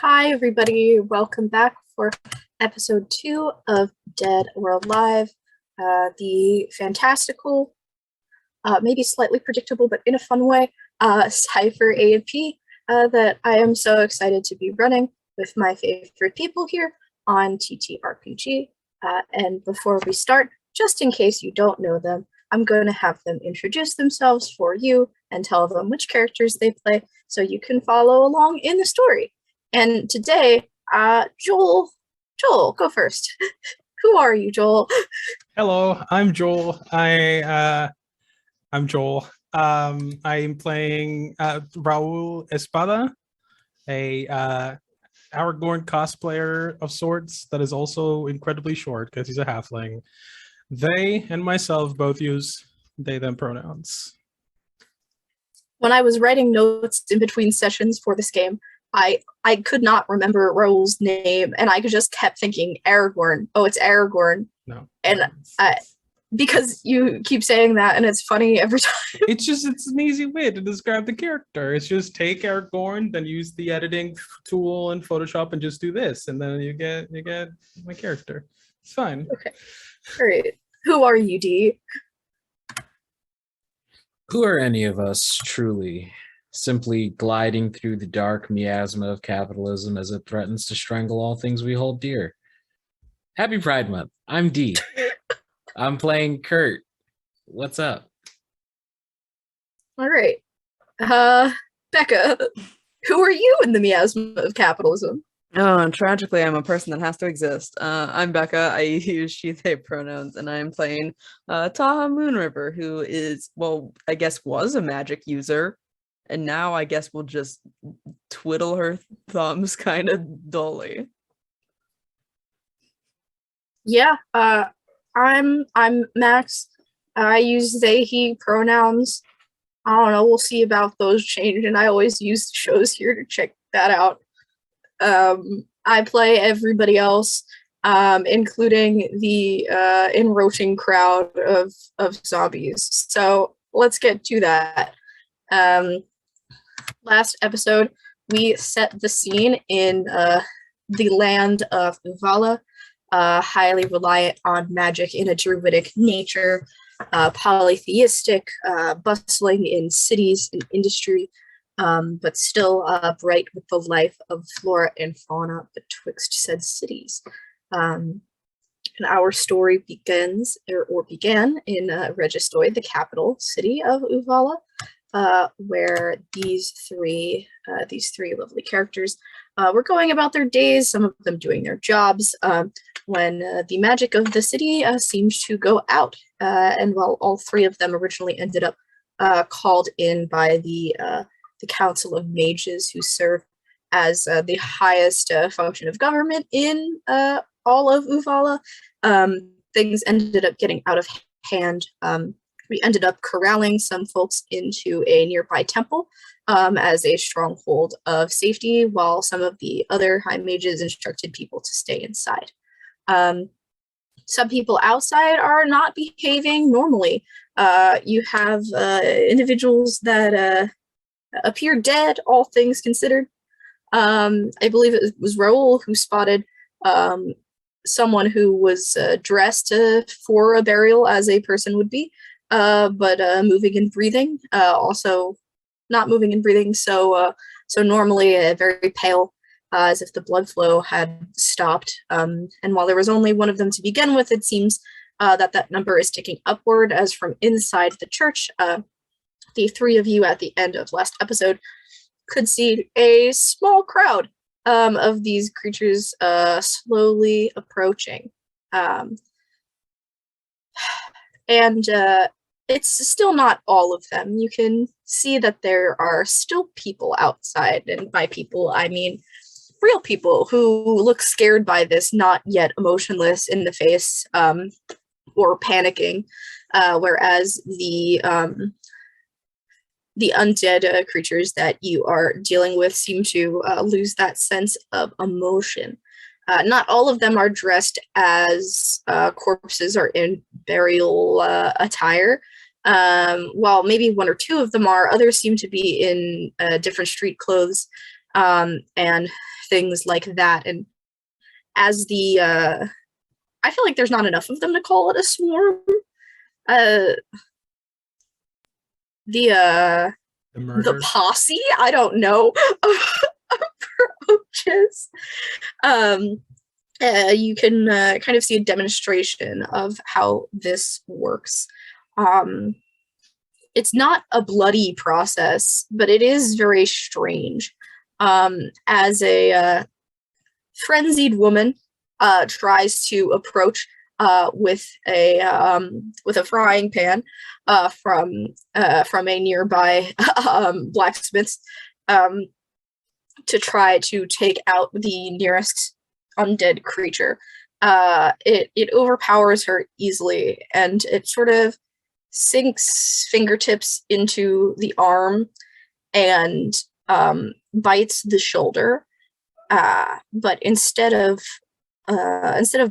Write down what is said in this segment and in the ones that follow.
Hi, everybody. Welcome back for episode 2 of Dead or Alive, the fantastical, maybe slightly predictable, but in a fun way, Cypher A&P that I am so excited to be running with my favorite people here on TTRPG. And before we start, just in case you don't know them, I'm going to have them introduce themselves for you and tell them which characters they play so you can follow along in the story. And today, Joel, go first. Who are you, Joel? Hello, I'm Joel. I'm Joel. I'm playing Raul Espada, a Aragorn cosplayer of sorts that is also incredibly short because he's a halfling. They and myself both use they/them pronouns. When I was writing notes in between sessions for this game, I could not remember Raul's name, and I just kept thinking Aragorn. Oh, it's Aragorn. No, and because you keep saying that, and it's funny every time. It's an easy way to describe the character. It's just take Aragorn, then use the editing tool in Photoshop, and just do this, and then you get my character. It's fine. Okay, all right. Who are you, D? Who are any of us, truly? Simply gliding through the dark miasma of capitalism as it threatens to strangle all things we hold dear. Happy Pride Month. I'm D. I'm playing Kurt. What's up? All right. Becca, who are you in the miasma of capitalism? Oh, and tragically, I'm a person that has to exist. I'm Becca. I use she/they pronouns, and I'm playing Taha Moonriver, who is, well, I guess was a magic user, and now I guess we'll just twiddle her thumbs kind of dully. Yeah, I'm Max. I use they/he pronouns. I don't know. We'll see about those change, and I always use shows here to check that out. I play everybody else, including the enroaching crowd of zombies. So let's get to that. Last episode, we set the scene in the land of Uvala, highly reliant on magic in a druidic nature, polytheistic, bustling in cities and industry, but still bright with the life of flora and fauna betwixt said cities. And our story began in Registoid, the capital city of Uvala, where these three lovely characters were going about their days, some of them doing their jobs, when the magic of the city seemed to go out. And while all three of them originally ended up called in by the Council of Mages, who serve as the highest function of government in all of Uvala, things ended up getting out of hand. We ended up corralling some folks into a nearby temple as a stronghold of safety, while some of the other high mages instructed people to stay inside. Some people outside are not behaving normally. You have individuals that appear dead, all things considered. I believe it was Raul who spotted someone who was dressed for a burial as a person would be, but moving and breathing. Also not moving and breathing, so normally very pale, as if the blood flow had stopped. And while there was only one of them to begin with, it seems that number is ticking upward, as from inside the church, the three of you at the end of last episode could see a small crowd of these creatures slowly approaching. And it's still not all of them. You can see that there are still people outside, and by people, I mean real people who look scared by this, not yet emotionless in the face or panicking, whereas the undead creatures that you are dealing with seem to lose that sense of emotion. Not all of them are dressed as corpses or in burial attire. While maybe one or two of them are, others seem to be in different street clothes and things like that. And as the I feel like there's not enough of them to call it a swarm. The The murder. posse, I don't know, approaches. You can kind of see a demonstration of how this works. It's not a bloody process, but it is very strange. As a frenzied woman tries to approach with a frying pan from a nearby blacksmith's to try to take out the nearest undead creature. It overpowers her easily, and it sort of sinks fingertips into the arm and bites the shoulder. But instead of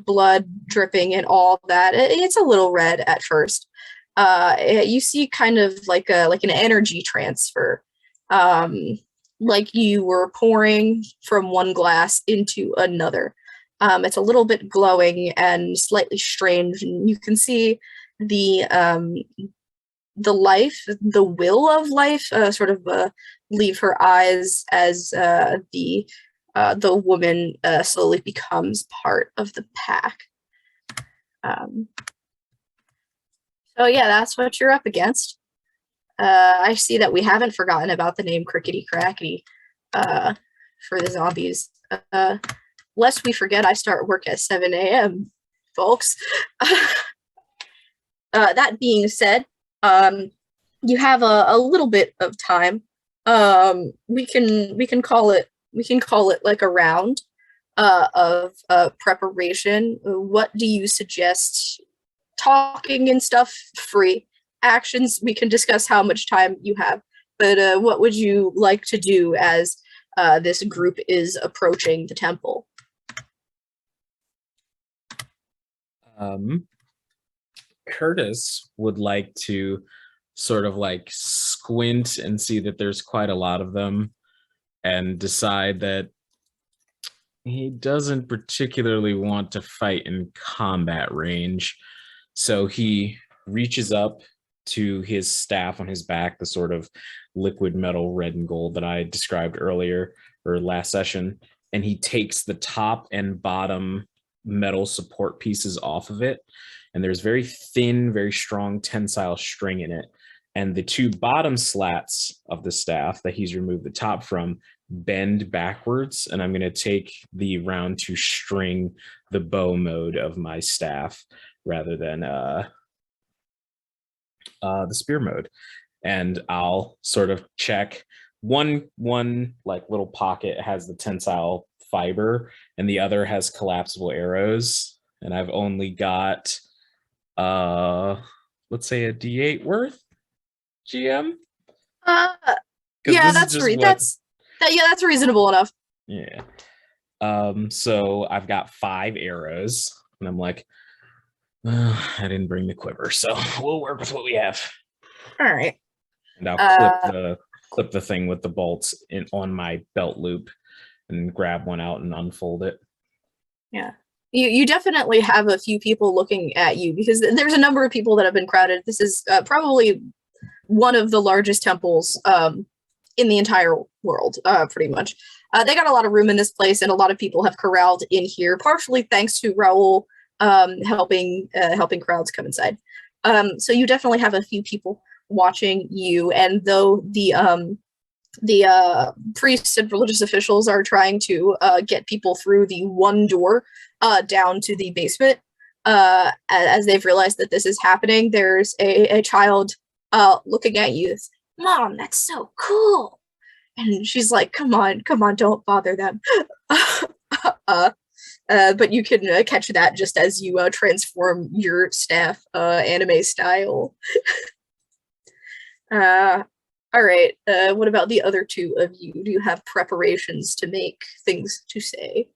blood dripping and all that, it's a little red at first. You see kind of like an energy transfer, like you were pouring from one glass into another. It's a little bit glowing and slightly strange, and you can see the life, the will of life, sort of leave her eyes as the woman slowly becomes part of the pack. So yeah, that's what you're up against. I see that we haven't forgotten about the name Crickety Crackety for the zombies. Lest we forget, I start work at 7 a.m., folks. That being said, you have a little bit of time. We can call it like a round of preparation. What do you suggest? Talking and stuff free. Actions, we can discuss how much time you have. But what would you like to do as this group is approaching the temple? Curtis would like to sort of like squint and see that there's quite a lot of them and decide that he doesn't particularly want to fight in combat range. So he reaches up to his staff on his back, the sort of liquid metal red and gold that I described earlier or last session, and he takes the top and bottom metal support pieces off of it. And there's very thin, very strong tensile string in it. And the two bottom slats of the staff that he's removed the top from bend backwards. And I'm going to take the round to string the bow mode of my staff rather than the spear mode. And I'll sort of check one like little pocket has the tensile fiber and the other has collapsible arrows. And I've only got let's say a D8 worth GM. Yeah, that's reasonable enough. Yeah. So I've got 5 arrows, and I'm like, I didn't bring the quiver, so we'll work with what we have. All right. And I'll clip the thing with the bolts on my belt loop and grab one out and unfold it. Yeah. You definitely have a few people looking at you because there's a number of people that have been crowded. This is probably one of the largest temples in the entire world, pretty much. They got a lot of room in this place, and a lot of people have corralled in here, partially thanks to Raul helping crowds come inside. So you definitely have a few people watching you, and though the priests and religious officials are trying to get people through the one door down to the basement, as they've realized that this is happening, there's a child looking at you. Mom, that's so cool. And she's like, come on, don't bother them. But you can catch that just as you transform your staff anime style. All right. What about the other two of you? Do you have preparations to make, things to say?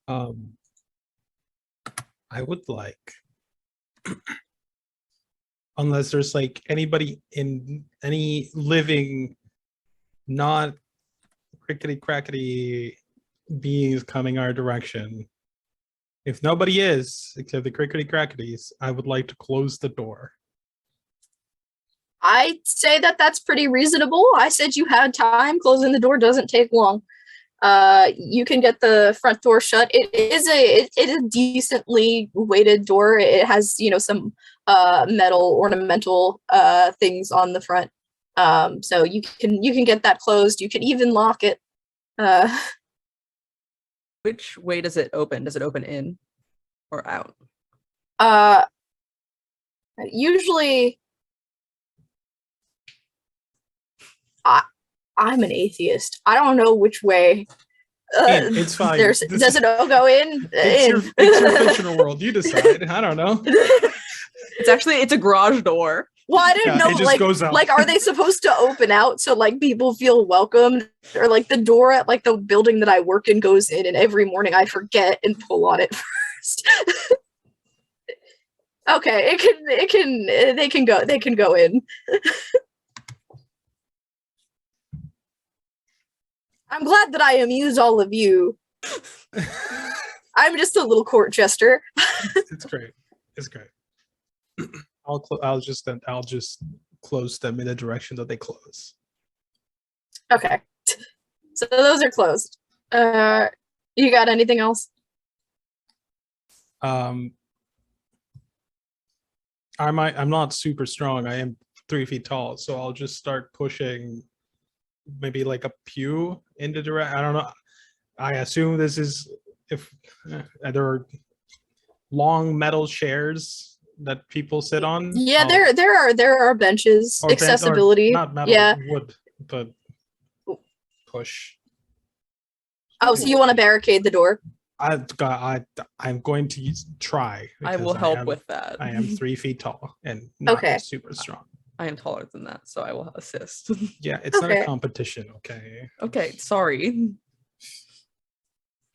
I would like, unless there's like anybody in any living not crickety crackety beings coming our direction, if nobody is, except the crickety crackities, I would like to close the door. I'd say that that's pretty reasonable. I said you had time. Closing the door doesn't take long. You can get the front door shut. It is a decently weighted door. It has, you know, some metal ornamental things on the front. So you can get that closed. You can even lock it. Which way does it open? Does it open in or out? Usually I'm an atheist. I don't know which way. Ian, it's fine. Does it all go in? It's your fictional world. You decide. I don't know. It's a garage door. Well, I didn't Yeah, know, it just like, goes out. are they supposed to open out so like people feel welcome, or like the door at like the building that I work in goes in, and every morning I forget and pull on it first. Okay, they can go in. I'm glad that I amuse all of you. I'm just a little court jester. It's great. It's great. I'll just close them in the direction that they close. Okay. So those are closed. You got anything else? I'm not super strong. I am 3 feet tall, so I'll just start pushing maybe like a pew in the direct. I don't know. I assume this is if there are long metal chairs that people sit on. Yeah, there are benches, Or accessibility. not metal, Yeah. wood, but push. Oh, so you want to barricade the door? I'm going to try. I will because help am- with that. I am 3 feet tall and not Okay. super strong. I am taller than that, so I will assist. Yeah, it's not Okay. a competition, okay? Okay, sorry.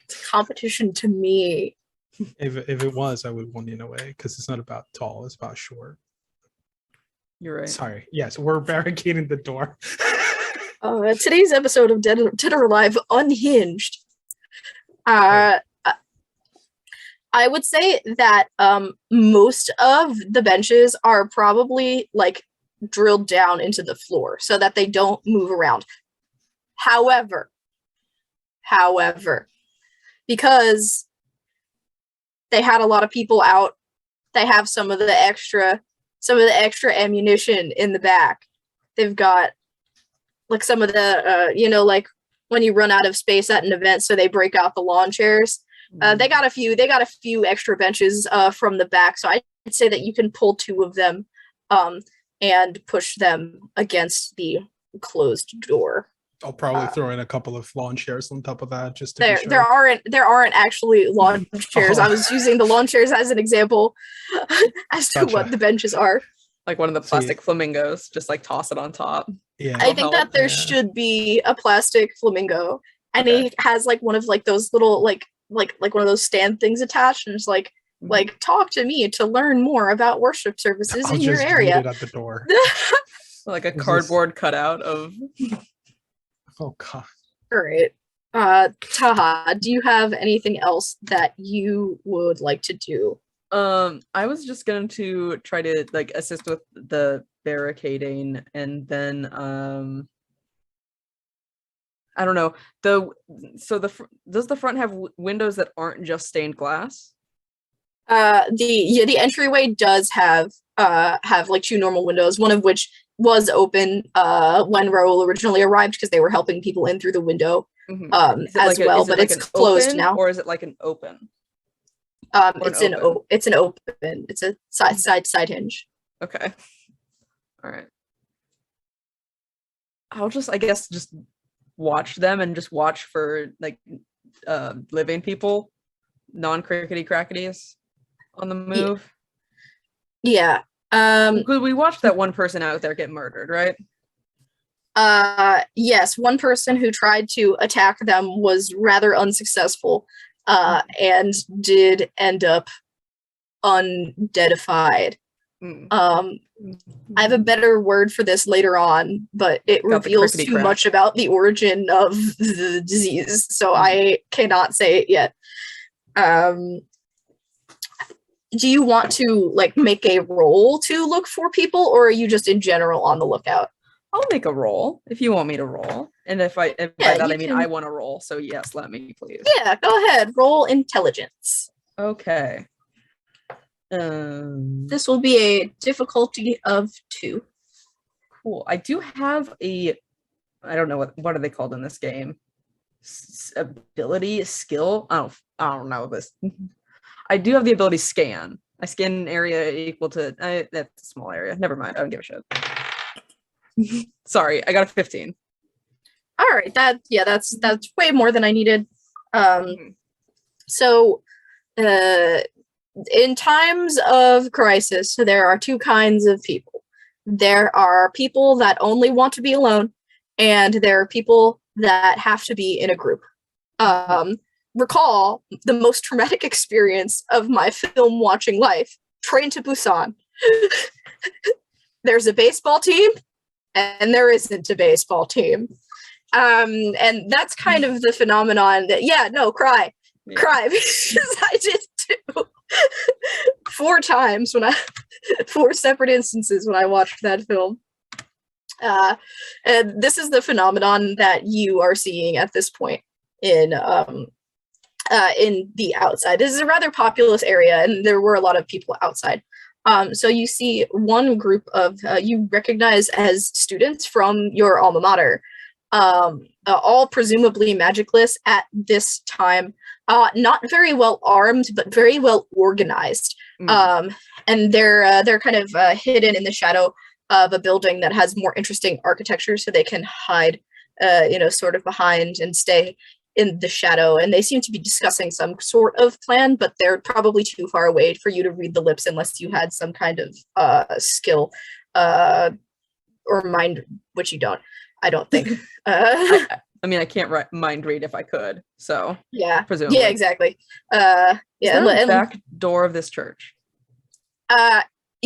It's a competition to me. If it was, I would win in a way because it's not about tall, it's about short. You're right. Sorry. Yes, we're barricading the door. Today's episode of Dead or Alive Unhinged. I would say that most of the benches are probably like drilled down into the floor so that they don't move around. However, because they had a lot of people out, they have some of the extra ammunition in the back. They've got like some of the like when you run out of space at an event, so they break out the lawn chairs. They got a few extra benches from the back, so I'd say that you can pull 2 of them and push them against the closed door. I'll probably throw in a couple of lawn chairs on top of that just to There be sure. there aren't actually lawn chairs. I Oh. was using the lawn chairs as an example as to Gotcha. what the benches are. Like one of the See. plastic flamingos, just like toss it on top. Yeah. I think that there Yeah. should be a plastic flamingo, and Okay. he has like one of like those little like one of those stand things attached, and it's like talk to me to learn more about worship services I'll in your just area. leave it at the door. Like a this- cardboard cutout of. Oh god. All right. Taha, do you have anything else that you would like to do? I was just going to try to like assist with the barricading, and then I don't know. Does the front have windows that aren't just stained glass? The entryway does have like 2 normal windows, one of which was open when Raoul originally arrived because they were helping people in through the window Mhm. Is it as like well, is it but like it's an closed open, now. or is it like an open? or an It's an open? it's an open. It's a side hinge. Okay. All right. I'll just, I guess, just watch them and just watch for like living people, non-crickety crackities on the move. Yeah. Because we watched that one person out there get murdered, right? Yes, one person who tried to attack them was rather unsuccessful, and did end up undeadified. Mm. I have a better word for this later on, but it Got the reveals crickety too crack. much about the origin of the disease, so I cannot say it yet. Do you want to like make a roll to look for people, or are you just in general on the lookout? I'll make a roll if you want me to roll. And if by Yeah, that you I mean can- I want to roll. So yes, let me please. Yeah, go ahead. Roll intelligence. Okay. This will be a difficulty of 2. Cool. I do have a, I don't know what are they called in this game? Ability, skill. I don't know this. I do have the ability scan. I scan an area equal to that's a small area. Never mind. I don't give a shit. Sorry, I got a 15. All right, that's way more than I needed. Mhm. So, in times of crisis, there are 2 kinds of people. There are people that only want to be alone, and there are people that have to be in a group. Recall the most traumatic experience of my film watching life, Train to Busan. There's a baseball team, and there isn't a baseball team. And that's kind of the phenomenon that, cry because I did too. 4 times 4 separate instances when I watched that film. And this is the phenomenon that you are seeing at this point in the outside. This is a rather populous area, and there were a lot of people outside. So you see one group of you recognize as students from your alma mater, all presumably magicless at this time, not very well armed, but very well organized. And they're kind of hidden in the shadow of a building that has more interesting architecture, so they can hide, sort of behind and stay in the shadow. And they seem to be discussing some sort of plan, but they're probably too far away for you to read the lips unless you had some kind of skill or mind, which you don't. I don't think. I mean, I can't mind read if I could. So Yeah. presumably. Yeah, exactly. Is Yeah. there a back door of this church?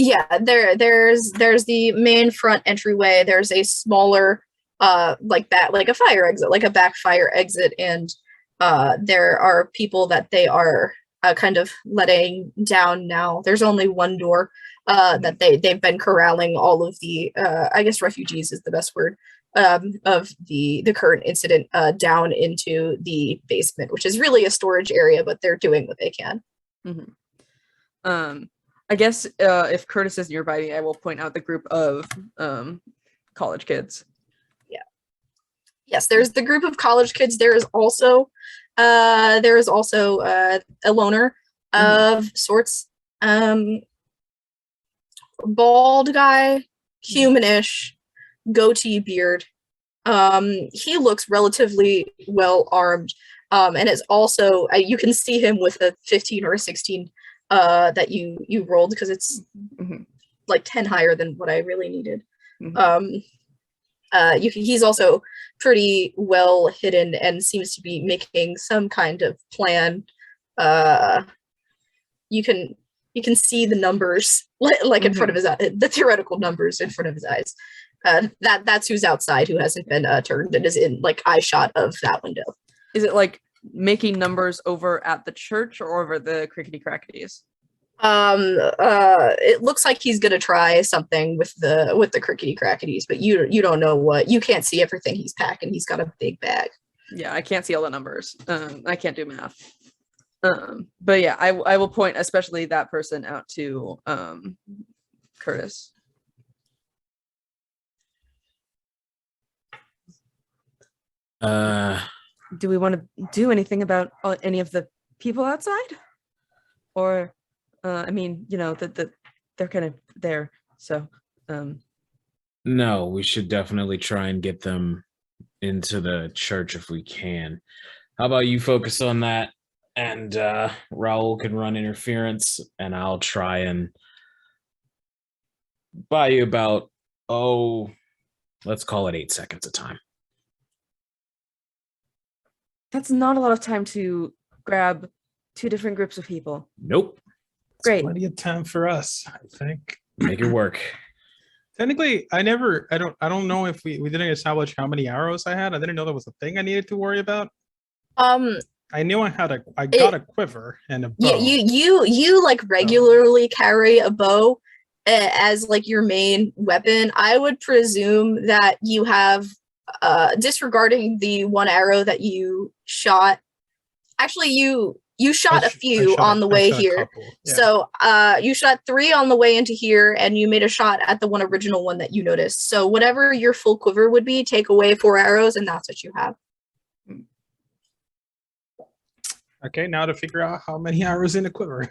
Yeah, there's the main front entryway. There's a smaller like a fire exit, like a back fire exit, and there are people that they are kind of letting down now. There's only one door that they've been corralling all of the I guess refugees is the best word of the current incident down into the basement, which is really a storage area, but they're doing what they can. I guess if Curtis is nearby me, I will point out the group of college kids. Yes, there's the group of college kids. There is also a loner of sorts, bald guy, humanish, goatee beard. He looks relatively well armed, and is also you can see him with a 15 or a 16 that you rolled, because it's like 10 higher than what I really needed. He's also pretty well hidden and seems to be making some kind of plan. You can see the numbers like in front of his eye, the theoretical numbers in front of his eyes. That's who's outside, who hasn't been turned and is in like eye shot of that window. Is it like making numbers over at the church or over the crickety crackities? It looks like he's gonna try something with the crickety crackities, but you don't know what. You can't see everything he's packing. He's got a big bag. Yeah, I can't see all the numbers. I can't do math. But yeah, I will point especially that person out to Curtis. Do we want to do anything about any of the people outside? Or I mean, they're kind of there. So No, we should definitely try and get them into the church if we can. How about you focus on that, and Raul can run interference, and I'll try and buy you about, let's call it 8 seconds of time. that's not a lot of time to grab 2 different groups of people. Nope. Great. Plenty of time for us, I think. Make it work. Technically, I don't know if we didn't establish how many arrows I had. I didn't know that was a thing I needed to worry about. Um, I knew I got a quiver and a bow. yeah, you like regularly carry a bow as like your main weapon. I would presume that you have, disregarding the one arrow that you shot. Actually, you shot a few on the way here. Yeah. So you shot 3 on the way into here, and you made a shot at the one original one that you noticed. So whatever your full quiver would be, take away 4 arrows, and that's what you have. Okay, now to figure out how many arrows in a quiver.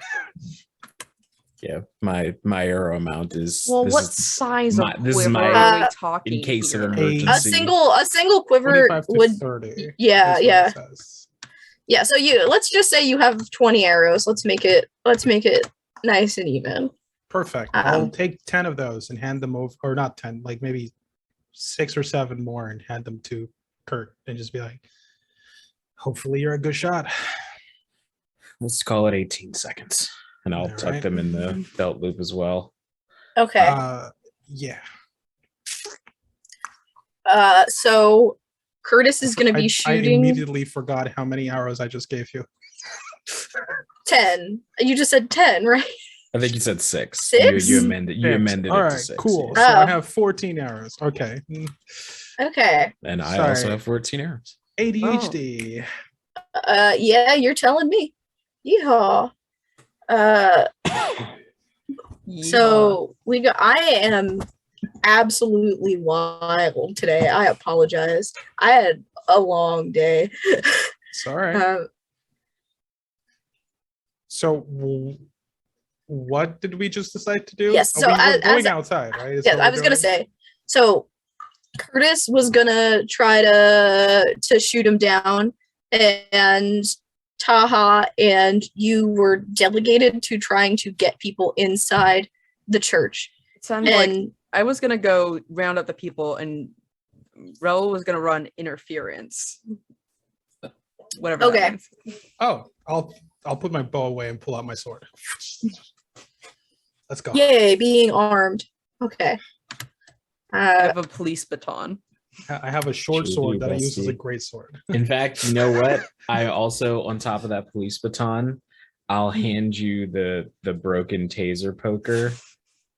Yeah, my arrow amount is. Well, this what is size my- of this is quiver my- are we talking in case of here? emergency. A single quiver 25 to would 30. yeah, is what it yeah. says. Yeah, so let's just say you have 20 arrows. Let's make it nice and even. Perfect. I'll Um, take 10 of those and hand them over, or not 10, like maybe 6 or 7 more and hand them to Kurt and just be like, hopefully you're a good shot. Let's call it 18 seconds, and I'll tuck Alright. them in the belt loop as well. Okay. Yeah. So Curtis is going to be I shooting immediately forgot how many arrows I just gave you. 10. You just said 10, right? I think you said 6. 6? You amended. You Six. amended All it right, to 6. cool. yeah. So I Oh. have 14 arrows. Okay. Okay. And I also Sorry. have 14 arrows. ADHD. Yeah, you're telling me. Yeehaw. So I am absolutely wild today. I apologize. I had a long day. It's all right. So what did we just decide to do? Yes, Oh, so we're as- going outside, right? Is Yeah, what I we're was gonna doing? say. So Curtis was gonna try to shoot him down, and Taha and you were delegated to trying to get people inside the church. It sounded like And I was gonna go round up the people, and Raul was gonna run interference. Whatever. that Okay. means. Oh, I'll put my bow away and pull out my sword. Let's go. yay, being armed. Okay. I have a police baton. I have a short Judy sword that I use as a Bestie. great sword. In fact, you know what? I also, on top of that police baton, I'll hand you the broken taser poker.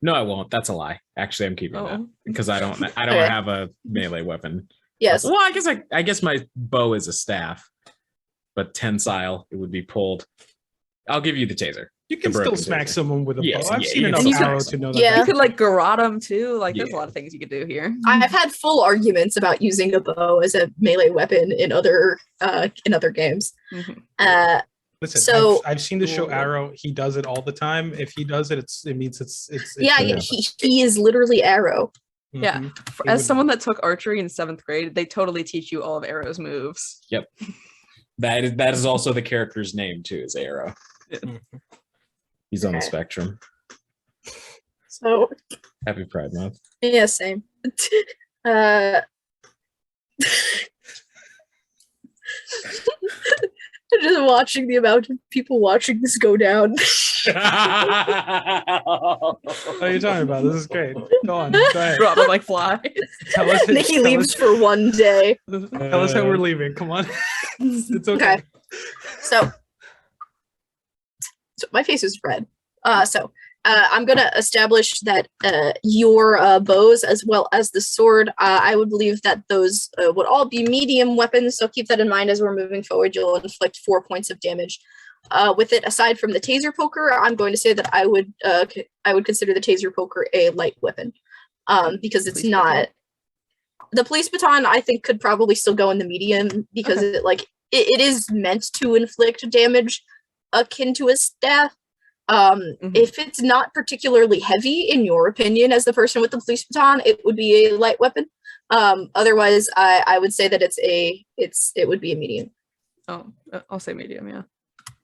No, I won't. That's a lie. Actually, I'm keeping that Oh. because I don't Okay. have a melee weapon. Yes. Well, I guess my bow is a staff, but tensile, it would be pulled. I'll give you the taser. You can The still broken smack taser. someone with a Yes, bow. I've yeah, seen you enough can smack arrows to know that. Yeah. You could like garrote him too. Like there's a Yeah. lot of things you could do here. I've had full arguments about using a bow as a melee weapon in other games. Mhm. Listen, So- I've seen the show Ooh. Arrow. He does it all the time. If he does it, it means it's Yeah, Yeah. he is literally Arrow. Yeah. Mhm. For- It As would- someone that took archery in 7th grade, they totally teach you all of Arrow's moves. That is also the character's name too, is Arrow. Mhm. He's on the Okay. spectrum. So Happy Pride Month. yeah, same. Just watching the amount of people watching this go down. What are you talking about? This is great. Go on. Go ahead. Drop them like flies. Tell us. Nikki tell leaves us- for one day. Tell us how we're leaving. Come on. It's okay. Okay. So my face is red. I'm gonna establish that your bows as well as the sword, I would believe that those would all be medium weapons. So keep that in mind as we're moving forward. You'll inflict 4 points of damage with it. Aside from the taser poker, I'm going to say that I would consider the taser poker a light weapon because it's Police not. baton? The police baton, I think, could probably still go in the medium because it is meant to inflict damage akin to a staff. Mhm. If it's not particularly heavy, in your opinion, as the person with the police baton, it would be a light weapon. Otherwise, I would say that it would be a medium. Oh, I'll say medium. Yeah.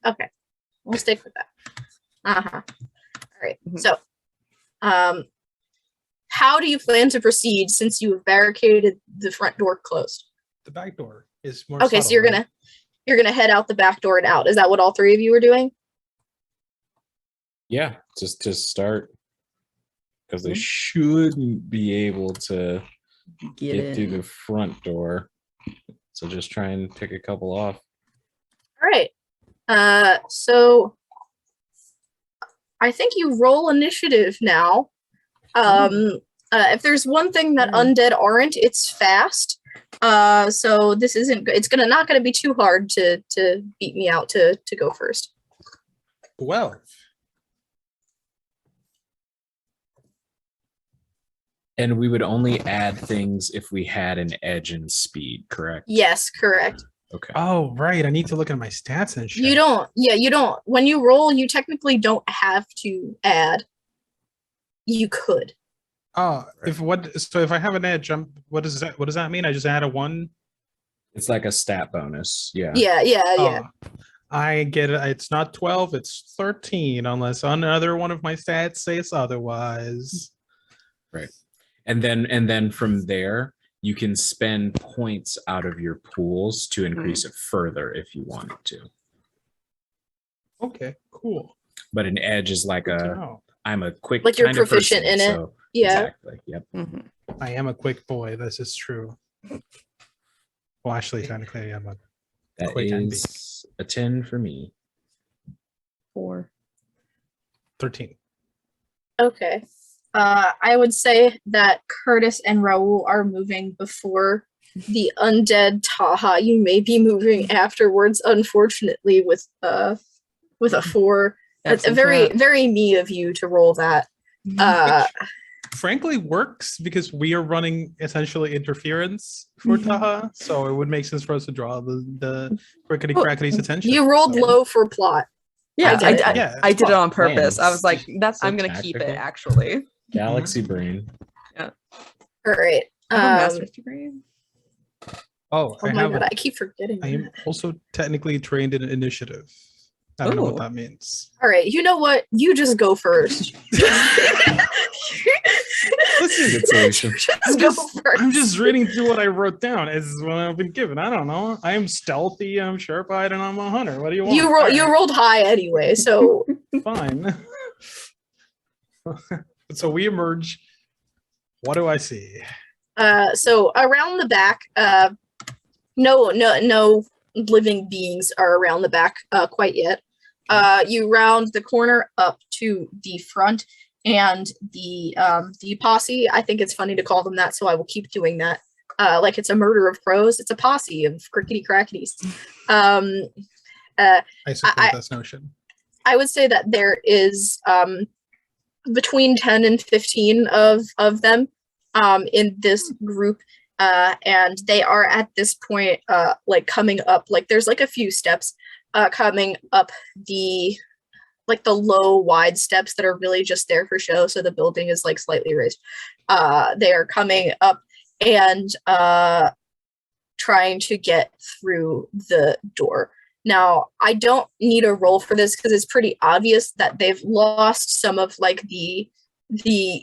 Okay, we'll stick with that. All right. Mhm. So, how do you plan to proceed since you have barricaded the front door closed? The back door is more. Okay, so subtle, you're right? gonna head out the back door and out. Is that what all 3 of you are doing? Yeah, just to start. because they Mhm. shouldn't be able to get through in. the front door. So just try and pick a couple off. All right. So I think you roll initiative now. If there's one thing that undead aren't, it's fast. So this isn't. It's not gonna be too hard to beat me out to go first. 12. And we would only add things if we had an edge in speed, correct? Yes, correct. Okay. Oh, right. I need to look at my stats and shit. You don't. Yeah, you don't. When you roll, you technically don't have to add. You could. Oh, if I have an edge, what does that mean? I just add a 1? It's like a stat bonus. Yeah. Yeah. Oh, I get it. It's not 12, it's 13, unless another one of my stats says otherwise. Right. And then from there, you can spend points out of your pools to increase it further if you wanted to. Okay, cool. But an edge is like Good to know. I'm a quick Like you're kind of proficient person, in it. so Yeah. exactly. Yep. I am a quick boy. This is true. Well, actually, technically, I'm a That quick and is a 10 for me. 4. 13. Okay. I would say that Curtis and Raul are moving before the undead Taha. You may be moving afterwards, unfortunately, with a 4. It's a very me of you to roll that. Frankly, works because we are running essentially interference for Taha, so it would make sense for us to draw the crickety crackity's attention. You rolled low for plot. Yeah, I I did it on purpose. I was like, So I'm gonna keep it tactical. actually. Galaxy brain. All right. I have a master's degree. Oh, Oh my god, I keep forgetting. I am that. also technically trained in initiative. I don't know what that means. All right, you know what? You just go first. Good solution. I'm just reading through what I wrote down as what I've been given. I don't know. I am stealthy, I'm sharp-eyed, and I'm a hunter. What do you want? You rolled high anyway, so Fine. So we emerge. What do I see? so around the back, no living beings are around the back quite yet. You round the corner up to the front, and the posse. I think it's funny to call them that, so I will keep doing that. Like it's a murder of crows. It's a posse of crickety crackities. I support this notion. I would say that there is between 10 and 15 of them in this group, and they are at this point like coming up. Like there's like a few steps coming up the low wide steps that are really just there for show, so the building is like slightly raised. They are coming up and trying to get through the door. Now, I don't need a roll for this because it's pretty obvious that they've lost some of like the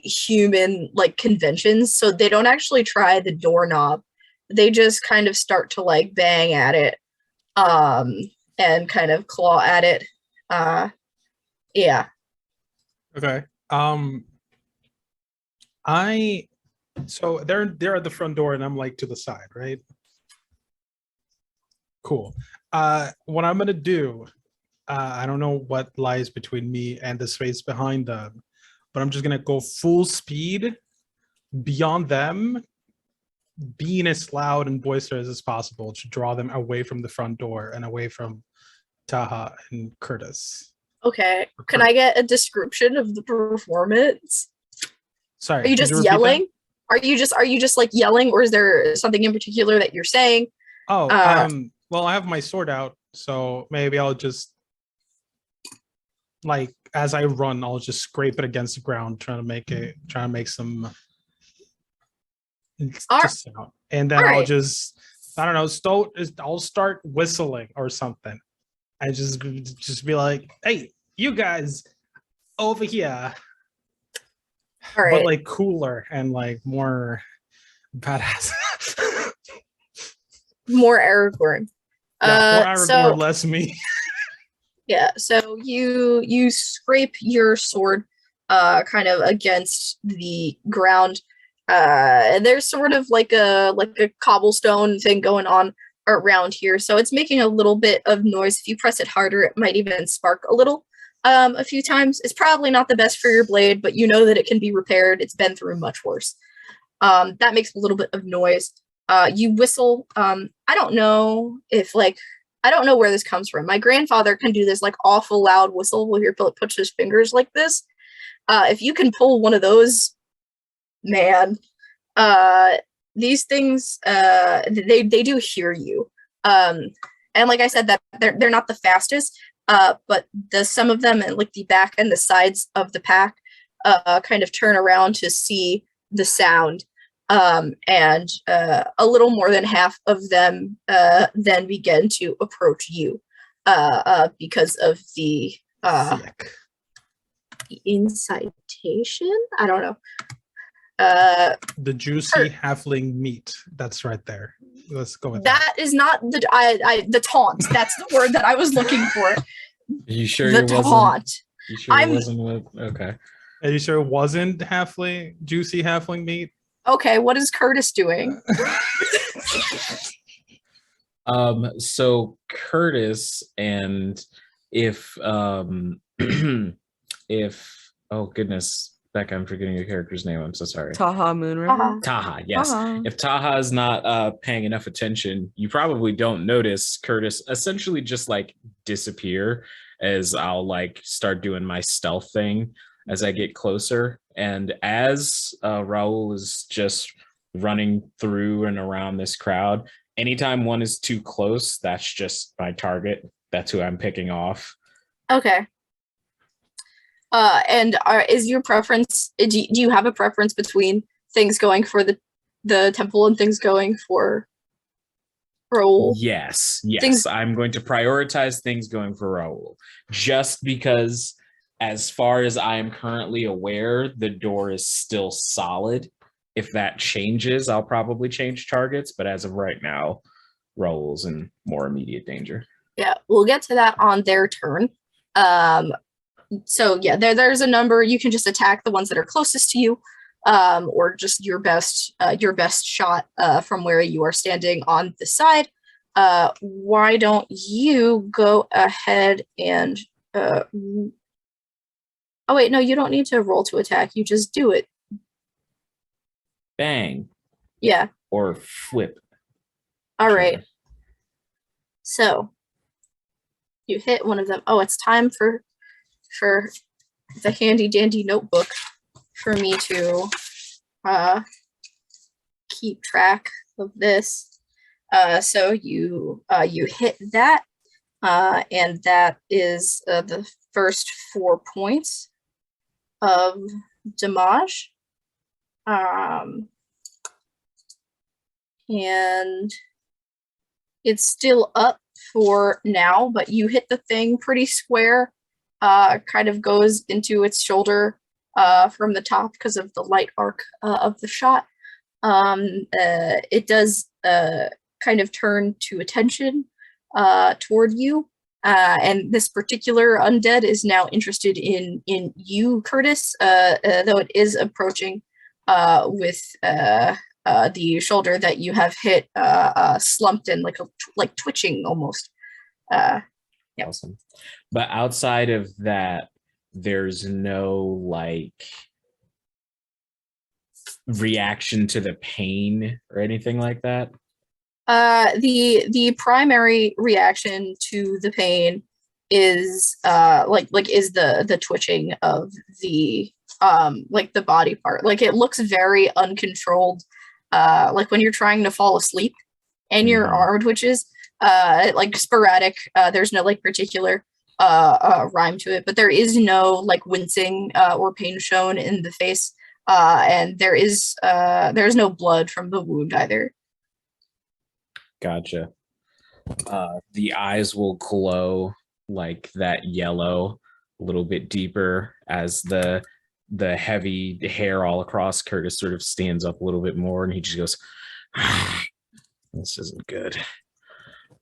human like conventions, so they don't actually try the doorknob. They just kind of start to like bang at it and kind of claw at it. Yeah. Okay. So they're at the front door and I'm like to the side, right? Cool. What I'm gonna do, I don't know what lies between me and the space behind them, but I'm just gonna go full speed beyond them, being as loud and boisterous as possible to draw them away from the front door and away from Taha and Curtis. Okay. Can I get a description of the performance? Sorry. Are you just yelling? Are you just like yelling, or is there something in particular that you're saying? Oh, well, I have my sword out, so maybe I'll just like as I run, I'll just scrape it against the ground, trying to make some sound. And then I'll just, I don't know, I'll start whistling or something. I just be like, hey, you guys over here. All right. But like cooler and like more badass. More Aragorn. Yeah, more Aragorn, less me. Yeah, so you scrape your sword kind of against the ground. There's sort of like a cobblestone thing going on around here, so it's making a little bit of noise. If you press it harder, it might even spark a little a few times. It's probably not the best for your blade, but you know that it can be repaired. It's been through much worse. That makes a little bit of noise. You whistle. I don't know if I don't know where this comes from. My grandfather can do this like awful loud whistle where he puts his fingers like this. If you can pull one of those, man, these things they do hear you. And like I said, that they're not the fastest, but some of them and like the back and the sides of the pack kind of turn around to see the sound. And a little more than half of them then begin to approach you because of the incitation. I don't know. The juicy halfling meat. That's right there. Let's go with that. Is not the taunt. That's the word that I was looking for. Are you sure The it wasn't? taunt. You sure it wasn't with? Okay. Are you sure it wasn't juicy halfling meat? Okay, what is Curtis doing? So Curtis, and if if oh goodness, Becca, I'm forgetting your character's name. I'm so sorry. Taha Moonriver. Taha, yes. Taha. If Taha is not paying enough attention, you probably don't notice Curtis essentially just like disappear as I'll like start doing my stealth thing as I get closer. And as Raul is just running through and around this crowd, anytime one is too close, that's just my target. That's who I'm picking off. Okay. And is your preference? Do you have a preference between things going for the temple and things going for Raul? Yes. Things- I'm going to prioritize things going for Raul, just because, as far as I am currently aware, the door is still solid. If that changes, I'll probably change targets. But as of right now, Raul's in more immediate danger. Yeah, we'll get to that on their turn. So yeah, there's a number. You can just attack the ones that are closest to you, or just your best shot from where you are standing on the side. Why don't you go ahead and oh wait, no, you don't need to roll to attack. You just do it. Bang. Yeah. Or flip. All Sure. right. So you hit one of them. Oh, it's time for the handy dandy notebook for me to keep track of this. So you hit that, and that is the first 4 points of damage. And it's still up for now, but you hit the thing pretty square. Kind of goes into its shoulder from the top because of the light arc of the shot. It does kind of turn to attention toward you. And this particular undead is now interested in you, Curtis, though it is approaching with the shoulder that you have hit slumped and like twitching almost. Yeah. Awesome. But outside of that, there's no like reaction to the pain or anything like that. The primary reaction to the pain is is the twitching of the like the body part. Like it looks very uncontrolled. Like when you're trying to fall asleep and your arm twitches. Like sporadic. There's no like particular rhyme to it, but there is no like wincing or pain shown in the face, and there's no blood from the wound either. Gotcha. The eyes will glow like that yellow, a little bit deeper as the heavy hair all across Curtis sort of stands up a little bit more, and he just goes, "This isn't good."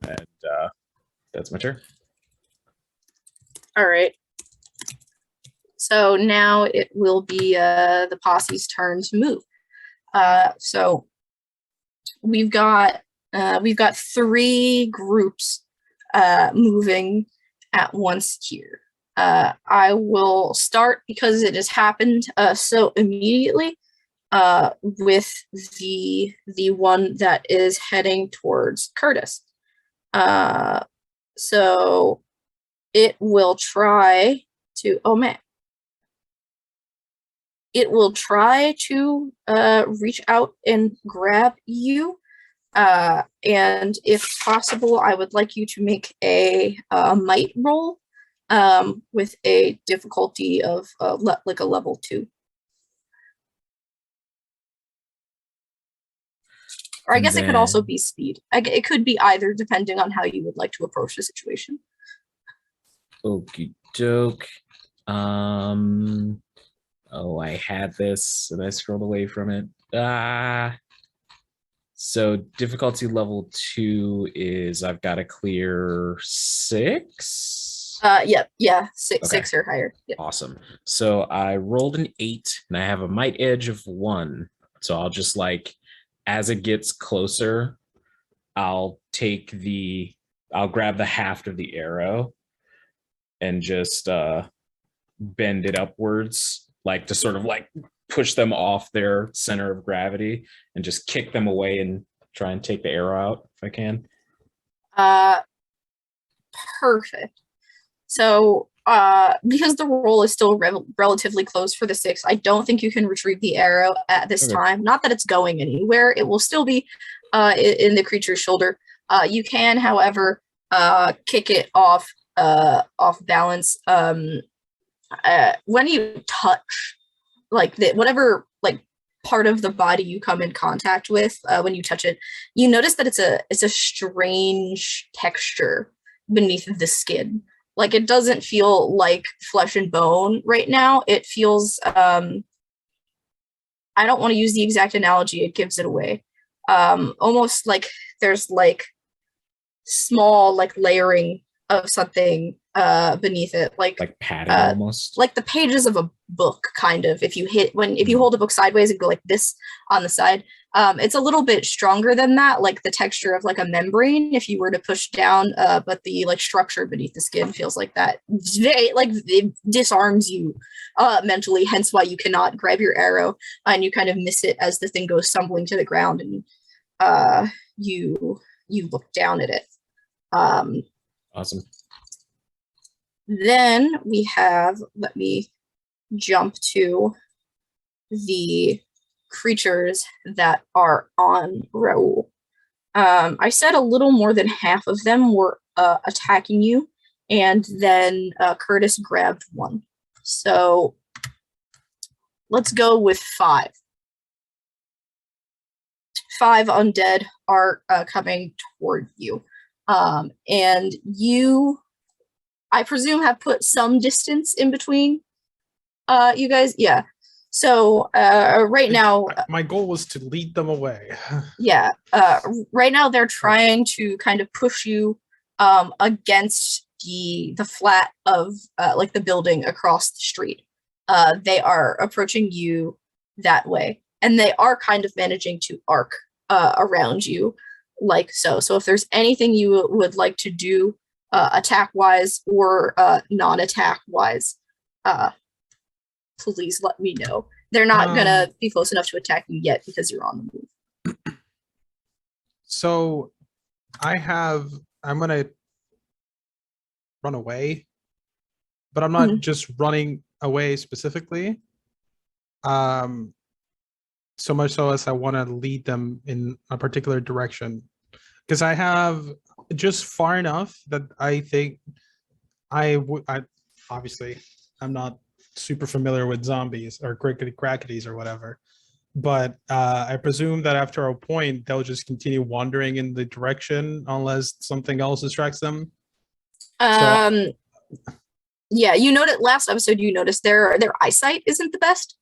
And that's my turn. All right. So now it will be the posse's turn to move. So we've got 3 groups moving at once here. I will start because it has happened so immediately with the one that is heading towards Curtis. So it will try to, oh man. It will try to reach out and grab you. And if possible, I would like you to make a might roll with a difficulty of like a level 2. Or I guess it could also be speed. It could be either, depending on how you would like to approach the situation. Okie doke. Oh, I had this and I scrolled away from it. So difficulty level 2 is I've got to clear 6. Yeah, six, Okay. 6 or higher. Yeah. Awesome. So I rolled an 8 and I have a might edge of 1. So I'll just like, as it gets closer, I'll grab the haft of the arrow and just bend it upwards, like to sort of like push them off their center of gravity and just kick them away and try and take the arrow out if I can. Perfect. So because the roll is still relatively close for the 6, I don't think you can retrieve the arrow at this time. Not that it's going anywhere. It will still be in the creature's shoulder. You can, however, kick it off balance when you touch like whatever like part of the body you come in contact with. When you touch it, you notice that it's a strange texture beneath the skin. Like it doesn't feel like flesh and bone right now. It feels I don't want to use the exact analogy, it gives it away. Almost like there's like small like layering of something beneath it, like padding almost, like the pages of a book, kind of. If you hold a book sideways and go like this on the side, it's a little bit stronger than that, like the texture of like a membrane if you were to push down, but the like structure beneath the skin feels like that. It's very like it disarms you mentally, hence why you cannot grab your arrow and you kind of miss it as the thing goes stumbling to the ground, and you look down at it. Awesome. Then we have, let me jump to the creatures that are on Raoul. I said a little more than half of them were attacking you, and then Curtis grabbed one. So let's go with 5. 5 undead are coming toward you. And you, I presume, have put some distance in between you guys. Yeah. So right now, my goal was to lead them away. Yeah. Right now they're trying to kind of push you against the flat of like the building across the street. They are approaching you that way, and they are kind of managing to arc around you like so. So if there's anything you would like to do attack wise or non-attack wise, please let me know. They're not gonna be close enough to attack you yet because you're on the move. So I'm gonna run away, but I'm not just running away specifically. So much so as I want to lead them in a particular direction, because I have just far enough that I think I obviously I'm not super familiar with zombies or crackities or whatever, but I presume that after a point they'll just continue wandering in the direction unless something else distracts them. Yeah, you noticed last episode, you noticed their eyesight isn't the best,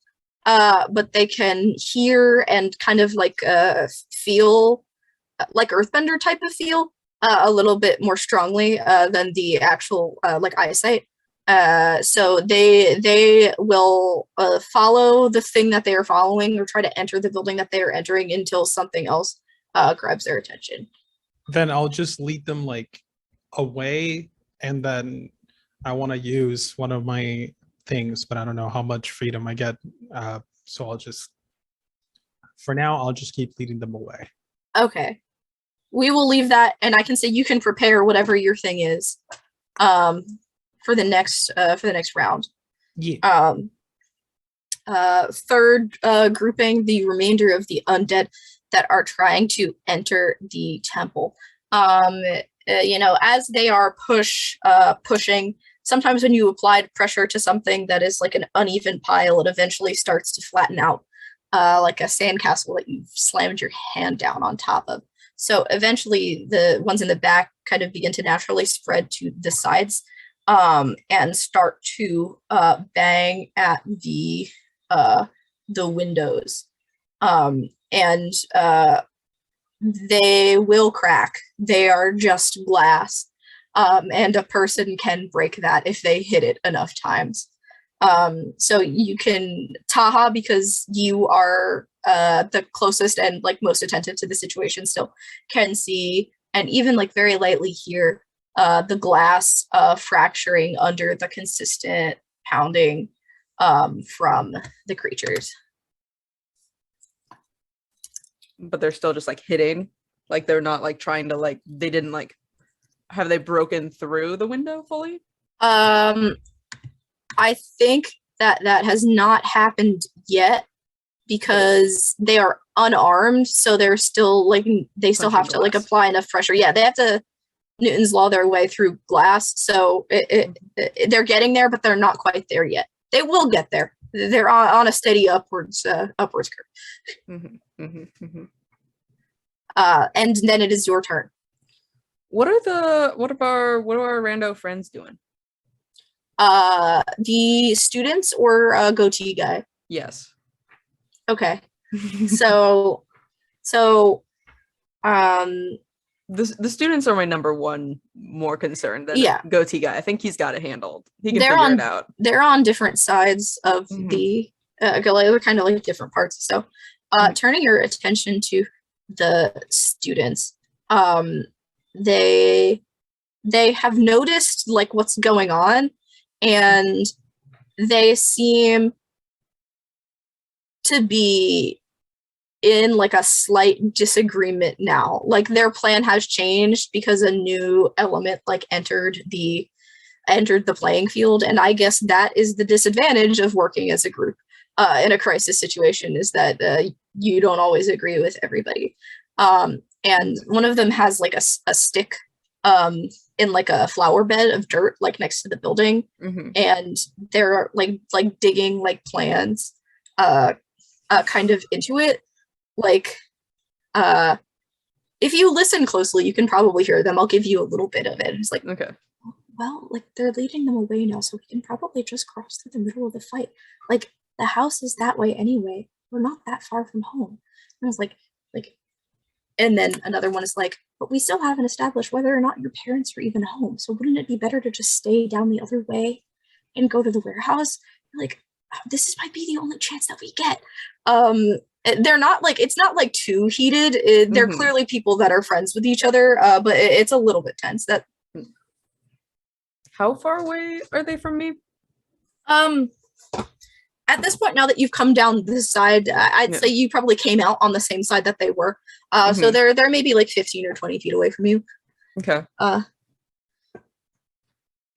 but they can hear and kind of like feel like earthbender type of feel a little bit more strongly than the actual like eyesight. So they will follow the thing that they are following or try to enter the building that they are entering until something else grabs their attention. Then I'll just lead them like away, and then I want to use one of my things, but I don't know how much freedom I get. So I'll just, for now, I'll just keep leading them away. Okay. We will leave that, and I can say you can prepare whatever your thing is for the next round. Yeah. Third grouping, the remainder of the undead that are trying to enter the temple. As they are pushing, sometimes when you apply pressure to something that is like an uneven pile, it eventually starts to flatten out, like a sandcastle that you've slammed your hand down on top of. So eventually the ones in the back kind of begin to naturally spread to the sides, and start to bang at the windows. And they will crack. They are just glass. And a person can break that if they hit it enough times. So you can, Taha, because you are the closest and like most attentive to the situation still, can see and even like very lightly hear the glass fracturing under the consistent pounding from the creatures. But they're still just like hitting, like they're not like trying to like, they didn't like, have they broken through the window fully? I think that has not happened yet because they are unarmed, so they're still like they still have to like apply enough pressure. Yeah, they have to Newton's law their way through glass, so they're getting there, but they're not quite there yet. They will get there. They're on a steady upwards curve. Mm-hmm, mm-hmm, mm-hmm. And then it is your turn. What are our rando friends doing? The students or goatee guy? Yes. Okay. So the students are my number one more concerned than goatee guy. I think he's got it handled. He can figure it out. They're on different sides of the they're kind of like different parts. So turning your attention to the students, they have noticed like what's going on, and they seem to be in like a slight disagreement now. Like their plan has changed because a new element like entered the playing field, and I guess that is the disadvantage of working as a group in a crisis situation, is that you don't always agree with everybody. And one of them has like a stick in like a flower bed of dirt like next to the building, and they're like digging like plans kind of into it. Like if you listen closely, you can probably hear them. I'll give you a little bit of it. It's like, okay, well, like they're leading them away now, so we can probably just cross through the middle of the fight. Like the house is that way anyway. We're not that far from home. And I was like, and then another one is like, but we still haven't established whether or not your parents are even home. So wouldn't it be better to just stay down the other way and go to the warehouse? Like, this might be the only chance that we get. They're not like, it's not like too heated. They're clearly people that are friends with each other, but it's a little bit tense. That. How far away are they from me? At this point, now that you've come down this side, I'd say you probably came out on the same side that they were. So they're maybe like 15 or 20 feet away from you. Okay. Can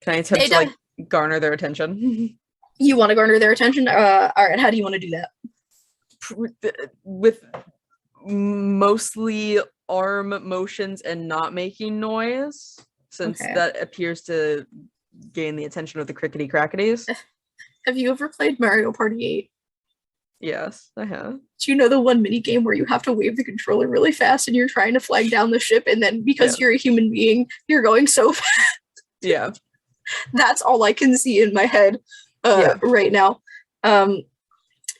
I attempt to like garner their attention? You want to garner their attention? All right. How do you want to do that? With mostly arm motions and not making noise, since that appears to gain the attention of the crickety crackities. Have you ever played Mario Party 8? Yes, I have. Do you know the one mini game where you have to wave the controller really fast and you're trying to flag down the ship, and then because you're a human being, you're going so fast? Yeah. That's all I can see in my head right now.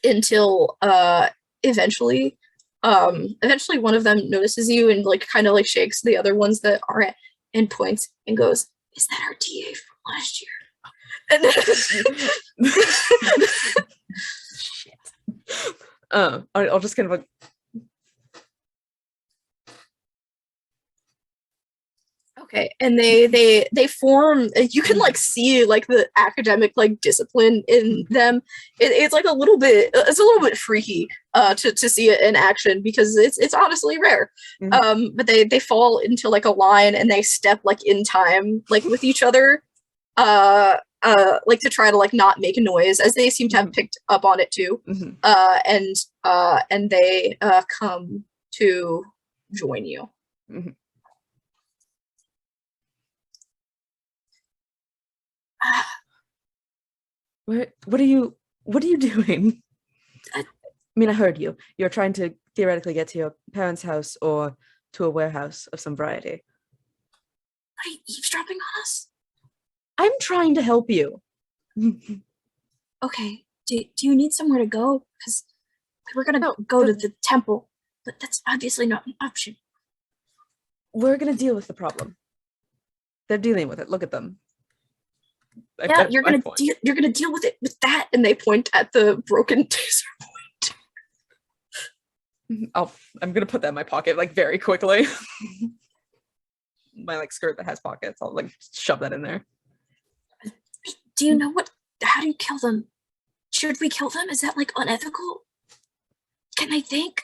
Until eventually one of them notices you and like kind of like shakes the other ones that aren't, and points and goes, "Is that our TA from last year?" And Shit. I'll just kind of like, okay, and they form. You can like see like the academic like discipline in them. It's like a little bit. It's a little bit freaky to see it in action because it's honestly rare. Mhm. But they fall into like a line and they step like in time like with each other. Like to try to like not make a noise as they seem to have picked up on it too. Mhm. And they come to join you. Mhm. What are you doing? I mean, I heard you. You're trying to theoretically get to your parents' house or to a warehouse of some variety. Are you eavesdropping on us? I'm trying to help you. Okay. Do you need somewhere to go? Because we're gonna No, go to the temple, but that's obviously not an option. We're gonna deal with the problem. They're dealing with it. Look at them. Yeah, you're gonna point. you're gonna deal with it with that, and they point at the broken taser. I'm gonna put that in my pocket like very quickly. My like skirt that has pockets. I'll like shove that in there. Do you know what? How do you kill them? Should we kill them? Is that like unethical? Can they think?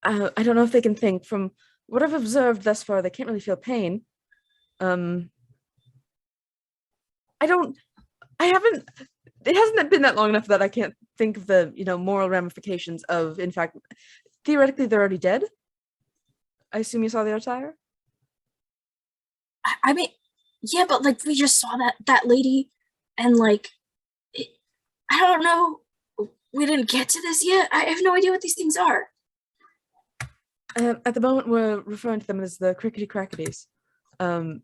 I don't know if they can think. From what I've observed thus far, they can't really feel pain. It hasn't been that long enough that I can't think of the, moral ramifications of, in fact, theoretically, they're already dead. I assume you saw their attire? I mean, yeah, but like we just saw that lady, and like, I don't know. We didn't get to this yet. I have no idea what these things are. At the moment, we're referring to them as the crickety crackities. I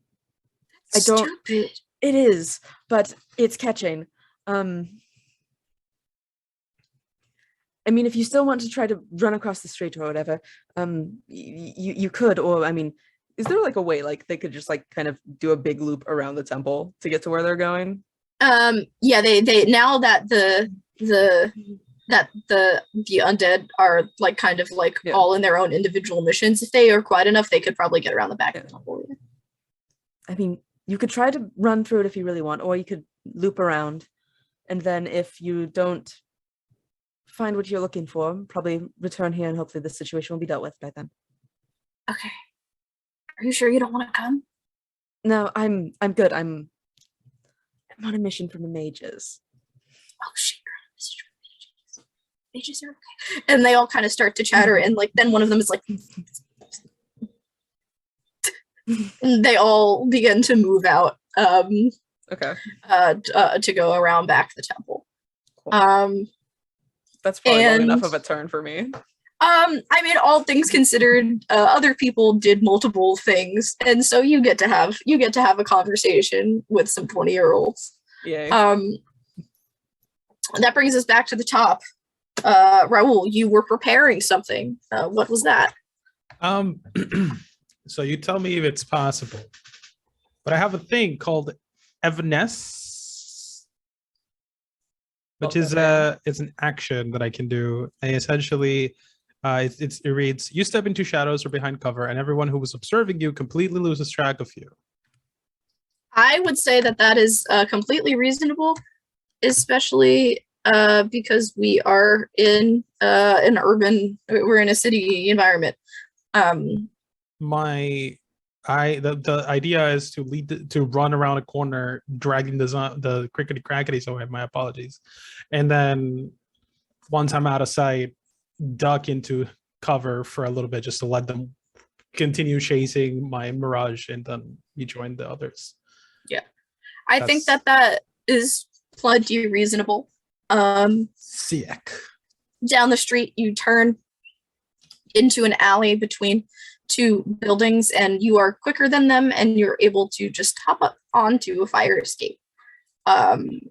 don't. Stupid. It is, but it's catching. I mean, if you still want to try to run across the street or whatever, you could. Or I mean, is there like a way like they could just like kind of do a big loop around the temple to get to where they're going? Yeah, they now that the undead are like kind of like all in their own individual missions, if they are quiet enough, they could probably get around the back of the temple. I mean, you could try to run through it if you really want, or you could loop around, and then if you don't find what you're looking for, probably return here and hopefully this situation will be dealt with by then. Okay. Are you sure you don't want to come? No, I'm good. I'm on a mission from the mages. Oh shit, you're on a mission from the mages. Mages are okay. And they all kind of start to chatter, and like then one of them is like and they all begin to move out Okay. To go around back the temple. Cool. That's probably long enough of a turn for me. I mean, all things considered, other people did multiple things, and so you get to have a conversation with some 20-year-olds. Yay. That brings us back to the top. Raul, you were preparing something. What was that? So you tell me if it's possible, but I have a thing called Evanesce, which is it's an action that I can do. And essentially, it reads: you step into shadows or behind cover, and everyone who was observing you completely loses track of you. I would say that is completely reasonable, especially because we are in we're in a city environment. The idea is to run around a corner, dragging the crickety crackities away. My apologies, and then once I'm out of sight, duck into cover for a little bit just to let them continue chasing my mirage, and then you join the others. Yeah, I think that is plenty reasonable. Sick. Down the street, you turn into an alley between two buildings, and you are quicker than them, and you're able to just hop up onto a fire escape. And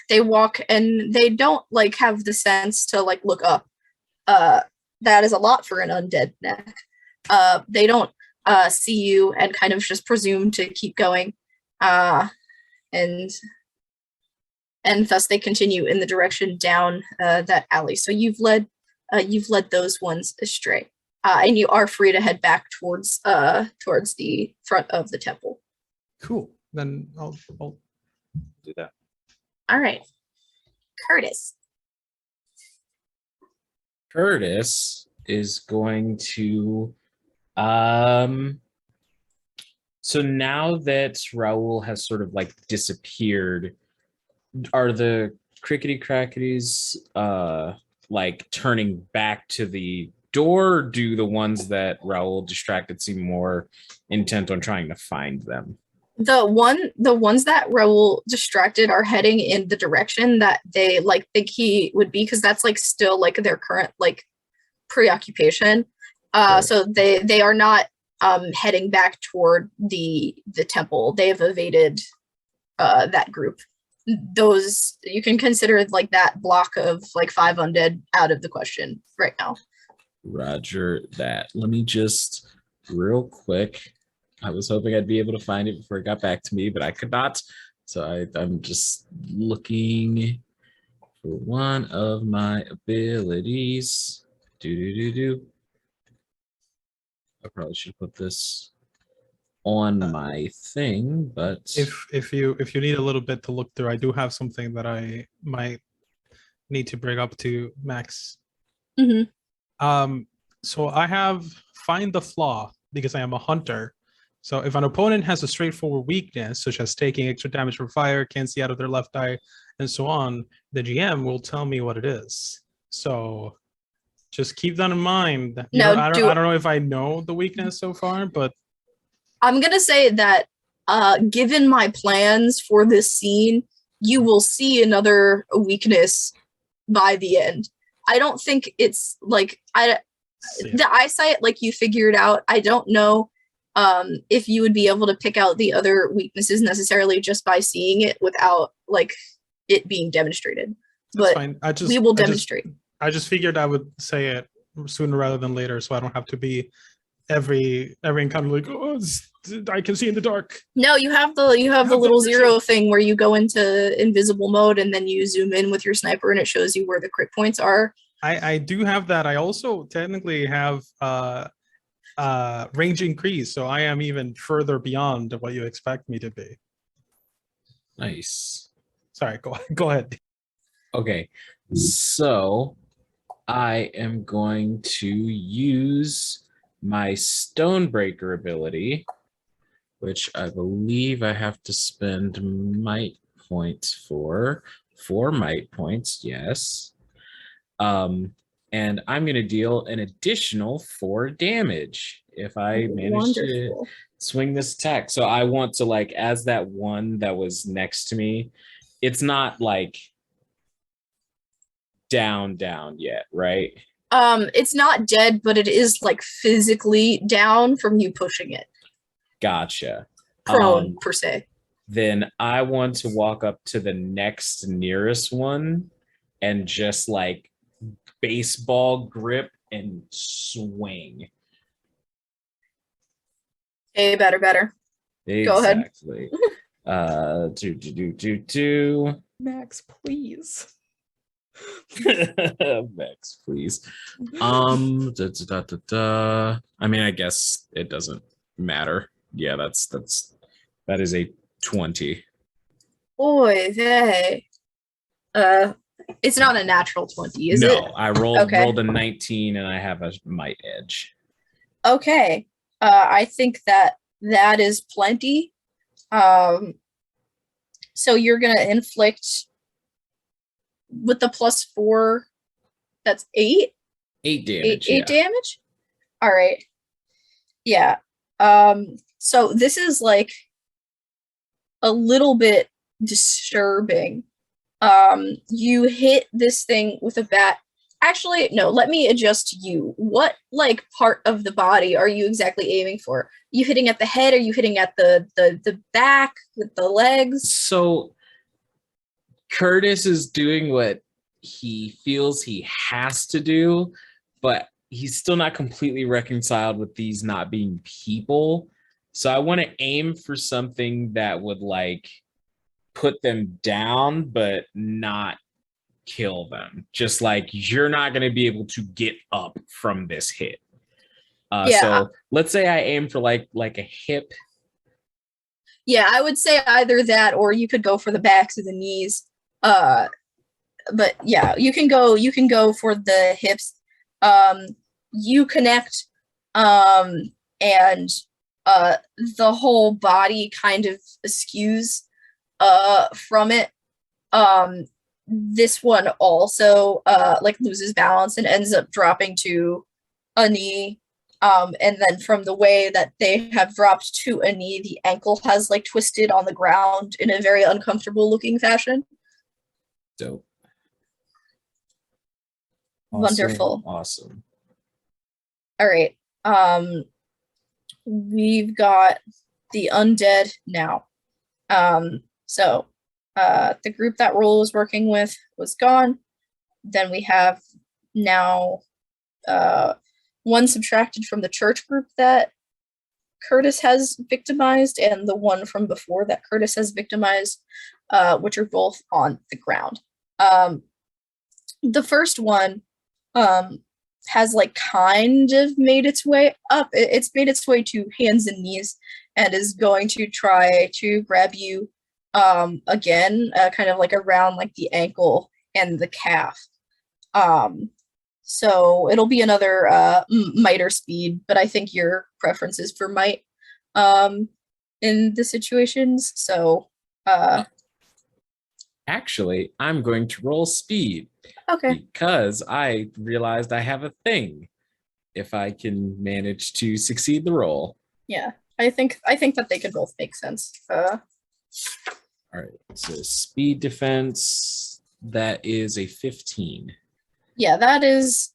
they walk, and they don't like have the sense to like look up. That is a lot for an undead neck. They don't see you and kind of just presume to keep going. and thus they continue in the direction down that alley. So you've led those ones astray, and you are free to head back towards the front of the temple. Cool. Then I'll do that. All right, Curtis. Curtis is going to so now that Raoul has sort of like disappeared, are the crickety crackities like turning back to the door, or do the ones that Raoul distracted seem more intent on trying to find them? The ones that Raoul distracted are heading in the direction that they like think he would be, because that's like still like their current like preoccupation. Right. So they are not heading back toward the temple. They have evaded that group. Those, you can consider like that block of like 5 undead out of the question right now. Roger that. Let me just real quick. I was hoping I'd be able to find it before it got back to me, but I could not. So I'm just looking for one of my abilities. I probably should put this on my thing, but If you need a little bit to look through, I do have something that I might need to bring up to Max. So I have find the flaw because I am a hunter. So if an opponent has a straightforward weakness, such as taking extra damage from fire, can't see out of their left eye, and so on, the GM will tell me what it is. So just keep that in mind. No, I don't know if I know the weakness so far, but I'm gonna say that given my plans for this scene, you will see another weakness by the end. I don't think it's like the eyesight, like you figured out. I don't know if you would be able to pick out the other weaknesses necessarily just by seeing it without like it being demonstrated. that's But fine. we will demonstrate. I just figured I would say it sooner rather than later, so I don't have to be every encounter like, oh, I can see in the dark. No, you have the little zero thing where you go into invisible mode and then you zoom in with your sniper and it shows you where the crit points are. I do have that. I also technically have range increase, so I am even further beyond what you expect me to be. nice. Sorry, go ahead. Okay, so I am going to use my Stonebreaker ability, which I believe I have to spend might points for. 4 might points, yes. And I'm going to deal an additional 4 damage if I manage to Wonderful. swing this attack. So I want to, like, as that one that was next to me, it's not like down yet, right? It's not dead, but it is like physically down from you pushing it. Gotcha. Prone per se. Then I want to walk up to the next nearest one and just like baseball grip and swing. Hey, better. Go ahead. Exactly. Do. Max, please. Max, please. I mean, I guess it doesn't matter. Yeah, that is a 20. Boy, they. It's not a natural 20, is it? No, I rolled Okay. rolled a 19 and I have a might edge. Okay. I think that is plenty. So you're gonna inflict with the +4. That's 8. 8 damage. 8 yeah. damage. All right. Yeah. So this is like a little bit disturbing. You hit this thing with a bat. Actually, no, let me adjust you. What like part of the body are you exactly aiming for? Are you hitting at the head? Are you hitting at the back with the legs? So Curtis is doing what he feels he has to do, but he's still not completely reconciled with these not being people. So I want to aim for something that would like put them down, but not kill them. Just like you're not going to be able to get up from this hit. Yeah. So let's say I aim for like a hip. Yeah, I would say either that or you could go for the backs of the knees. But yeah, you can go for the hips. You connect, and the whole body kind of skews from it. This one also like loses balance and ends up dropping to a knee. And then from the way that they have dropped to a knee, the ankle has like twisted on the ground in a very uncomfortable looking fashion. Dope. Wonderful. Awesome. All right. We've got the undead now. So the group that Roll was working with was gone. Then we have now one subtracted from the church group that Curtis has victimized, and the one from before that Curtis has victimized, which are both on the ground. The first one has like kind of made its way up. It's made its way to hands and knees and is going to try to grab you again, kind of like around like the ankle and the calf. So it'll be another might or speed, but I think your preference is for might in the situations. So actually, I'm going to roll speed. Okay. Because I realized I have a thing if I can manage to succeed the roll. Yeah, I think that they could both make sense. All right, so speed defense, that is a 15. Yeah, that is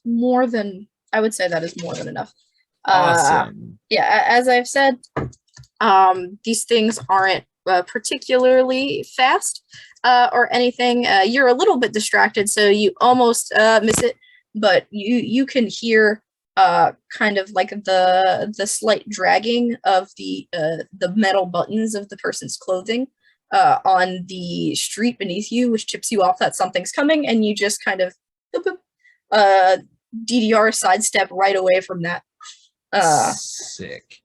more than, I would say that is more than enough. Awesome. Yeah, as I've said, these things aren't particularly fast or anything. You're a little bit distracted, so you almost miss it, but you can hear kind of like the slight dragging of the metal buttons of the person's clothing on the street beneath you, which tips you off that something's coming, and you just kind of DDR sidestep right away from that. Sick.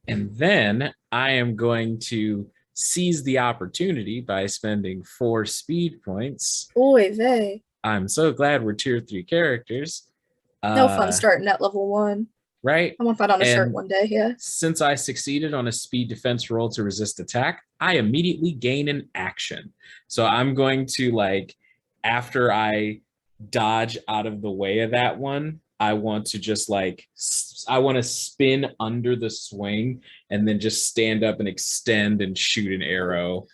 And then I am going to seize the opportunity by spending 4 speed points. Oy vey. I'm so glad we're tier 3 characters. No fun starting at level 1. Right? I want that on a shirt And one day, yeah. Since I succeeded on a speed defense roll to resist attack, I immediately gain an action. So I'm going to, like, after I dodge out of the way of that one, I want to just like, I want to spin under the swing and then just stand up and extend and shoot an arrow.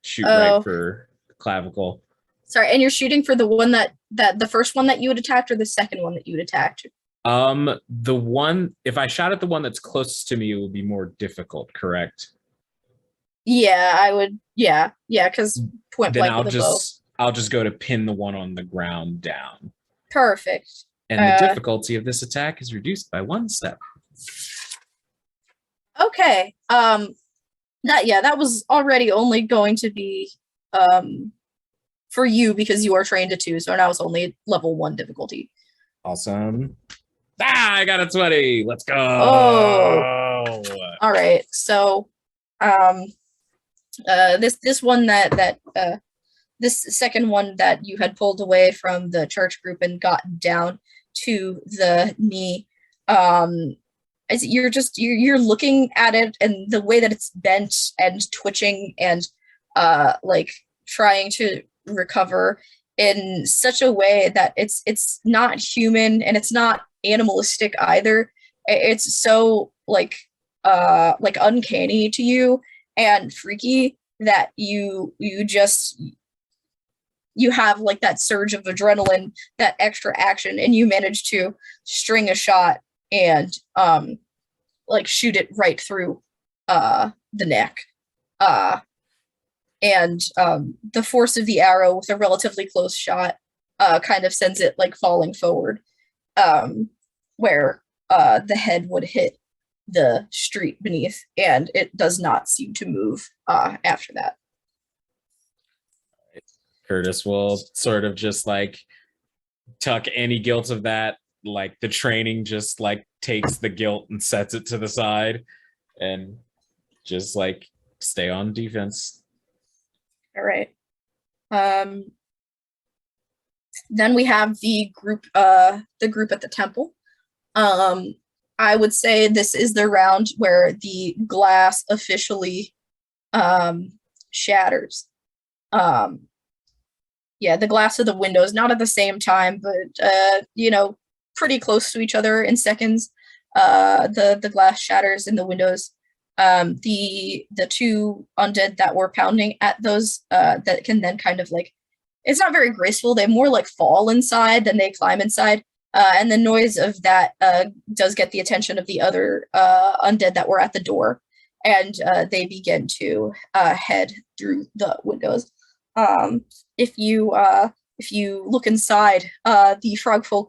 Shoot right for clavicle. Sorry, and you're shooting for the one that the first one that you had attacked, or the second one that you had attacked? The one, if I shot at the one that's closest to me, it would be more difficult, correct? Yeah, I would. Yeah, because point then blank with a bow. I'll just go to pin the one on the ground down. Perfect. And the difficulty of this attack is reduced by 1 step. Okay. That was already only going to be for you because you are trained to 2, so now it's only level 1 difficulty. Awesome. I got a 20. Let's go. Oh. All right. So this one this second one that you had pulled away from the church group and gotten down to the knee, as you're looking at it and the way that it's bent and twitching and like trying to recover in such a way that it's not human and it's not animalistic either. It's so like uncanny to you and freaky that you have like that surge of adrenaline, that extra action, and you manage to string a shot and like shoot it right through the neck. And the force of the arrow with a relatively close shot kind of sends it like falling forward, where the head would hit the street beneath, and it does not seem to move after that. Curtis will sort of just like tuck any guilt of that. Like the training just like takes the guilt and sets it to the side and just like stay on defense. All right. Then we have the group at the temple. I would say this is the round where the glass officially shatters. Yeah, the glass of the windows, not at the same time, but pretty close to each other in seconds. The glass shatters in the windows. The two undead that were pounding at those that can then kind of like, it's not very graceful. They more like fall inside than they climb inside. And the noise of that does get the attention of the other undead that were at the door, and they begin to head through the windows. If you look inside, the Frogfolk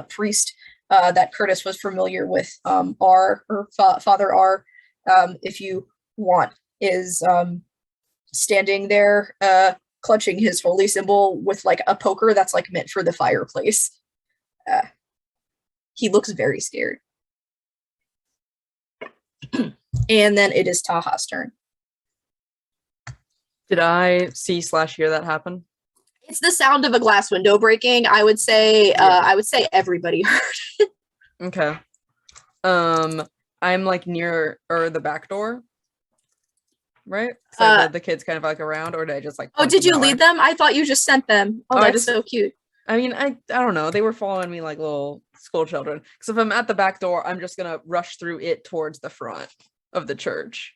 priest that Curtis was familiar with, Father R, if you want, is standing there clutching his holy symbol with like a poker that's like meant for the fireplace. He looks very scared. And then it is Taha's turn. Did I see/hear that happen? It's the sound of a glass window breaking. I would say everybody heard. Okay. I'm like near or the back door, right? So the kids kind of like around, or did I just like? Oh, did you lead them? I thought you just sent them. Oh, that's so cute. I mean, I don't know. They were following me like little school children. Because if I'm at the back door, I'm just gonna rush through it towards the front of the church.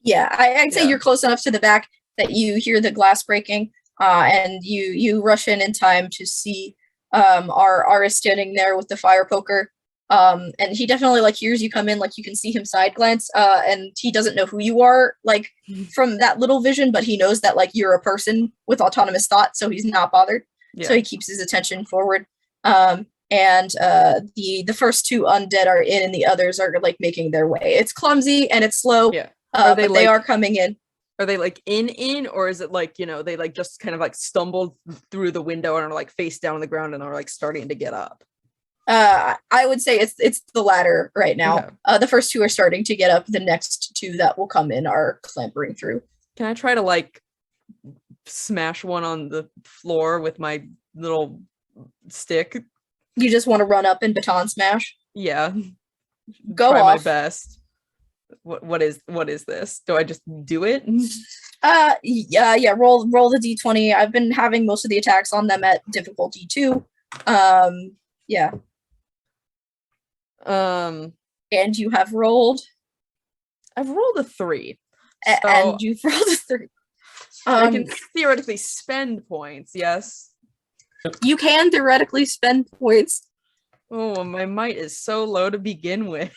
Yeah, I'd say you're close enough to the back that you hear the glass breaking, and you rush in time to see R is standing there with the fire poker. And he definitely like hears you come in, like you can see him side glance, and he doesn't know who you are, like from that little vision, but he knows that like you're a person with autonomous thought, so he's not bothered. So he keeps his attention forward. And the first two undead are in, and the others are like making their way. It's clumsy and it's slow. Yeah. But they are coming in. Are they like in, or is it like, they like just kind of like stumbled through the window and are like face down on the ground and are like starting to get up? I would say it's the latter right now. Okay. The first two are starting to get up. The next two that will come in are clambering through. Can I try to like smash one on the floor with my little stick? You just want to run up and baton smash? Yeah. Go try off. My best. What is this? Do I just do it? Yeah. Roll the d20. I've been having most of the attacks on them at difficulty 2. Yeah. And you have rolled. I've rolled a 3. And you've rolled a 3. I can theoretically spend points, yes? You can theoretically spend points. Oh, my might is so low to begin with.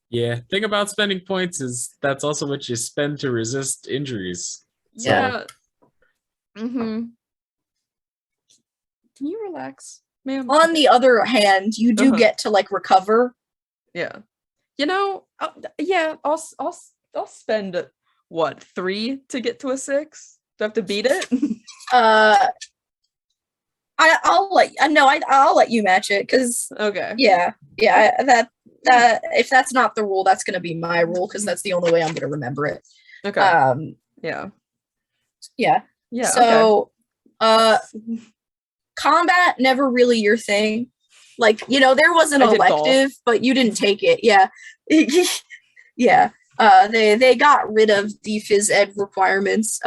Yeah, thing about spending points is that's also what you spend to resist injuries. So. Yeah. Can you relax, ma'am? On the other hand, you do get to like recover. Yeah. I'll spend what, 3 to get to a 6? Do I have to beat it? I'll let you match it, because okay. Yeah. That if that's not the rule, that's gonna be my rule, because that's the only way I'm gonna remember it. Okay. Yeah. So, combat never really your thing. Like, there was an elective, but you didn't take it. Yeah. Yeah. They got rid of the phys ed requirements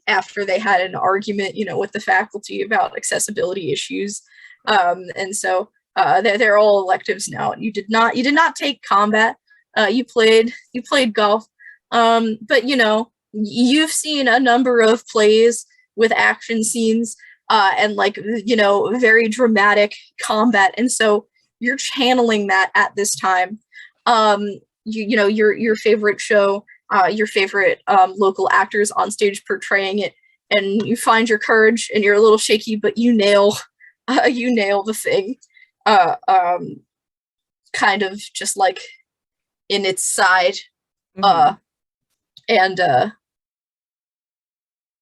after they had an argument, with the faculty about accessibility issues. And so they're all electives now. You did not take combat. You played golf. But you've seen a number of plays with action scenes and very dramatic combat, and so you're channeling that at this time. Your favorite show, your favorite local actors on stage portraying it, and you find your courage, and you're a little shaky, but you nail the thing. Kind of just like in its side. Mhm. And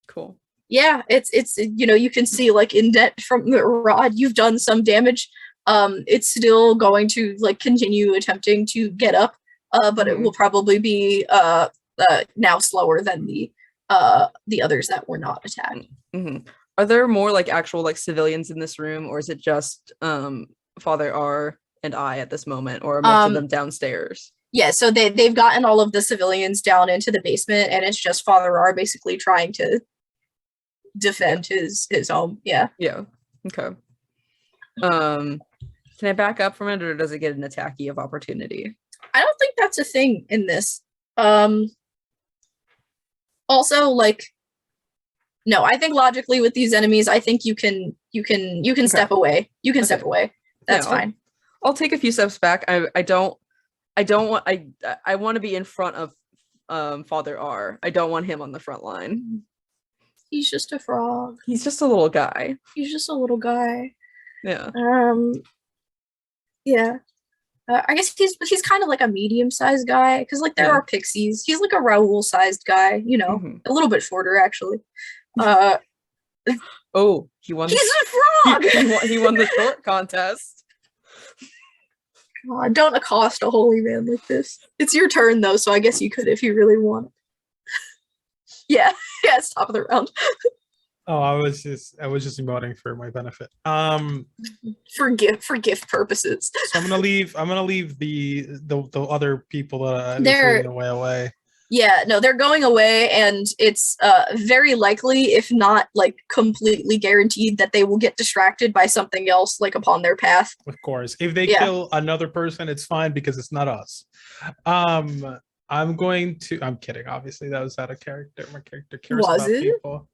Cool. yeah, it's you can see like indent from the rod. You've done some damage. It's still going to like continue attempting to get up, but it will probably be now slower than the others that were not attacked. Hmm. Are there more like actual like civilians in this room, or is it just Father R and I at this moment, or are most of them downstairs? Yeah, so they've gotten all of the civilians down into the basement, and it's just Father R basically trying to defend his home. Yeah. Yeah. Okay. Can I back up from it, or does it get an attacky of opportunity? I don't think that's a thing in this. Also, like, no, I think logically with these enemies, I think you can step away. You can step away. That's Yeah, fine. I'll take a few steps back. I don't want I want to be in front of Father R. I don't want him on the front line. He's just a frog. He's just a little guy. He's just a little guy. Yeah. Yeah. I guess he's kind of like a medium-sized guy because like there Yeah. are pixies. He's like a Raoul-sized guy, Mhm. a little bit shorter actually. Oh, he won. He's a frog. He won the short contest. God, don't accost a holy man like this. It's your turn though, so I guess you could if you really want. Yeah, it's top of the round. Oh, I was just emoting for my benefit. For gift purposes. So I'm gonna leave the other people that They're leading away. Yeah, no, they're going away, and it's very likely, if not like completely guaranteed, that they will get distracted by something else like upon their path. Of course, if they kill another person, it's fine because it's not us. I'm kidding. Obviously, that was out of character. My character cares about people.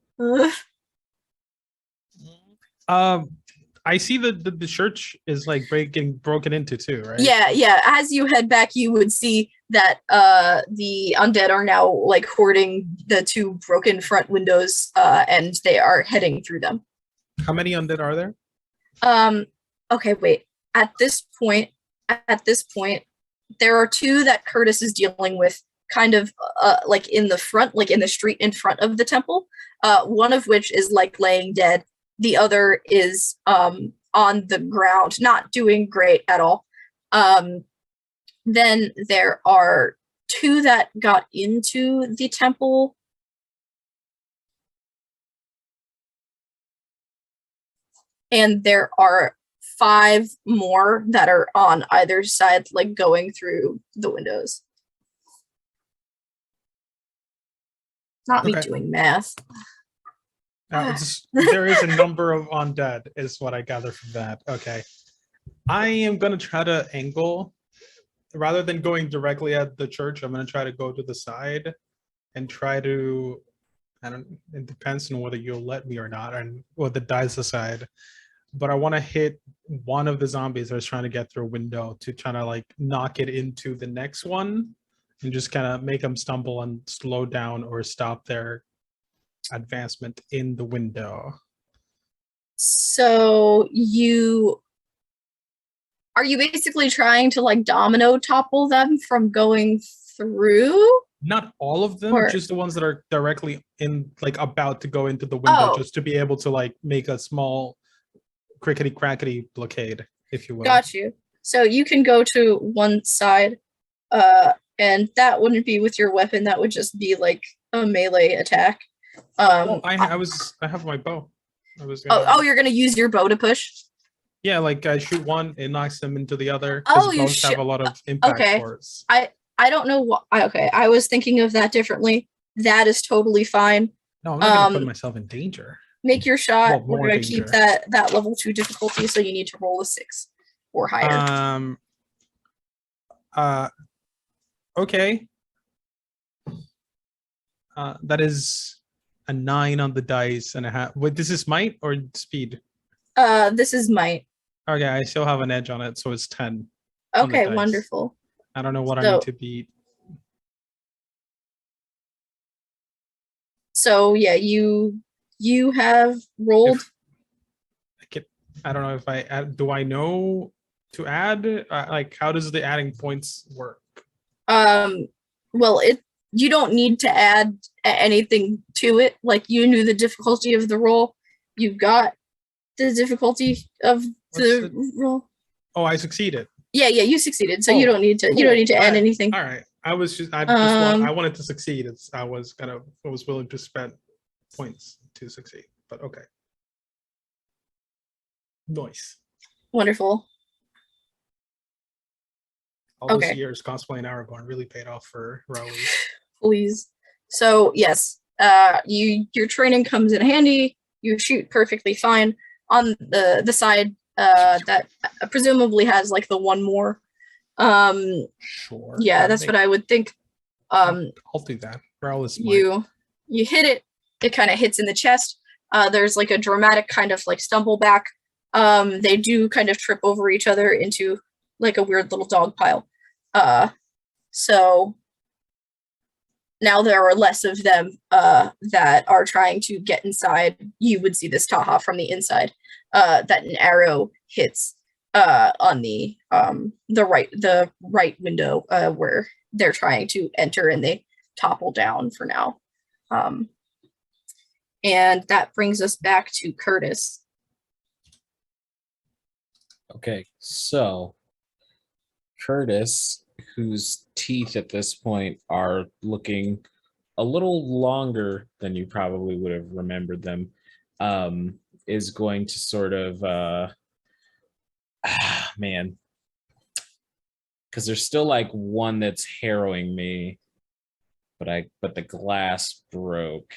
I see the church is like getting broken into too, right? Yeah. As you head back, you would see that the undead are now like hoarding the two broken front windows, and they are heading through them. How many undead are there? Okay, wait. At this point, there are two that Curtis is dealing with, kind of like in the front, like in the street in front of the temple. One of which is like laying dead. The other is on the ground, not doing great at all. Then there are two that got into the temple. And there are 5 more that are on either side, like going through the windows. Not me doing math. There is a number of undead, is what I gather from that. Okay. I am going to try to angle, rather than going directly at the church, I'm going to try to go to the side and try to, it depends on whether you'll let me or not, and what the dice decide. But I want to hit one of the zombies that is trying to get through a window to try to like knock it into the next one and just kind of make them stumble and slow down or stop their advancement in the window. So are you basically trying to like domino topple them from going through? Not all of them, just the ones that are directly in, like about to go into the window, just to be able to like make a small crickety crackety blockade, if you will. Got you. So you can go to one side, and that wouldn't be with your weapon. That would just be like a melee attack. Well, I have my bow. You're gonna use your bow to push? Yeah, like I shoot one, it knocks them into the other. Bows have a lot of impact force. I don't know what. Okay, I was thinking of that differently. That is totally fine. No, I'm not gonna put myself in danger. Make your shot. Well, we're gonna keep that level 2 difficulty, so you need to roll a 6 or higher. Okay. That is a 9 on the dice and a half. Wait, this is might or speed? This is might. Okay, I still have an edge on it, so it's 10. Okay, wonderful. I don't know what I need to beat. So yeah, you have rolled. I don't know if I add. Do I know to add? Like, how does the adding points work? Well, you don't need to add anything to it. Like, you knew the difficulty of the roll. You got the difficulty of the roll. Oh, I succeeded. Yeah, you succeeded. So you Oh, don't need to cool. you don't need to add Alright. anything. All right. I wanted to succeed. I was willing to spend points to succeed, but okay. Nice. Wonderful. All those Okay. years cosplaying Aragorn really paid off for Raoul. Please. So yes, your training comes in handy. You shoot perfectly fine on the side that presumably has like the one more. Sure. Yeah, that's what I would think. I'll do that. Raoul is smart. You hit it. It kind of hits in the chest. There's like a dramatic kind of like stumble back. They do kind of trip over each other into like a weird little dog pile. So now there are less of them that are trying to get inside. You would see this Taha from the inside. That an arrow hits on the right window where they're trying to enter, and they topple down for now. And that brings us back to Curtis. Okay, so Curtis, whose teeth at this point are looking a little longer than you probably would have remembered them, is going to sort of, man, because there's still like one that's harrowing me, but the glass broke.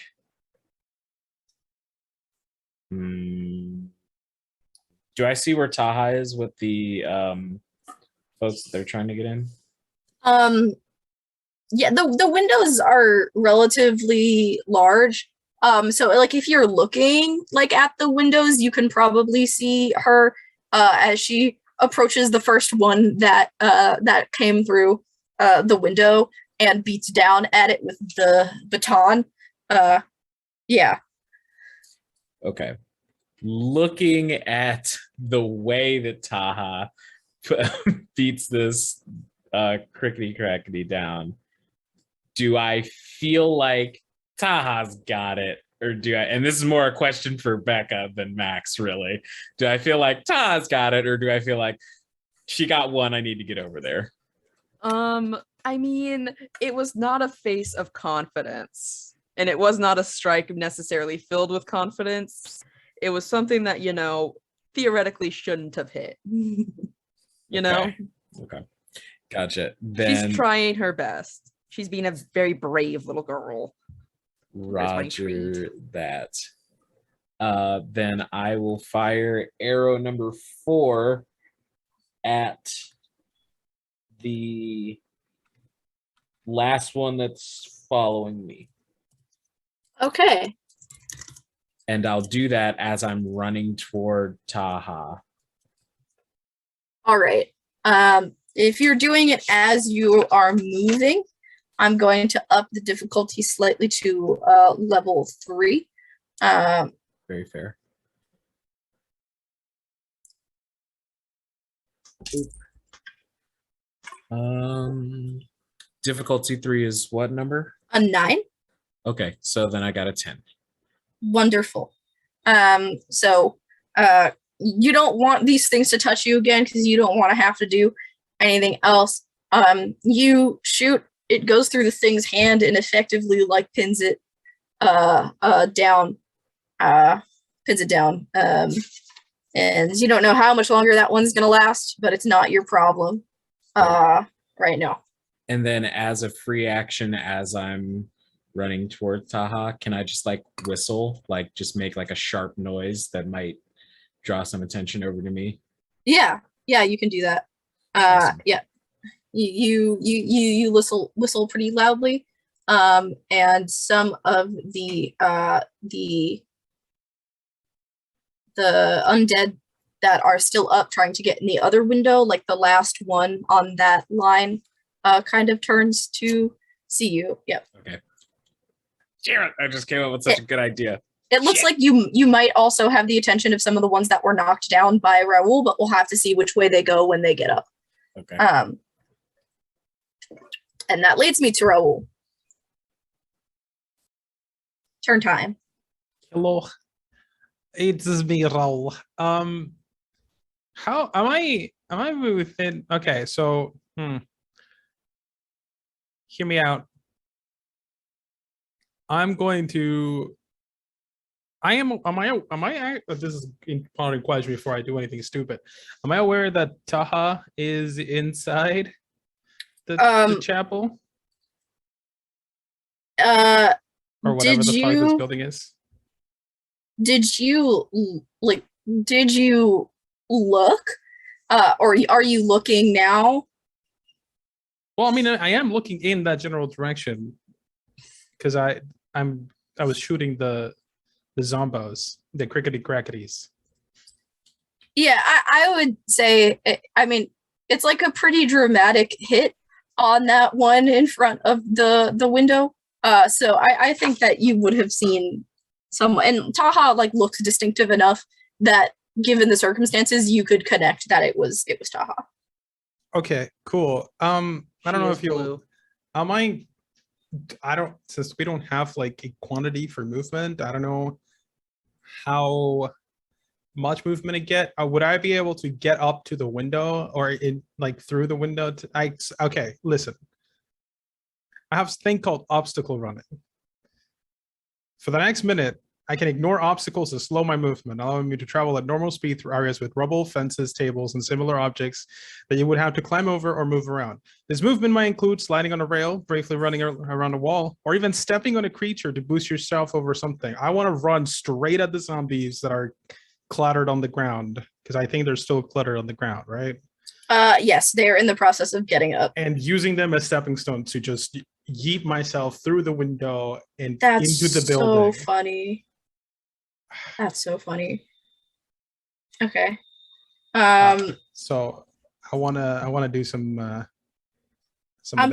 Do I see where Taha is with the folks that they're trying to get in? Yeah, the windows are relatively large. So like if you're looking like at the windows, you can probably see her as she approaches the first one that came through the window and beats down at it with the baton. Yeah. Okay. Looking at the way that Taha beats this crickety crackety down, do I feel like Taha's got it? Or do I, and this is more a question for Becca than Max, really. Do I feel like Taha's got it, or do I feel like she got one, I need to get over there? I mean, it was not a face of confidence, and it was not a strike necessarily filled with confidence. It was something that, theoretically shouldn't have hit. Okay. Gotcha. Then she's trying her best. She's being a very brave little girl. Roger that. Then I will fire arrow number 4 at the last one that's following me. Okay. And I'll do that as I'm running toward Taha. All right. If you're doing it as you are moving, I'm going to up the difficulty slightly to level 3. Very fair. Difficulty 3 is what number? A 9. Okay, so then I got a 10. Wonderful. So you don't want these things to touch you again because you don't want to have to do anything else. You shoot, it goes through the thing's hand and effectively like pins it down. And you don't know how much longer that one's gonna last, but it's not your problem right now. And then as a free action, as I'm running towards Taha, can I just like whistle, like just make like a sharp noise that might draw some attention over to me? Yeah, you can do that. Awesome. Yeah, you whistle pretty loudly, and some of the undead that are still up trying to get in the other window, like the last one on that line, kind of turns to see you. Yep. Okay. Damn it, I just came up with such a good idea. It looks like you might also have the attention of some of the ones that were knocked down by Raoul, but we'll have to see which way they go when they get up. Okay. And that leads me to Raul. Turn time. Hello, it's me, Raul. How am I? Am I within? Okay, so hear me out. I'm going to. I am. Am I? This is important question before I do anything stupid. Am I aware that Taha is inside the chapel or whatever Did the fuck this you building is? did you like did you look or are you looking now? Well, I mean, I am looking in that general direction because I was shooting the zombos, the crickety crackities. Yeah, I would say, I mean, it's like a pretty dramatic hit on that one in front of the window. So I think that you would have seen someone, and Taha like looks distinctive enough that given the circumstances, you could connect that it was Taha. Okay, cool. I don't know if you'll. Blue. Am I don't, since we don't have like a quantity for movement, I don't know how much movement to get. Would I be able to get up to the window or in like through the window? Okay, listen. I have this thing called obstacle running. For the next minute, I can ignore obstacles to slow my movement, allowing me to travel at normal speed through areas with rubble, fences, tables, and similar objects that you would have to climb over or move around. This movement might include sliding on a rail, briefly running around a wall, or even stepping on a creature to boost yourself over something. I want to run straight at the zombies that are cluttered on the ground, because I think they're still cluttered on the ground, right? Yes, they're in the process of getting up. And using them as stepping stones to just yeet myself through the window and That's into the building. so funny. That's so funny. Okay. So I wanna do some I'm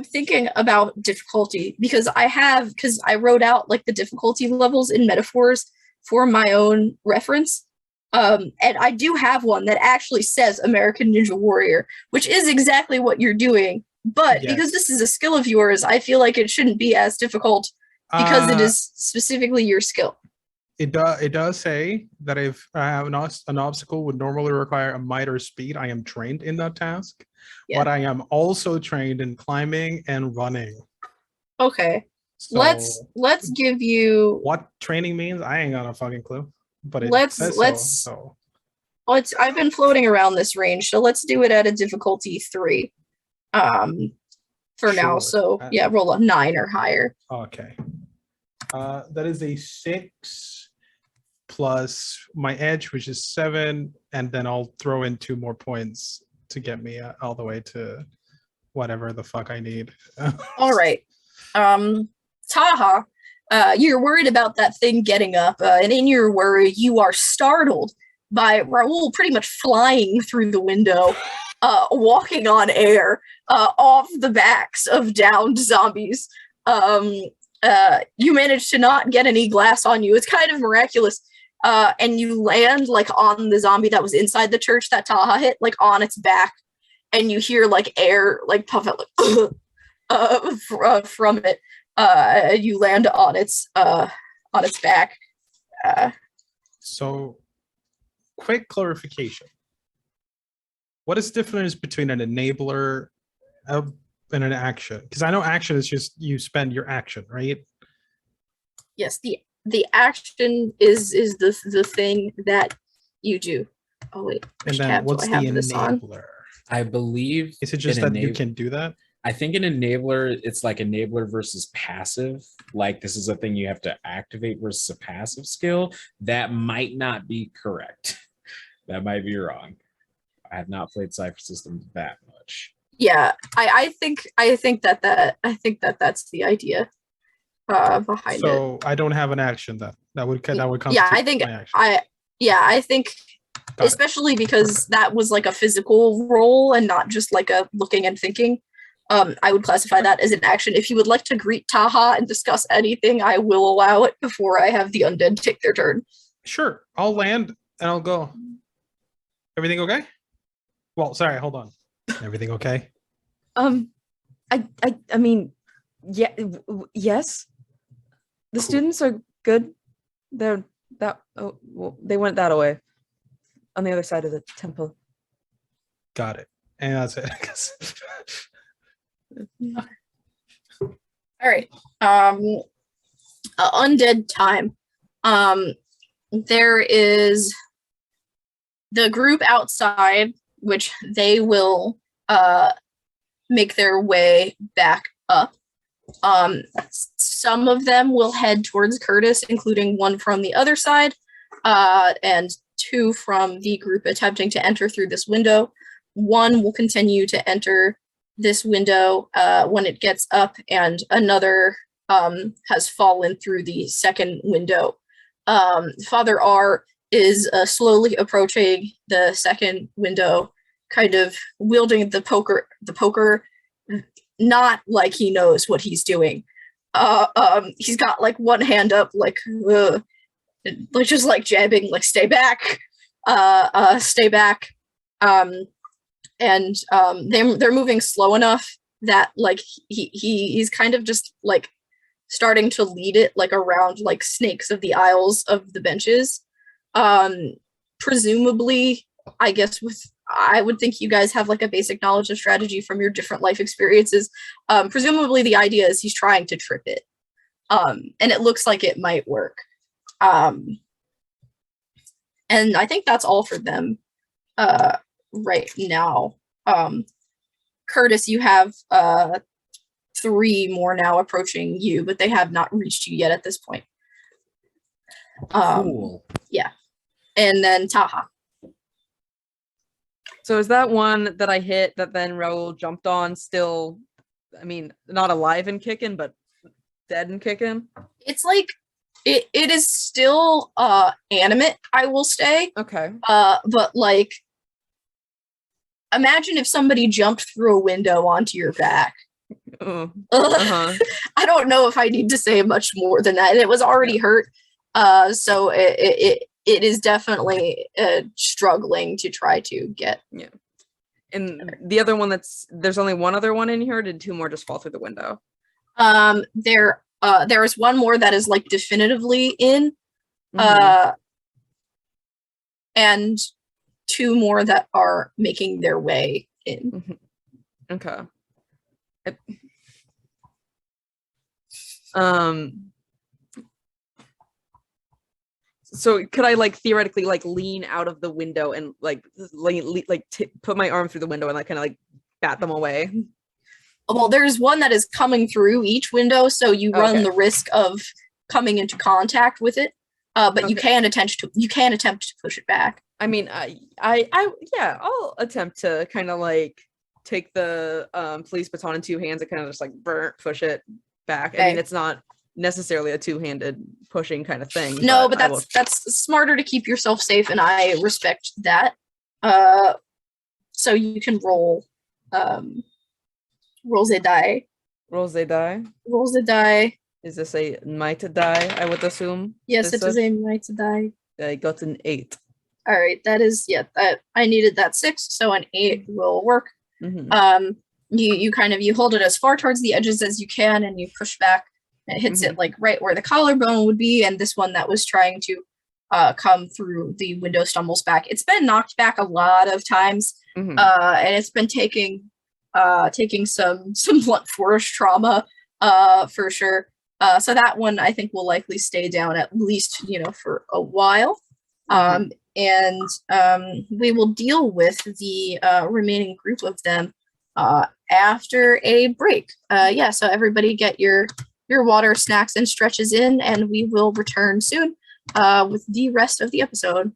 thinking about difficulty because I wrote out like the difficulty levels in metaphors for my own reference. And I do have one that actually says American Ninja Warrior, which is exactly what you're doing. But Yes. because this is a skill of yours, I feel like it shouldn't be as difficult because it is specifically your skill. It does say that if I have an obstacle would normally require a might or speed, I am trained in that task. Yeah. But I am also trained in climbing and running. Okay. So Let's give you what training means, I ain't got a fucking clue. But it Let's- says let's- so. I've been floating around this range, so let's do it at a difficulty 3. For now. Sure. So yeah, roll a 9 or higher. Okay. That is a 6 plus my edge, which is 7, and then I'll throw in 2 more points to get me all the way to whatever the fuck I need. All right. Taha, you're worried about that thing getting up, and in your worry, you are startled by Raul pretty much flying through the window, walking on air, off the backs of downed zombies. You manage to not get any glass on you. It's kind of miraculous. And you land like on the zombie that was inside the church that Taha hit, like on its back, and you hear like air like puff out like from it. You land on its back. So, quick clarification. What is the difference between an enabler and an action? Because I know action is just you spend your action, right? Yes, the action is the thing that you do. Oh wait, And which then tab do what's I the have this on? enabler? I believe Is it just an that you enab- can do that? I think an enabler, it's like enabler versus passive. Like this is a thing you have to activate versus a passive skill. That might not be correct. That might be wrong. I have not played Cypher Systems that much. Yeah, I think that that's the idea behind it. So I don't have an action that would Yeah, constitute I think my action. I think Got it. especially because that was like a physical role and not just like a looking and thinking. I would classify that as an action. If you would like to greet Taha and discuss anything, I will allow it before I have the undead take their turn. Sure, I'll land and I'll go. Everything okay? Well, sorry, hold on. Everything okay? I mean, yeah, yes. The Cool. students are good. They're well, they went that way on the other side of the temple. Got it. And that's it. I guess. All right. Undead time. There is the group outside, which they will make their way back up. Some of them will head towards Curtis, including one from the other side, and two from the group attempting to enter through this window. One will continue to enter this window when it gets up, and another has fallen through the second window. Father R is slowly approaching the second window, kind of wielding the poker, not like he knows what he's doing. He's got like one hand up, like just like jabbing, like stay back, stay back. And they're moving slow enough that like he's kind of just like starting to lead it like around like snakes of the aisles of the benches. Presumably, I guess I would think you guys have like a basic knowledge of strategy from your different life experiences. Presumably the idea is he's trying to trip it. And it looks like it might work. And I think that's all for them right now. Curtis, you have 3 more now approaching you, but they have not reached you yet at this point. Cool. And then Taha. So is that one that I hit that then Raul jumped on still, I mean, not alive and kicking, but dead and kicking? It's like it is still animate, I will say. Okay. But like imagine if somebody jumped through a window onto your back. Uh-huh. I don't know if I need to say much more than that. It was already hurt. So it is definitely struggling to try to get. Yeah. And the other one there's only one other one in here, or did 2 more just fall through the window? There is one more that is like definitively in, Mhm. and 2 more that are making their way in. Okay. So could I like theoretically like lean out of the window and like put my arm through the window and like kind of like bat them away? Well, there's one that is coming through each window, so you run Okay. the risk of coming into contact with it. But you Okay. can attempt to push it back. I mean, yeah, I'll attempt to kind of like take the police baton in 2 hands and kind of just like push it back. I mean, Okay. it's not necessarily a 2-handed pushing kind of thing. No, but I will- that's smarter to keep yourself safe, and I respect that. So you can roll rolls a die. rolls they die. Rolls a die. Is this a might die? I would assume. Yes, This it is a might die. I got an 8. All right, that is that I needed that 6, so an 8 will work. Mhm. You hold it as far towards the edges as you can, and you push back. It hits it like right where the collarbone would be, and this one that was trying to come through the window stumbles back. It's been knocked back a lot of times, Mhm. and it's been taking some blunt force trauma for sure. So that one I think will likely stay down at least for a while. And we will deal with the remaining group of them after a break. So everybody get your water, snacks, and stretches in, and we will return soon with the rest of the episode.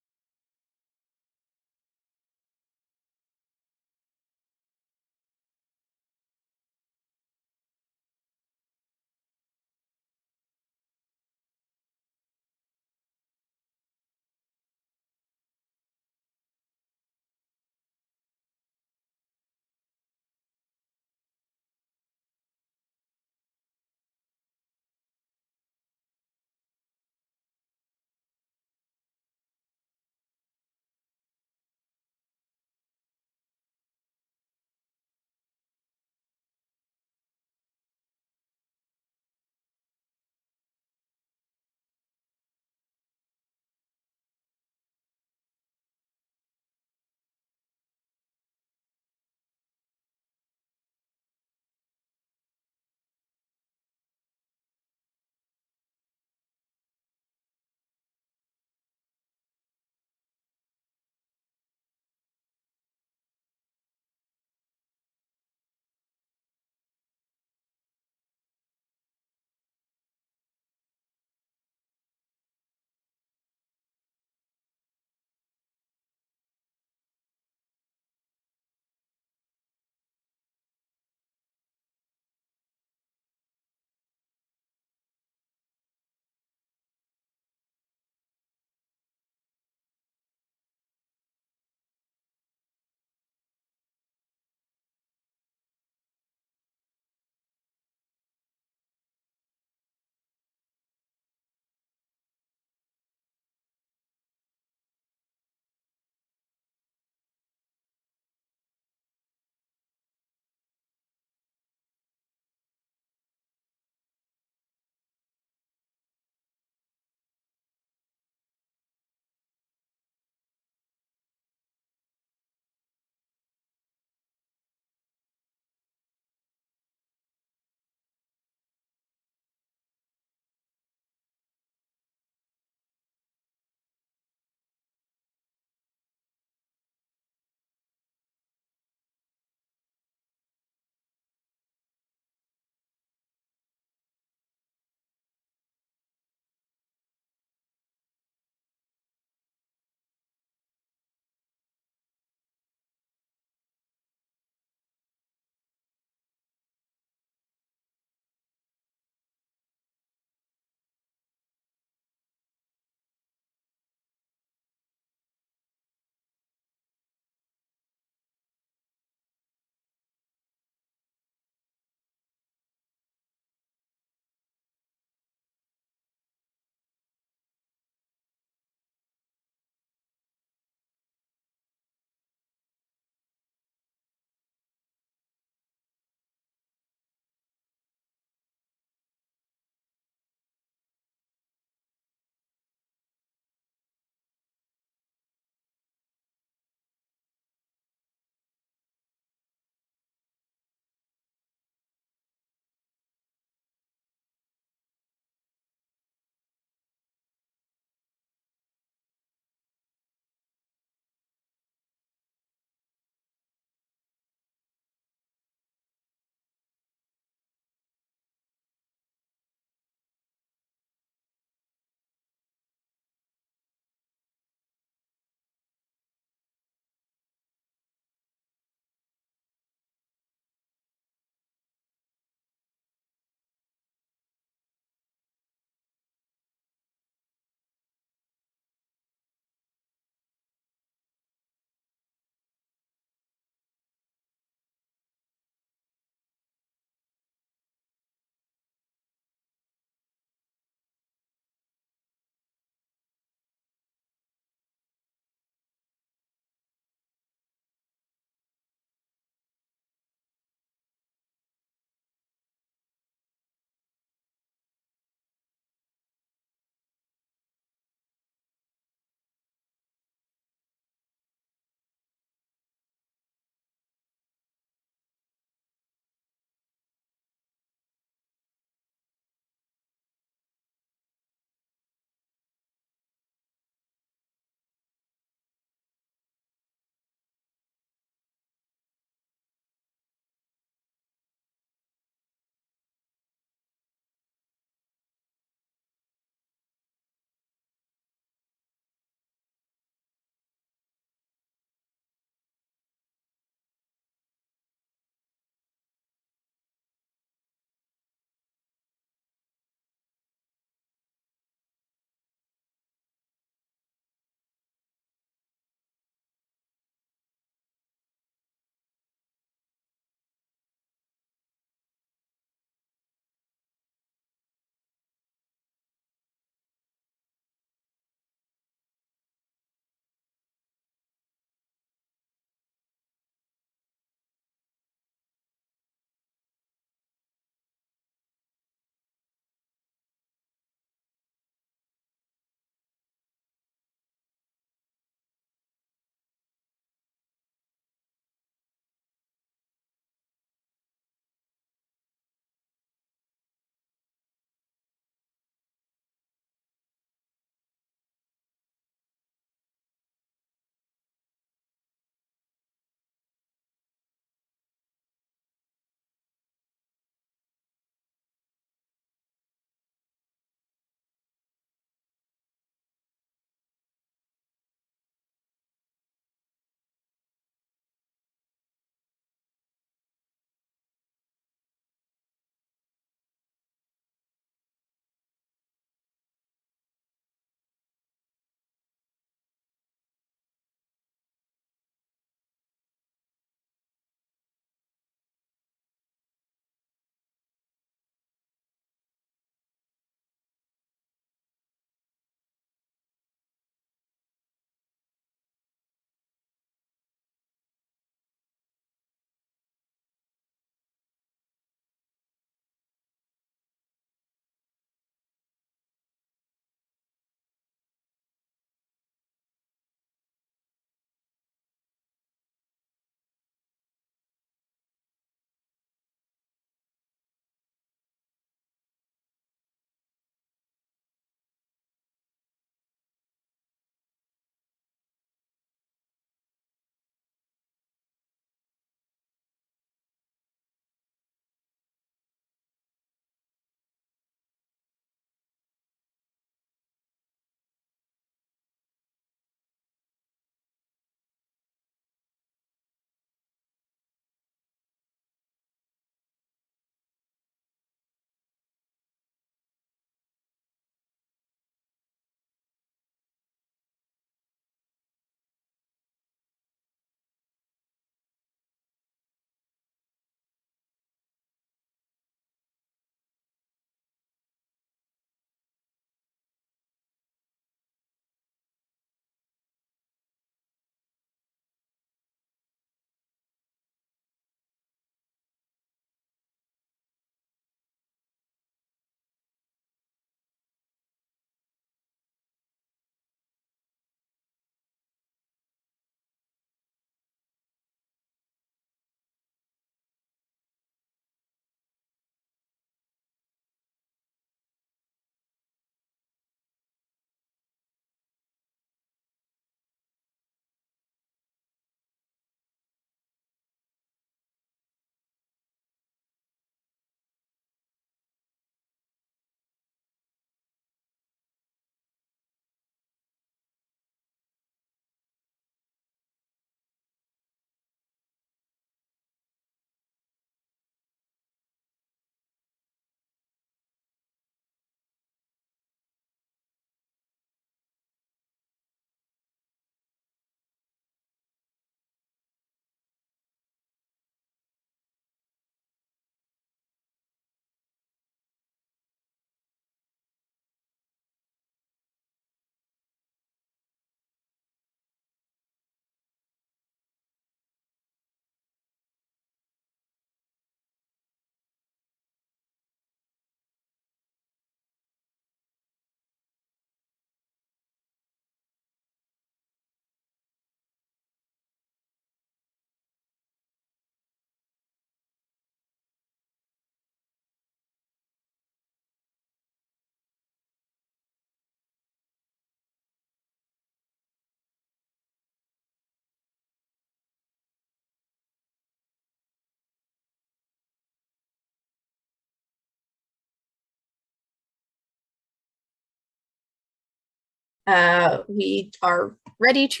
we are ready to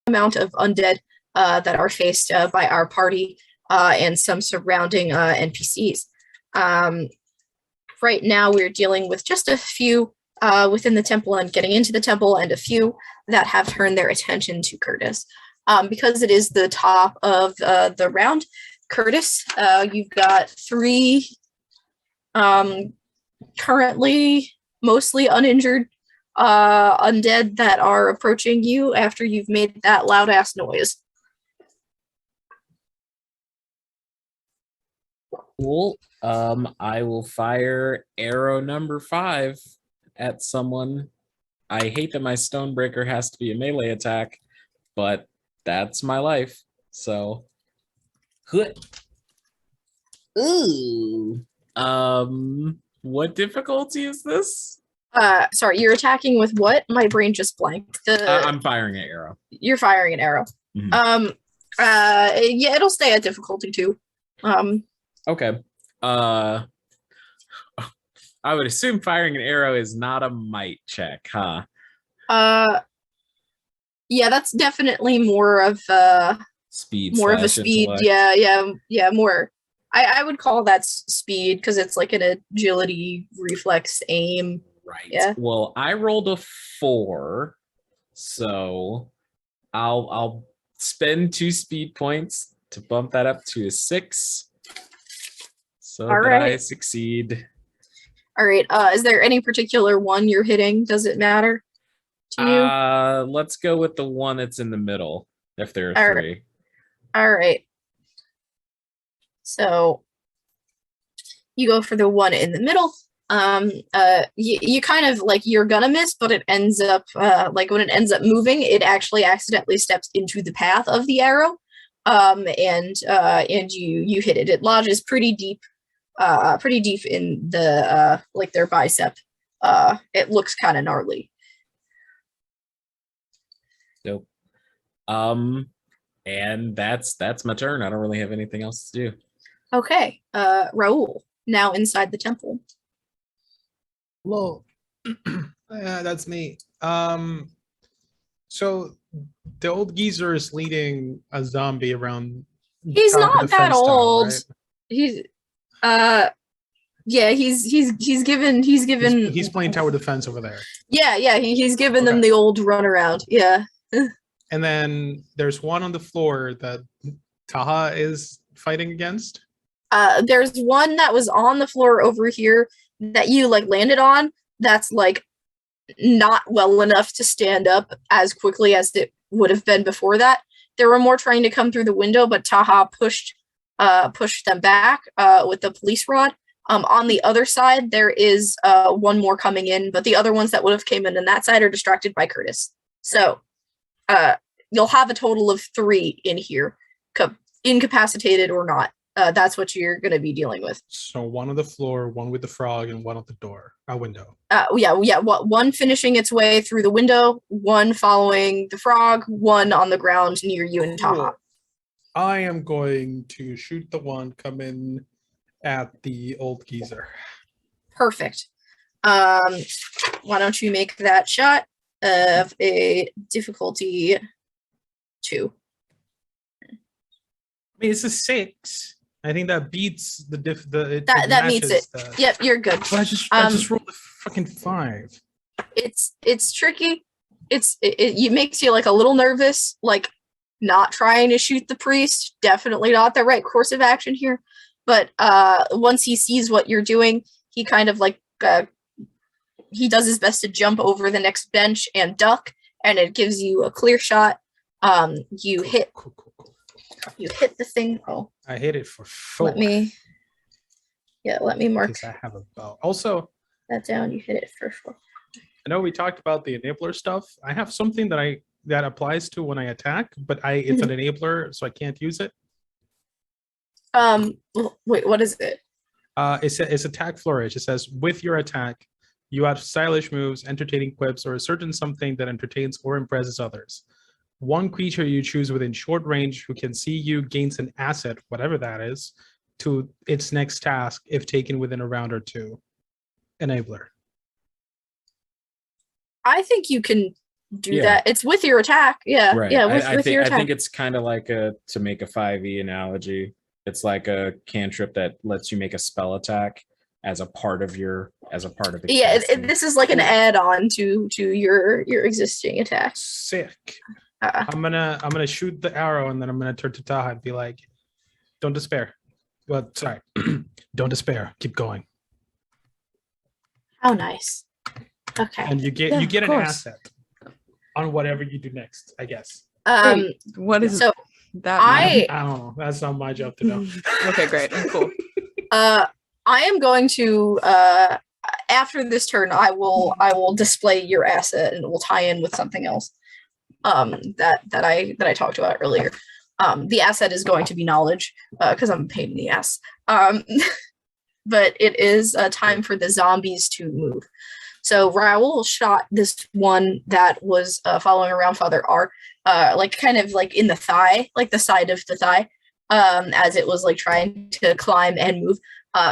amount of undead that are faced by our party and some surrounding NPCs. Right now, we're dealing with just a few within the temple and getting into the temple, and a few that have turned their attention to Curtis. Because it is the top of the round, Curtis, you've got 3 currently mostly uninjured undead that are approaching you after you've made that loud ass noise. Cool. I will fire arrow number 5 at someone. I hate that my Stonebreaker has to be a melee attack, but that's my life. So, ooh. What difficulty is this? Sorry, you're attacking with what? My brain just blanked. I'm firing an arrow. You're firing an arrow. Mhm. Yeah, it'll stay at difficulty 2. Okay. I would assume firing an arrow is not a might check, huh? Yeah, that's definitely more of Speed. more of a slash speed. intellect. Yeah, more. I would call that speed because it's like an agility, reflex, aim. Right. Yeah. Well, I rolled a 4, so I'll spend 2 speed points to bump that up to a 6. So All that I right. succeed. All right. Is there any particular one you're hitting? Does it matter to you? Let's go with the one that's in the middle, if there are All 3. All right. So you go for the one in the middle. You kind of like, you're gonna miss, but it ends up like when it ends up moving, it actually accidentally steps into the path of the arrow. And you hit it. It lodges pretty deep in the like their bicep. It looks kind of gnarly. Nope. And that's my turn. I don't really have anything else to do. Okay. Raul, now inside the temple. Hello. That's me. So the old geezer is leading a zombie around. He's top of not the that fence tower, old. right? He's yeah, he's given He's playing tower defense over there. yeah, he's given them Okay. the old runaround. Yeah. And then there's one on the floor that Taha is fighting against. There's one that was on the floor over here that you like landed on. That's like not well enough to stand up as quickly as it would have been before that. There were more trying to come through the window, but Taha pushed them back with the police rod. On the other side, there is one more coming in, but the other ones that would have came in on that side are distracted by Curtis. So you'll have a total of 3 in here, incapacitated or not. That's what you're going to be dealing with. So one on the floor, one with the frog, and one at the door, a window. Yeah. One finishing its way through the window, one following the frog, one on the ground near you and Taha. Cool. I am going to shoot the one coming at the old geezer. Perfect. Why don't you make that shot of a difficulty 2? I mean, it's a 6. I think that beats the That meets it. Yep, you're good. But I just rolled a fucking 5. It's tricky. It makes you like a little nervous, like not trying to shoot the priest. Definitely not the right course of action here. But once he sees what you're doing, he kind of like he does his best to jump over the next bench and duck, and it gives you a clear shot. You hit. Cool. You hit the thing. Oh, I hit it for 4. let me mark Because I have a bow. Also, that down. You hit it for 4. I know we talked about the enabler stuff. I have something that applies to when I attack, but it's an enabler, so I can't use it. Wait, what is it? It's attack flourish. It says with your attack, you have stylish moves, entertaining quips, or a certain something that entertains or impresses others. One creature you choose within short range who can see you gains an asset, whatever that is, to its next task if taken within a round or 2. enabler. I think you can do Yeah. that. It's with your attack. Yeah. Right. Yeah. I With think your I attack. think it's kind of like to make a 5e analogy. It's like a cantrip that lets you make a spell attack as a part of the Yeah. casting. This is like an add-on to your existing attack. Sick. Uh, I'm gonna shoot the arrow and then I'm gonna turn to Taha and be like, "Don't despair." Well, sorry, don't despair. Keep going. how nice. Okay. And you Yeah, get of an course. asset on whatever you do next. I guess. Wait, what is So that? I I don't know. That's not my job to know. Okay, great. Cool. I am going to after this turn I will display your asset and it will tie in with something else that I talked about earlier. The asset is going to be knowledge because I'm a pain in the ass. But it is time for the zombies to move. So Raoul shot this one that was following around Father R, like kind of like in the thigh, like the side of the thigh, as it was like trying to climb and move.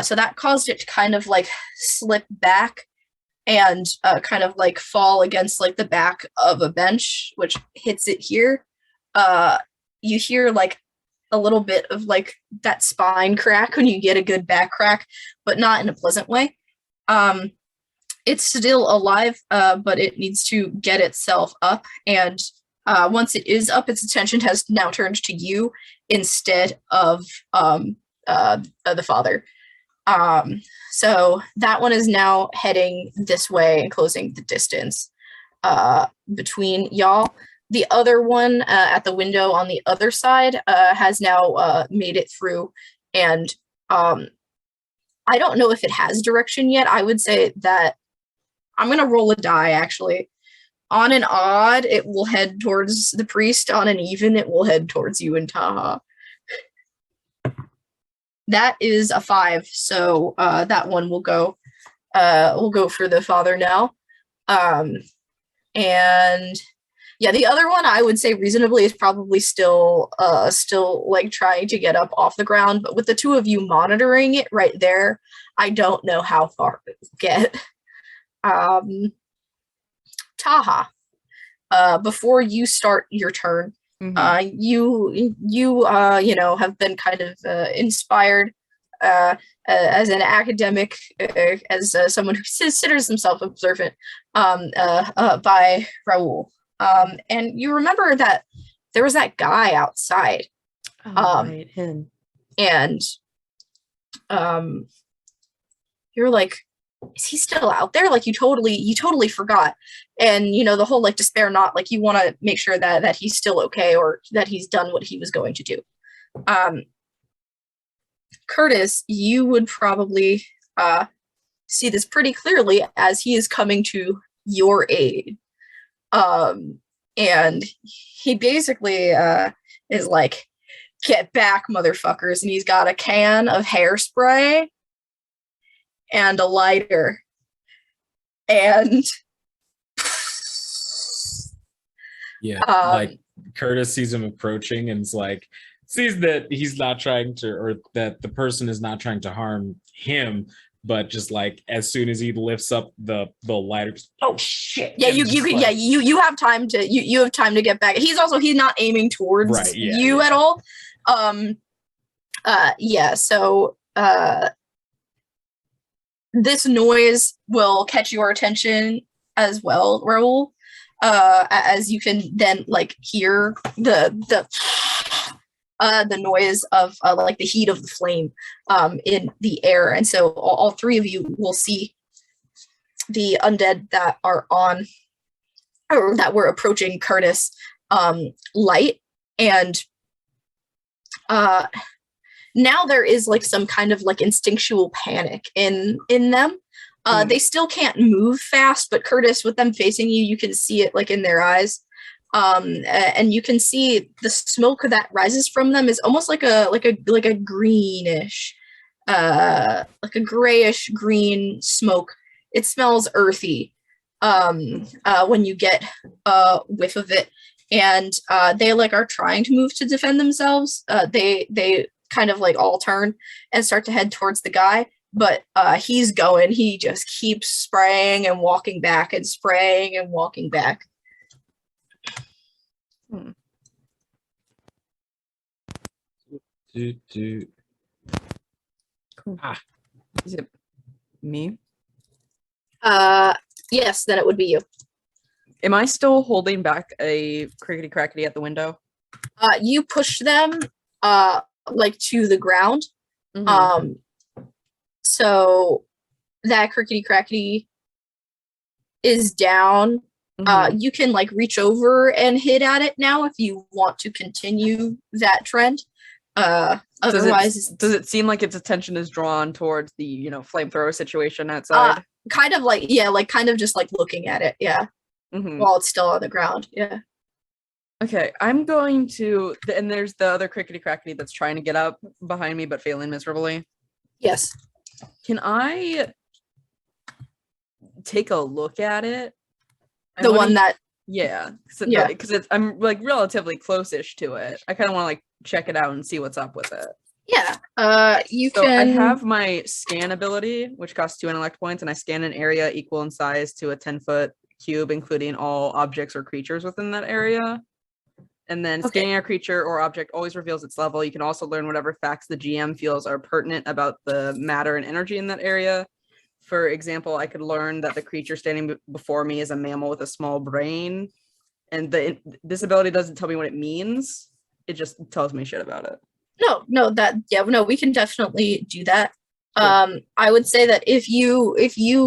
So that caused it to kind of like slip back and kind of like fall against like the back of a bench, which hits it here. You hear like a little bit of like that spine crack when you get a good back crack, but not in a pleasant way. It's still alive, but it needs to get itself up. And once it is up, its attention has now turned to you instead of the father. So that one is now heading this way and closing the distance between y'all. The other one at the window on the other side has now made it through, and I don't know if it has direction yet. I would say that I'm going to roll a die, actually. On an odd, it will head towards the priest. On an even, it will head towards you and Taha. That is a 5, so that one will go for the father now. And yeah, the other one I would say reasonably is probably still like trying to get up off the ground, but with the two of you monitoring it right there, I don't know how far it will get. Taha, before you start your turn, Mhm. you know, have been kind of inspired as an academic, as someone who considers himself observant, by Raoul. And you remember that there was that guy outside, Right, him. and you're like, is he still out there? Like you totally forgot. And you know, the whole like despair, not like you want to make sure that he's still okay or that he's done what he was going to do. Curtis, you would probably see this pretty clearly as he is coming to your aid. And he basically is like, get back, motherfuckers. And he's got a can of hairspray and a lighter. And Yeah, like Curtis sees him approaching and is like, sees that he's not trying to, or that the person is not trying to harm him, but just like as soon as he lifts up the lighter, just, oh shit! Yeah, and you just, can, like, yeah, you have time to you have time to get back. He's not aiming towards Right, yeah, you yeah. at all. Yeah, so this noise will catch your attention as well, Raoul. As you can then like hear the noise of like the heat of the flame in the air, and so all three of you will see the undead that are on or that were approaching Curtis light, and now there is like some kind of like instinctual panic in them. They still can't move fast, but Curtis, with them facing you, you can see it like in their eyes. And you can see the smoke that rises from them is almost like a greenish, like a grayish green smoke. It smells earthy when you get a whiff of it, and they like are trying to move to defend themselves. They kind of like all turn and start to head towards the guy, but he's going. He just keeps spraying and walking back and spraying and walking back. Do. Cool. Is it me? Yes, then it would be you. Am I still holding back a crickety crackety at the window? You push them like to the ground. Mhm. So that crickety crackety is down. Mhm. You can like reach over and hit at it now if you want to continue that trend. Otherwise, does it seem like its attention is drawn towards the flamethrower situation outside? kind of like kind of just like looking at it, Mhm. while it's still on the ground, Okay, I'm going to, and there's the other crickety crackety that's trying to get up behind me but failing miserably. Yes. Can I take a look at it? The one that Yeah, Yeah. because I'm like relatively close-ish to it. I kind of want to like check it out and see what's up with it. you So can I have my scan ability, which costs 2 intellect points, and I scan an area equal in size to a 10-foot cube, including all objects or creatures within that area. And then Okay. scanning a creature or object always reveals its level. You can also learn whatever facts the GM feels are pertinent about the matter and energy in that area. For example, I could learn that the creature standing before me is a mammal with a small brain. And this ability doesn't tell me what it means. It just tells me shit about it. no, we can definitely do that. Cool. I would say that if you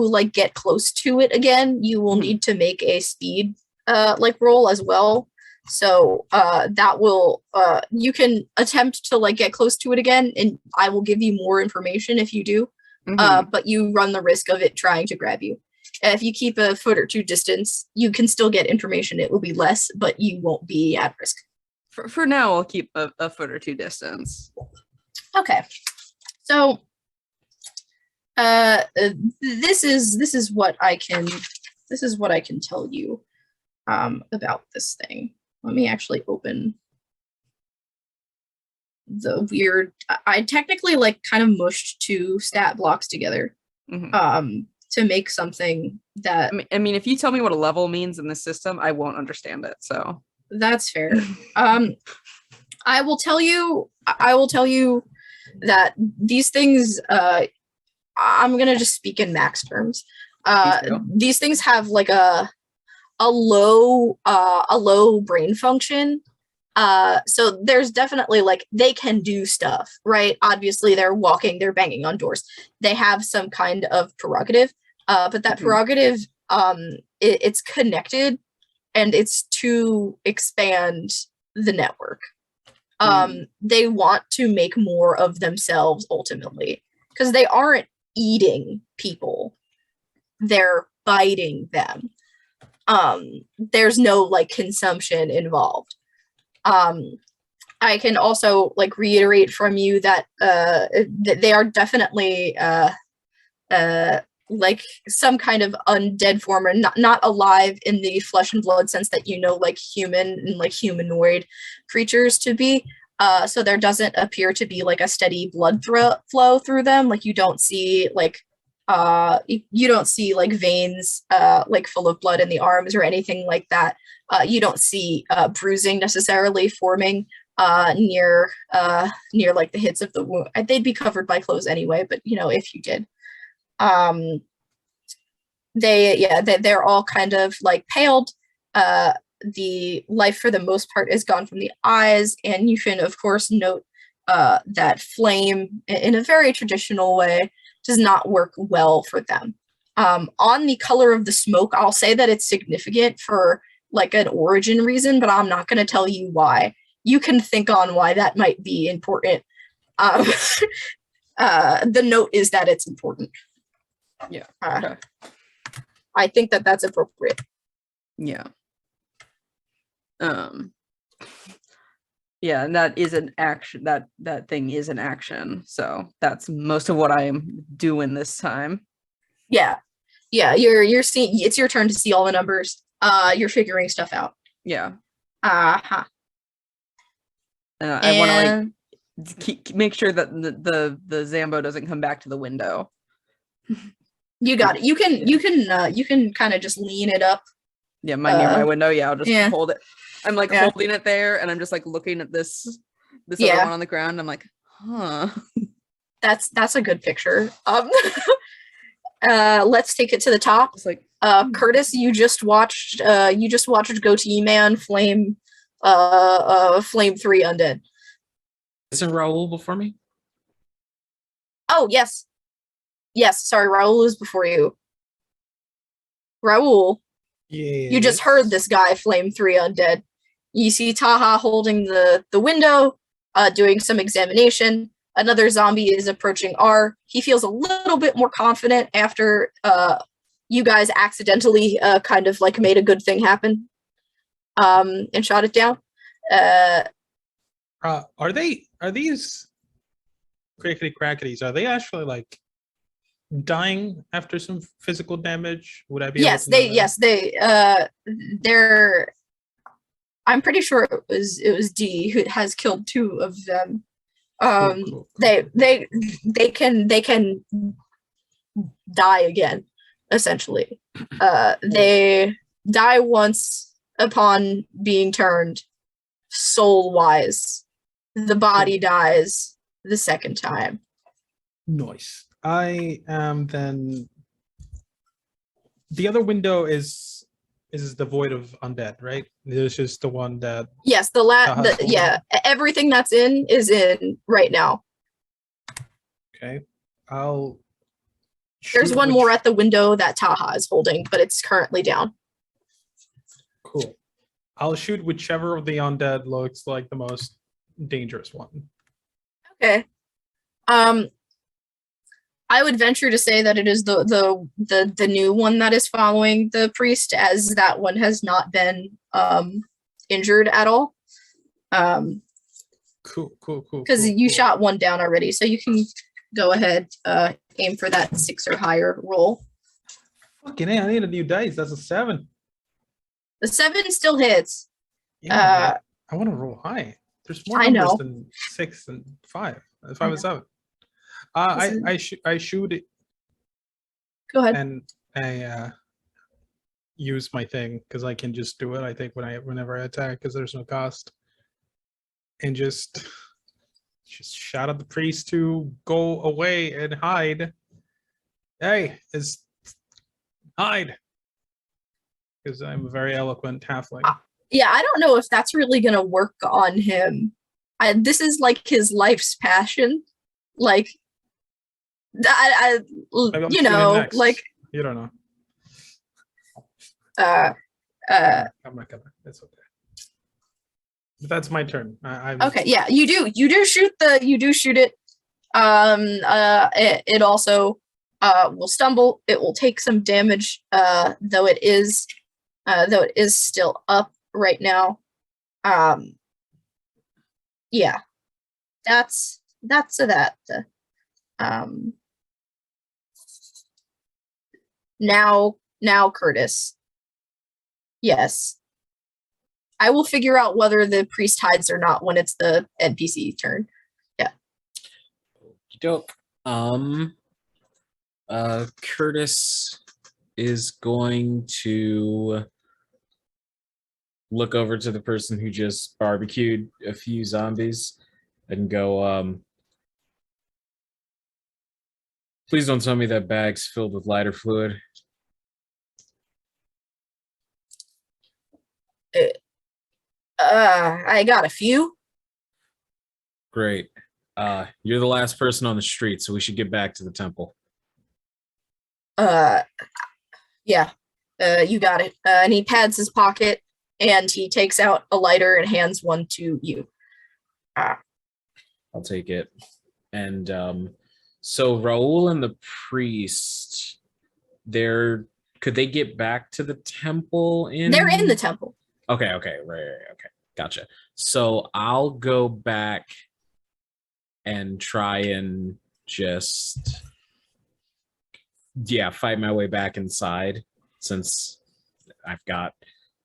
like get close to it again, you will Mhm. need to make a speed like roll as well. So that will you can attempt to like get close to it again, and I will give you more information if you do. Mhm. But you run the risk of it trying to grab you. If you keep a foot or two distance, you can still get information. It will be less, but you won't be at risk. For now, I'll keep a foot or two distance. Okay. So this is what I can tell you about this thing. Let me actually open the weird I technically like kind of mushed 2 stat blocks together Mhm. to make something that I mean, if you tell me what a level means in this system, I won't understand it. So that's fair. I will tell you that these things I'm going to just speak in max terms. Please do. These things have like a low brain function. So there's definitely like they can do stuff, right? Obviously they're walking, they're banging on doors. They have some kind of prerogative, but that Mhm. prerogative it's connected and it's to expand the network. They want to make more of themselves ultimately because they aren't eating people, they're biting them. There's no like consumption involved. I can also like reiterate from you that they are definitely like some kind of undead form or not alive in the flesh and blood sense that like human and like humanoid creatures to be. So there doesn't appear to be like a steady blood flow through them. Like you don't see like veins like full of blood in the arms or anything like that. You don't see bruising necessarily forming near like the hits of the wound. They'd be covered by clothes anyway, but if you did. They're all kind of like paled. The life for the most part is gone from the eyes, and you can of course note that flame in a very traditional way does not work well for them. On the color of the smoke, I'll say that it's significant for like an origin reason, but I'm not going to tell you why. You can think on why that might be important. The note is that it's important. Yeah. Okay. I think that that's appropriate. Yeah. Yeah, and that is an action. That thing is an action. So that's most of what I am doing this time. Yeah. You're seeing. It's your turn to see all the numbers. You're figuring stuff out. Yeah. Uh-huh. I want to like make sure that the Zambo doesn't come back to the window. You got it. You can kind of just lean it up. Yeah, mine near my window. Yeah, I'll just yeah. hold it. I'm like Yeah. holding it there, and I'm just like looking at this other Yeah. one on the ground. I'm like, huh. That's a good picture. Let's take it to the top. It's like, Curtis, you just watched Goatee Man flame 3 undead. Isn't Raul before me? Oh, yes. Yes, sorry, Raul is before you. Raul, Yeah. you just heard this guy flame 3 undead. You see Taha holding the window, doing some examination. Another zombie is approaching R. He feels a little bit more confident after you guys accidentally kind of like made a good thing happen and shot it down. Are these crickety crackities? Are they actually like dying after some physical damage? Would I be? Yes, able to know that? they're. I'm pretty sure it was D who has killed 2 of them. Cool. They can die again, essentially. They die once upon being turned soul wise. The body dies the second time. Nice. I am then. The other window is the void of undead, right? There's just the one that. Yes, Taha's yeah, everything that's is in right now. Okay. I'll. There's shoot one which- more at the window that Taha is holding, but it's currently down. Cool. I'll shoot whichever of the undead looks like the most dangerous one. Okay. I would venture to say that it is the new one that is following the priest, as that one has not been injured at all. Cool. Because you shot one down already, so you can go ahead, aim for that 6 or higher roll. Fucking A, I need a new dice. That's a 7. The 7 still hits. Yeah, but I want to roll high. There's more I numbers know. than 6 and 5. 5 I and know. 7. Listen. I shoot it Go ahead. and I use my thing because I can just do it. I think whenever I attack because there's no cost, and just shout at the priest to go away and hide. Hey, is hide because I'm a very eloquent halfling. Yeah, I don't know if that's really gonna work on him. This is like his life's passion. Like, Maybe I'll you shoot him know, next. like, You don't know. uh, I'm not gonna. It's okay. But that's my turn. okay, yeah, you do shoot it. It also will stumble. It will take some damage, though it is still up right now. Yeah, that's that. Now Curtis. Yes. I will figure out whether the priest hides or not when it's the NPC turn. Dope. Curtis is going to look over to the person who just barbecued a few zombies and go, please don't tell me that bag's filled with lighter fluid. I got a few. Great. You're the last person on the street, so we should get back to the temple. Yeah. You got it. And he pads his pocket and he takes out a lighter and hands one to you. I'll take it. And so Raul and the priest, could they get back to the temple They're in the temple. Okay, right, okay. Gotcha. So I'll go back and try and just fight my way back inside since I've got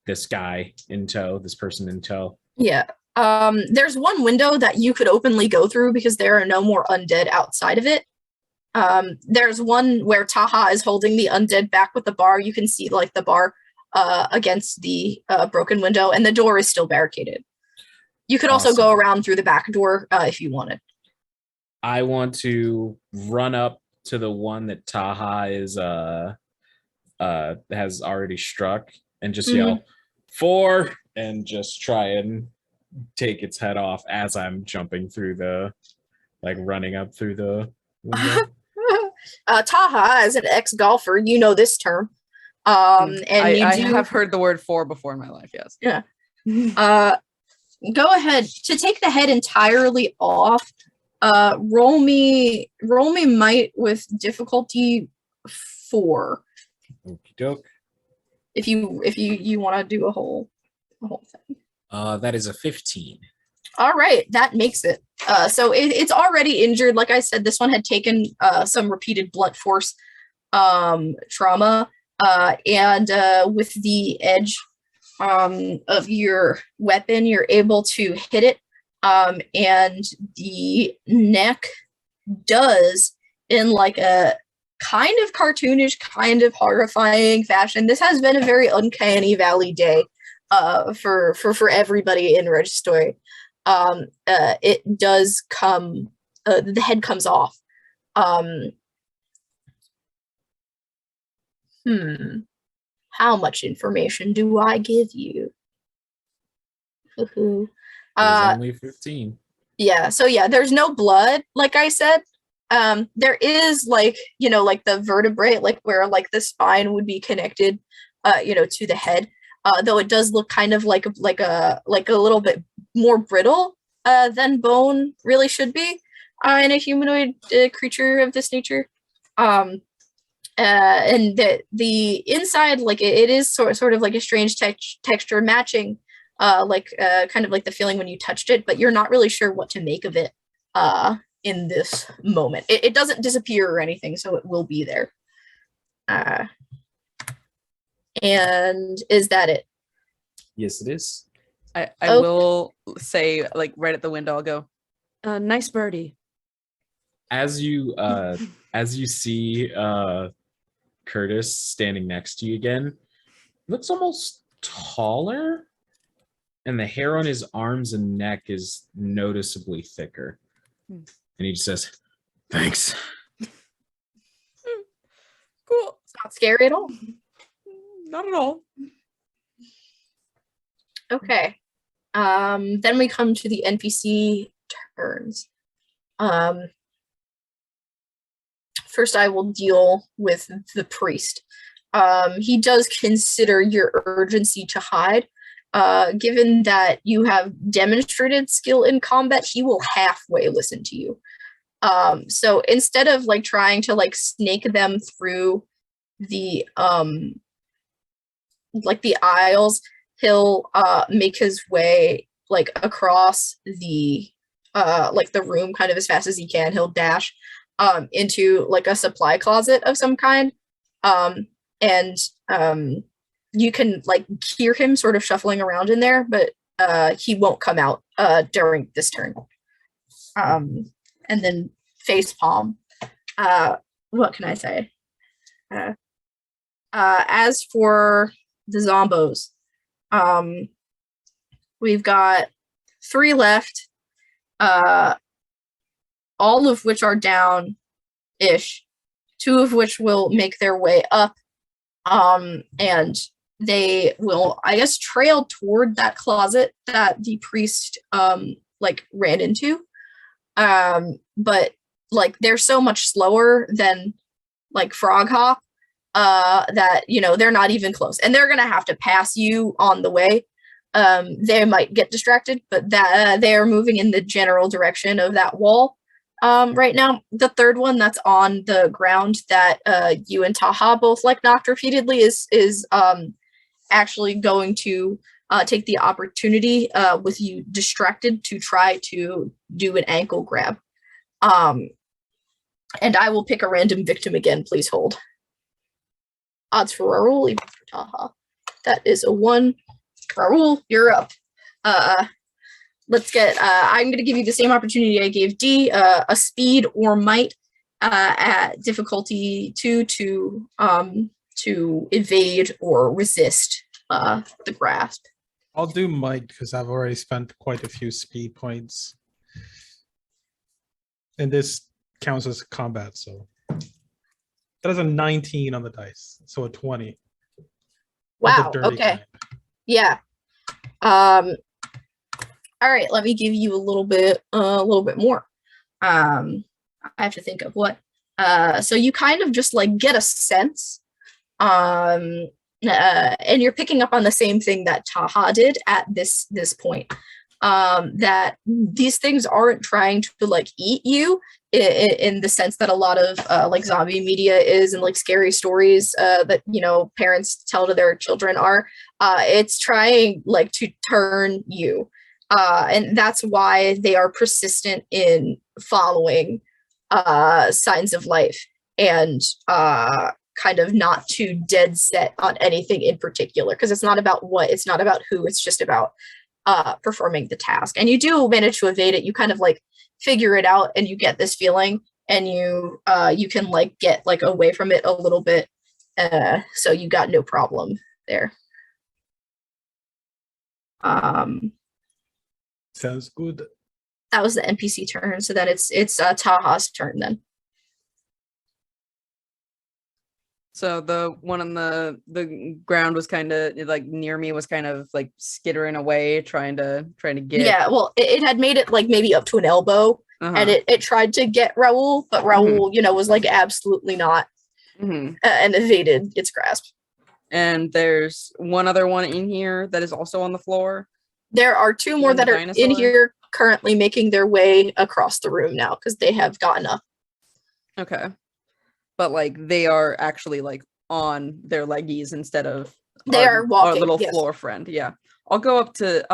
this guy in tow, this person in tow. Yeah. There's one window that you could openly go through because there are no more undead outside of it. There's one where Taha is holding the undead back with the bar. You can see like the bar against the broken window, and the door is still barricaded. You could also go Awesome. around through the back door if you wanted. I want to run up to the one that Taha is has already struck and just yell 4 and just try and take its head off as I'm jumping through the running up through the window. Taha, as an ex-golfer, you know this term. And I you do have heard the word 4 before in my life, yes. Yeah. Go ahead to take the head entirely off. Roll me might with difficulty 4. Okie doke. If you want to do a whole thing. That is a 15. All right, that makes it. So it's already injured. Like I said, this one had taken some repeated blunt force trauma, and with the edge of your weapon, you're able to hit it, and the neck does, in like a kind of cartoonish, kind of horrifying fashion. This has been a very uncanny valley day for everybody in Red Story. It does come, the head comes off. How much information do I give you? It was only 15. Yeah, so yeah, there's no blood, like I said. There is like, like the vertebrae, like where like the spine would be connected, to the head. Though it does look kind of like a little bit more brittle than bone really should be in a humanoid creature of this nature. And the inside, like it is sort of like a strange texture matching, kind of like the feeling when you touched it, but you're not really sure what to make of it in this moment. It doesn't disappear or anything, so it will be there. And is that it? Yes, it is. I Okay. will say, like, right at the window, I'll go, nice birdie. As you see Curtis standing next to you again, looks almost taller, and the hair on his arms and neck is noticeably thicker. And he just says, "Thanks." Cool. It's not scary at all. Not at all. Okay. Then we come to the NPC turns. First, I will deal with the priest. He does consider your urgency to hide. Given that you have demonstrated skill in combat, he will halfway listen to you. So instead of like trying to like snake them through the the aisles, he'll make his way like across the the room kind of as fast as he can. He'll dash into like a supply closet of some kind, and you can like hear him sort of shuffling around in there, but he won't come out during this turn. And then facepalm. What can I say? As for the zombos, we've got 3 left, all of which are down-ish, 2 of which will make their way up, and they will, I guess, trail toward that closet that the priest ran into. But like they're so much slower than like Frog Hop that they're not even close, and they're gonna have to pass you on the way. They might get distracted, but that they are moving in the general direction of that wall right now. The third one that's on the ground that you and Taha both knocked repeatedly is actually going to take the opportunity with you distracted to try to do an ankle grab. And I will pick a random victim again. Please hold. Odds for Raoul, even for Taha. That is a 1. Raoul, you're up. Let's get, I'm going to give you the same opportunity I gave D, a speed or might. at difficulty 2 to evade or resist the grasp. I'll do might because I've already spent quite a few speed points. And this counts as combat, so that is a 19 on the dice, so a 20. With the Wow. dirty Okay. kind. Yeah. All right. Let me give you a little bit more. I have to think of what. So you kind of just like get a sense, and you're picking up on the same thing that Taha did at this point. That these things aren't trying to like eat you in the sense that a lot of like zombie media is, and like scary stories that parents tell to their children are. It's trying like to turn you, and that's why they are persistent in following signs of life and kind of not too dead set on anything in particular, because it's not about what, it's not about who, it's just about performing the task. And you do manage to evade it. You kind of like figure it out, and you get this feeling, and you can like get like away from it a little bit. So you got no problem there. Sounds good. That was the NPC turn. So then it's Taha's turn then. So the one on the ground was kind of like near me, was kind of like skittering away, trying to get. Yeah, well, it had made it like maybe up to an elbow, and it tried to get Raoul, but Raoul, was like absolutely not, and evaded its grasp. And there's one other one in here that is also on the floor. There are two more One that are dinosaur? in here currently making their way across the room now because they have gotten up. Okay. But like they are actually like on their leggies instead of They are walking, our little yes. floor friend. Yeah. I'll go up to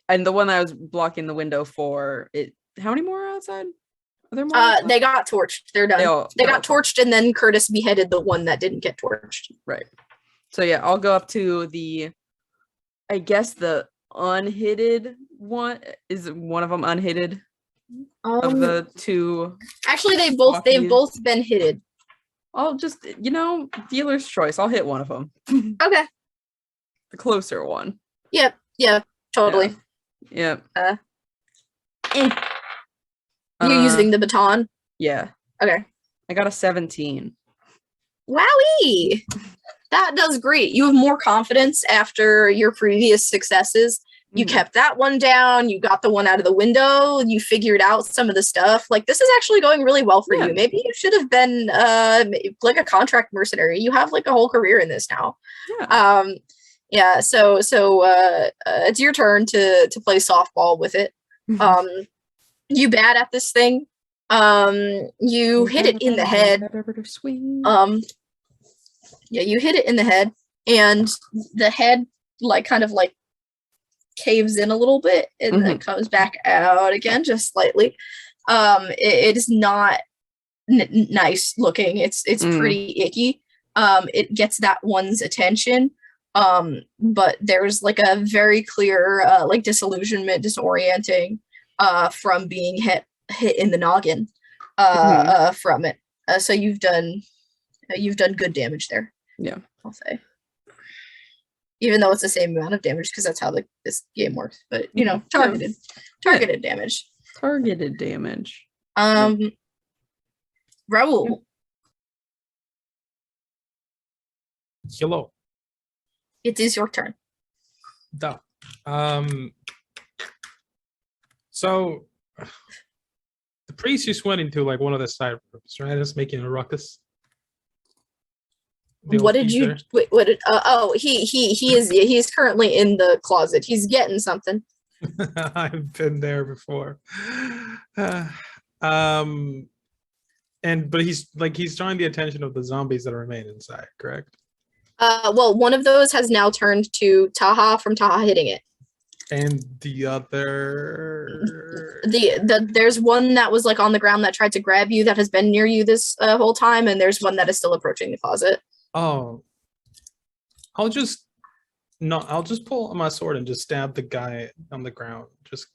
and the one that I was blocking the window for it. How many more are outside? Are there more? outside? They got torched. They're done. They got okay. torched, and then Curtis beheaded the one that didn't get torched. Right. So yeah, I'll go up to I guess the unhitted one. Is one of them unhitted? Of the two. Actually, they've walkies. both been hitted. I'll just dealer's choice. I'll hit one of them. Okay. The closer one. Yep. Yeah. Totally. Yep. You're using the baton. Yeah. Okay. I got a 17. Wowie! That does great. You have more confidence after your previous successes. You kept that one down. You got the one out of the window. You figured out some of the stuff. Like, this is actually going really well for you. Maybe you should have been like a contract mercenary. You have like a whole career in this now. Yeah. So it's your turn to play softball with it. You bat at this thing. You hit it in the head. Yeah, you hit it in the head, and the head kind of caves in a little bit, and then comes back out again just slightly. It is not nice looking. It's pretty icky. It gets that one's attention, but there's a very clear disillusionment, disorienting from being hit in the noggin from it. So you've done good damage there. Yeah, I'll say. Even though it's the same amount of damage, because that's how this game works. But targeted damage. Targeted damage. Raoul. Hello. It is your turn. Da. So the priest just went into one of the side rooms, right? Just making a ruckus. What did you? Wait, what did? He's currently in the closet. He's getting something. I've been there before. But he's drawing the attention of the zombies that remain inside, correct? Well, one of those has now turned to Taha from Taha hitting it. And the other, there's one that was on the ground that tried to grab you that has been near you this whole time, and there's one that is still approaching the closet. Oh, I'll just pull my sword and just stab the guy on the ground. Just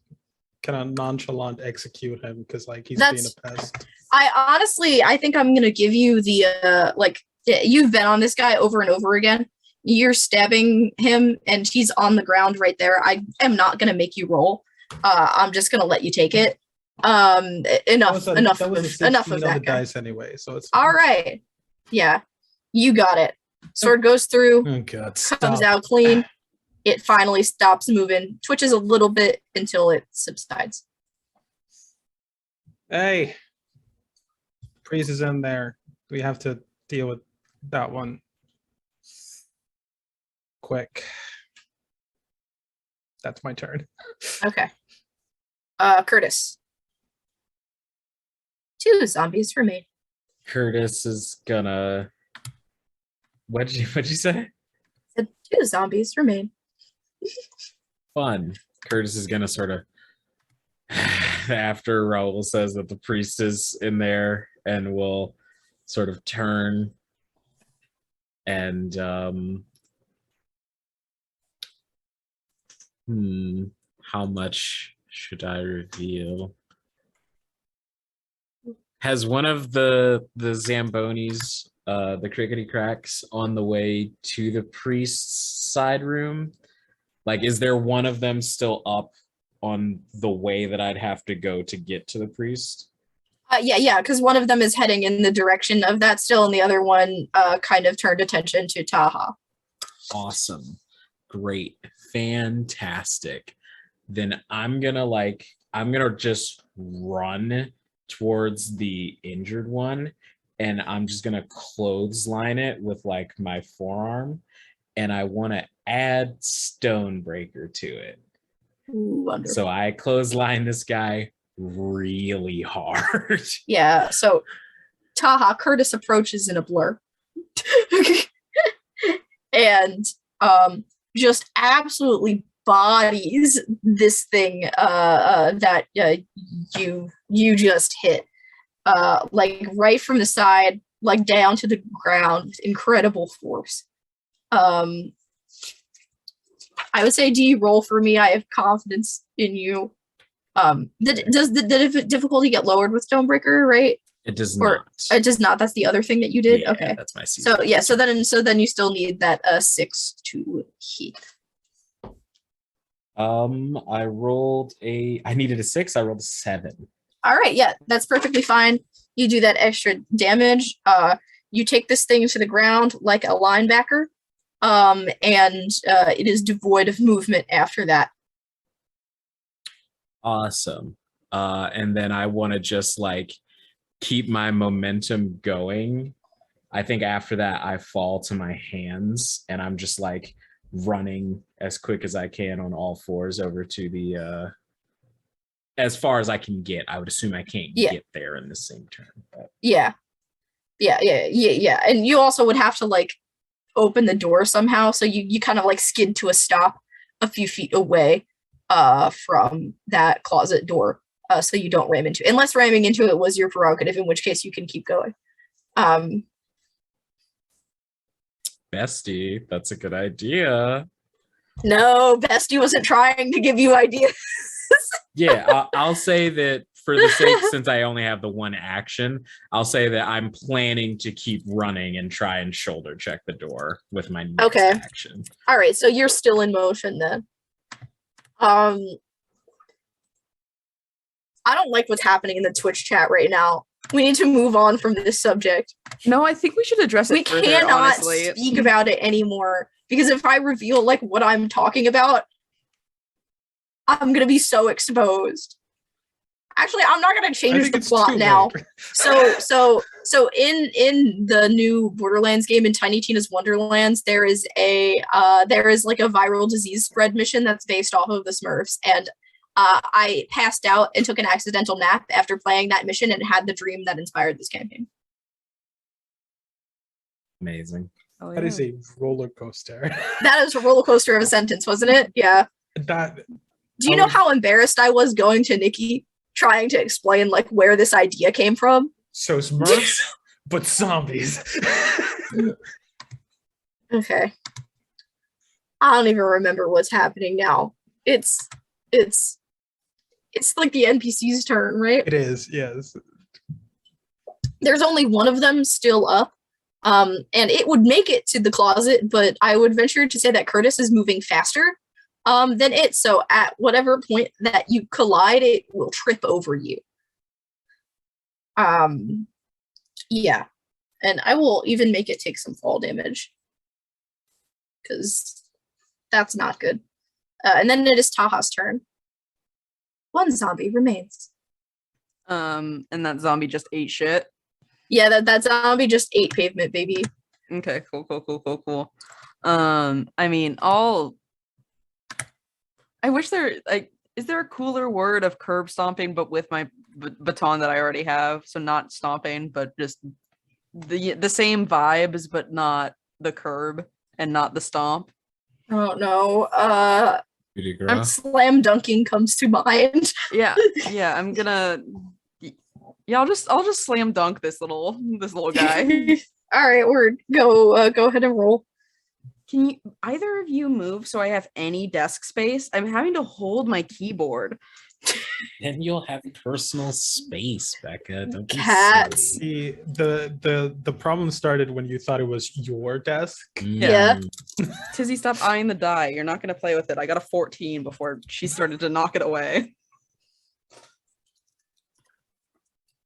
kind of nonchalant execute him because like he's That's- being a pest. I think I'm gonna give you the you've been on this guy over and over again. You're stabbing him and he's on the ground right there. I am not gonna make you roll. I'm just gonna let you take it. Enough That was a 16 of on that the guy. dice anyway, so it's All right. Yeah. You got it. Sword goes through, Oh god, comes stop. out clean. It finally stops moving, twitches a little bit until it subsides. Hey, priest is in there. We have to deal with that one quick. That's my turn. Okay. Curtis. 2 zombies remain. Curtis is gonna. What'd you say? Said 2 zombies remain. Fun. Curtis is gonna sort of, after Raul says that the priest is in there, and will sort of turn and how much should I reveal? Has one of the Zambonis, the crickety cracks, on the way to the priest's side room? Like, is there one of them still up on the way that I'd have to go to get to the priest? Yeah, because one of them is heading in the direction of that still, and the other one kind of turned attention to Taha. Awesome. Great. Fantastic. Then I'm gonna just run towards the injured one, and I'm just gonna clothesline it with like my forearm, and I want to add Stonebreaker to it. Ooh, wonderful. So I clothesline this guy really hard. Yeah, so Taha, Curtis approaches in a blur. And just absolutely bodies this thing that you just hit. Like right from the side, like down to the ground with incredible force. I would say D roll for me. I have confidence in you. Does the difficulty get lowered with Stonebreaker, right? It does Or- not. It does not. That's the other thing that you did. Yeah, Okay. that's my So yeah, so then you still need that 6 to hit. I needed a 6, I rolled a 7. All right, yeah, that's perfectly fine. You do that extra damage. You take this thing to the ground like a linebacker, and it is devoid of movement after that. Awesome. And then I want to just like keep my momentum going. I think after that I fall to my hands and I'm just like running as quick as I can on all fours over to the as far as I can get. I would assume I can't get there in the same turn. But. Yeah. And you also would have to like open the door somehow, so you kind of like skid to a stop a few feet away from that closet door, so you don't ram into it. Unless ramming into it was your prerogative, in which case you can keep going. Bestie, that's a good idea. No, Bestie wasn't trying to give you ideas. Yeah, I'll say that for the sake, since I only have the one action, I'll say that I'm planning to keep running and try and shoulder check the door with my next action. All right, so you're still in motion then. I don't like what's happening in the Twitch chat right now. We need to move on from this subject. No, I think we should address it We further, cannot honestly. speak about it anymore, because if I reveal like what I'm talking about, I'm gonna be so exposed. Actually, I'm not gonna change the plot now. So in the new Borderlands game, in Tiny Tina's Wonderlands, there is like a viral disease spread mission that's based off of the Smurfs, and I passed out and took an accidental nap after playing that mission and had the dream that inspired this campaign. Amazing. Oh, That yeah. is a roller coaster. That is a roller coaster of a sentence, wasn't it? Yeah. That Do you know how embarrassed I was going to Nikki trying to explain like where this idea came from? so Smurfs, but zombies. Okay. I don't even remember what's happening now. It's it's like the NPC's turn, right? It is, yes. There's only one of them still up. And it would make it to the closet, but I would venture to say that Curtis is moving faster than it. So at whatever point that you collide, it will trip over you. Yeah. And I will even make it take some fall damage. Because that's not good. And then it is Taha's turn. One zombie remains. And that zombie just ate shit. Yeah, that zombie just ate pavement, baby. Okay, cool. I mean, I wish is there a cooler word of curb stomping, but with my baton that I already have? So not stomping, but just the same vibes, but not the curb and not the stomp. Oh no. Coup de I'm grace. slam dunking comes to mind. Yeah, I'm gonna. Yeah, I'll just slam dunk this little guy. All right, word. Go ahead and roll. Can you either of you move so I have any desk space? I'm having to hold my keyboard. Then you'll have personal space, Becca. Don't be Cats. silly. The problem started when you thought it was your desk. Yeah. Tizzy, stop eyeing the die. You're not gonna play with it. I got a 14 before she started to knock it away.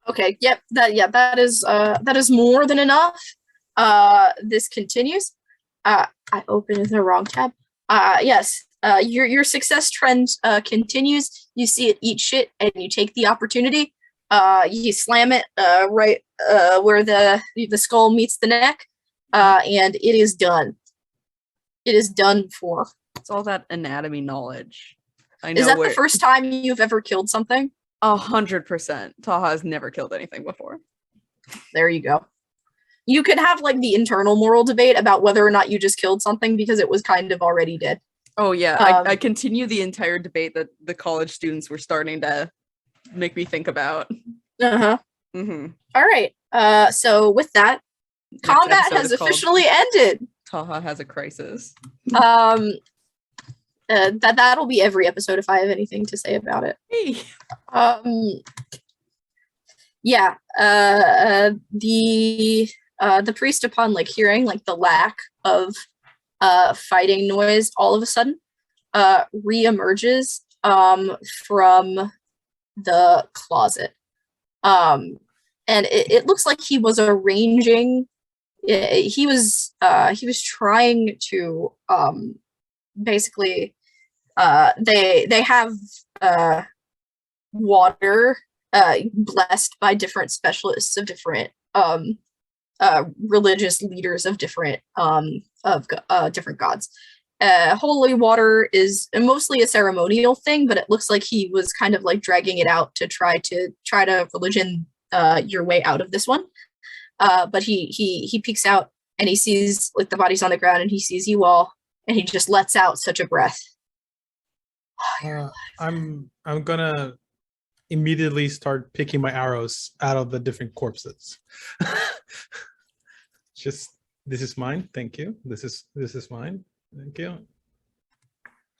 Okay, yep, that is more than enough. This continues. I opened the wrong tab. Yes. Your success trend continues. You see it eat shit, and you take the opportunity. You slam it right where the skull meets the neck, and it is done. It is done for. It's all that anatomy knowledge. I know. Is that the first time you've ever killed something? 100%. Taha has never killed anything before. There you go. You could have like the internal moral debate about whether or not you just killed something because it was kind of already dead. Oh yeah, I continue the entire debate that the college students were starting to make me think about. Uh-huh. Mm-hmm. All right. So with that, combat has officially ended. Taha has a crisis. That'll be every episode if I have anything to say about it. Hey. Yeah. The priest, upon like hearing like the lack of fighting noise, all of a sudden reemerges from the closet. And it looks like he was arranging. He was trying to basically they have water blessed by different specialists of different religious leaders of different different gods. Holy water is mostly a ceremonial thing, but it looks like he was kind of like dragging it out to try to religion your way out of this one. But he peeks out and he sees like the bodies on the ground, and he sees you all, and he just lets out such a breath. I'm gonna immediately start picking my arrows out of the different corpses. Just, this is mine. Thank you. This is mine. Thank you.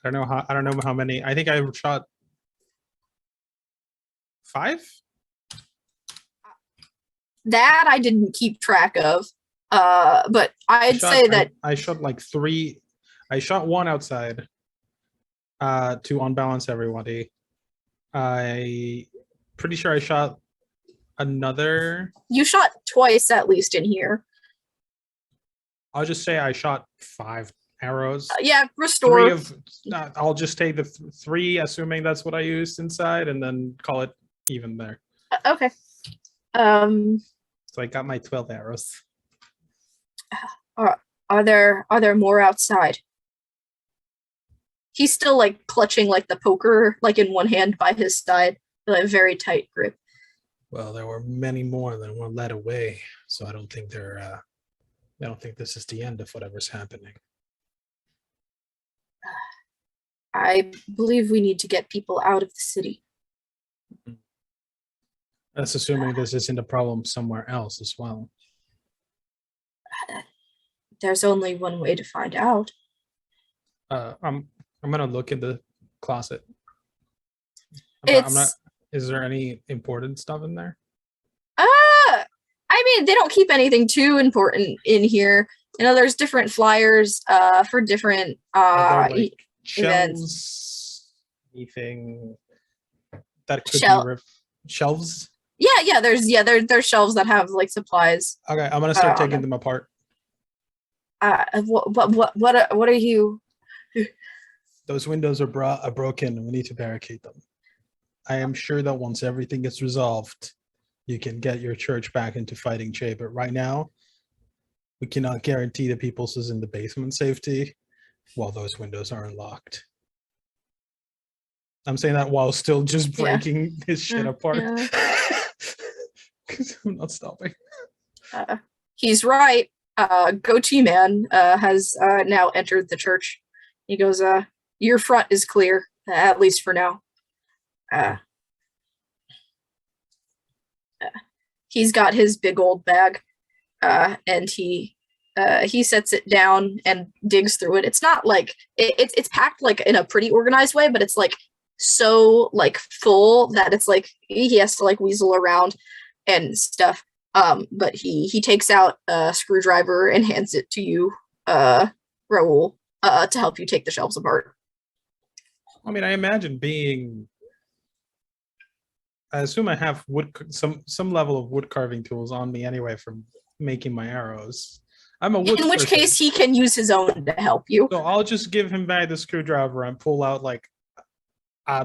I don't know how many. I think I shot 5. That I didn't keep track of. But I'd say that I shot like 3. I shot 1 outside to unbalance everybody. I pretty sure I shot another. you shot twice at least in here. I'll just say I shot 5 arrows. Yeah, restore. 3 of. I'll just take the 3, assuming that's what I used inside, and then call it even there. Okay. So I got my 12 arrows. Are there more outside? He's still like clutching like the poker like in one hand by his side, with a very tight grip. Well, there were many more than were led away, so I don't think I don't think this is the end of whatever's happening. I believe we need to get people out of the city. That's assuming this isn't a problem somewhere else as well. There's only one way to find out. I'm gonna look in the closet. I'm not. It's Is there any important stuff in there? I mean, they don't keep anything too important in here. You know, there's different flyers for different Are there like events. shelves? Anything that could Shel- be shelves? there's shelves that have like supplies. Okay, I'm gonna start on taking them. them apart. What are you? Those windows are broken. We need to barricade them. I am sure that once everything is resolved, you can get your church back into fighting shape. But right now, we cannot guarantee the people's is in the basement safety while those windows are unlocked. I'm saying that while still just Yeah. breaking his shit Yeah, apart. yeah. Because I'm not stopping. He's right. Goatee Man has now entered the church. He goes, your front is clear, at least for now. He's got his big old bag, and he sets it down and digs through it. It's not like it's packed like in a pretty organized way, but it's like so like full that it's like he has to like weasel around and stuff. But he takes out a screwdriver and hands it to you, Raul, to help you take the shelves apart. I mean, I imagine I assume I have some level of wood carving tools on me anyway from making my arrows. I'm a wood. In which case, he can use his own to help you. So I'll just give him back the screwdriver and pull out like a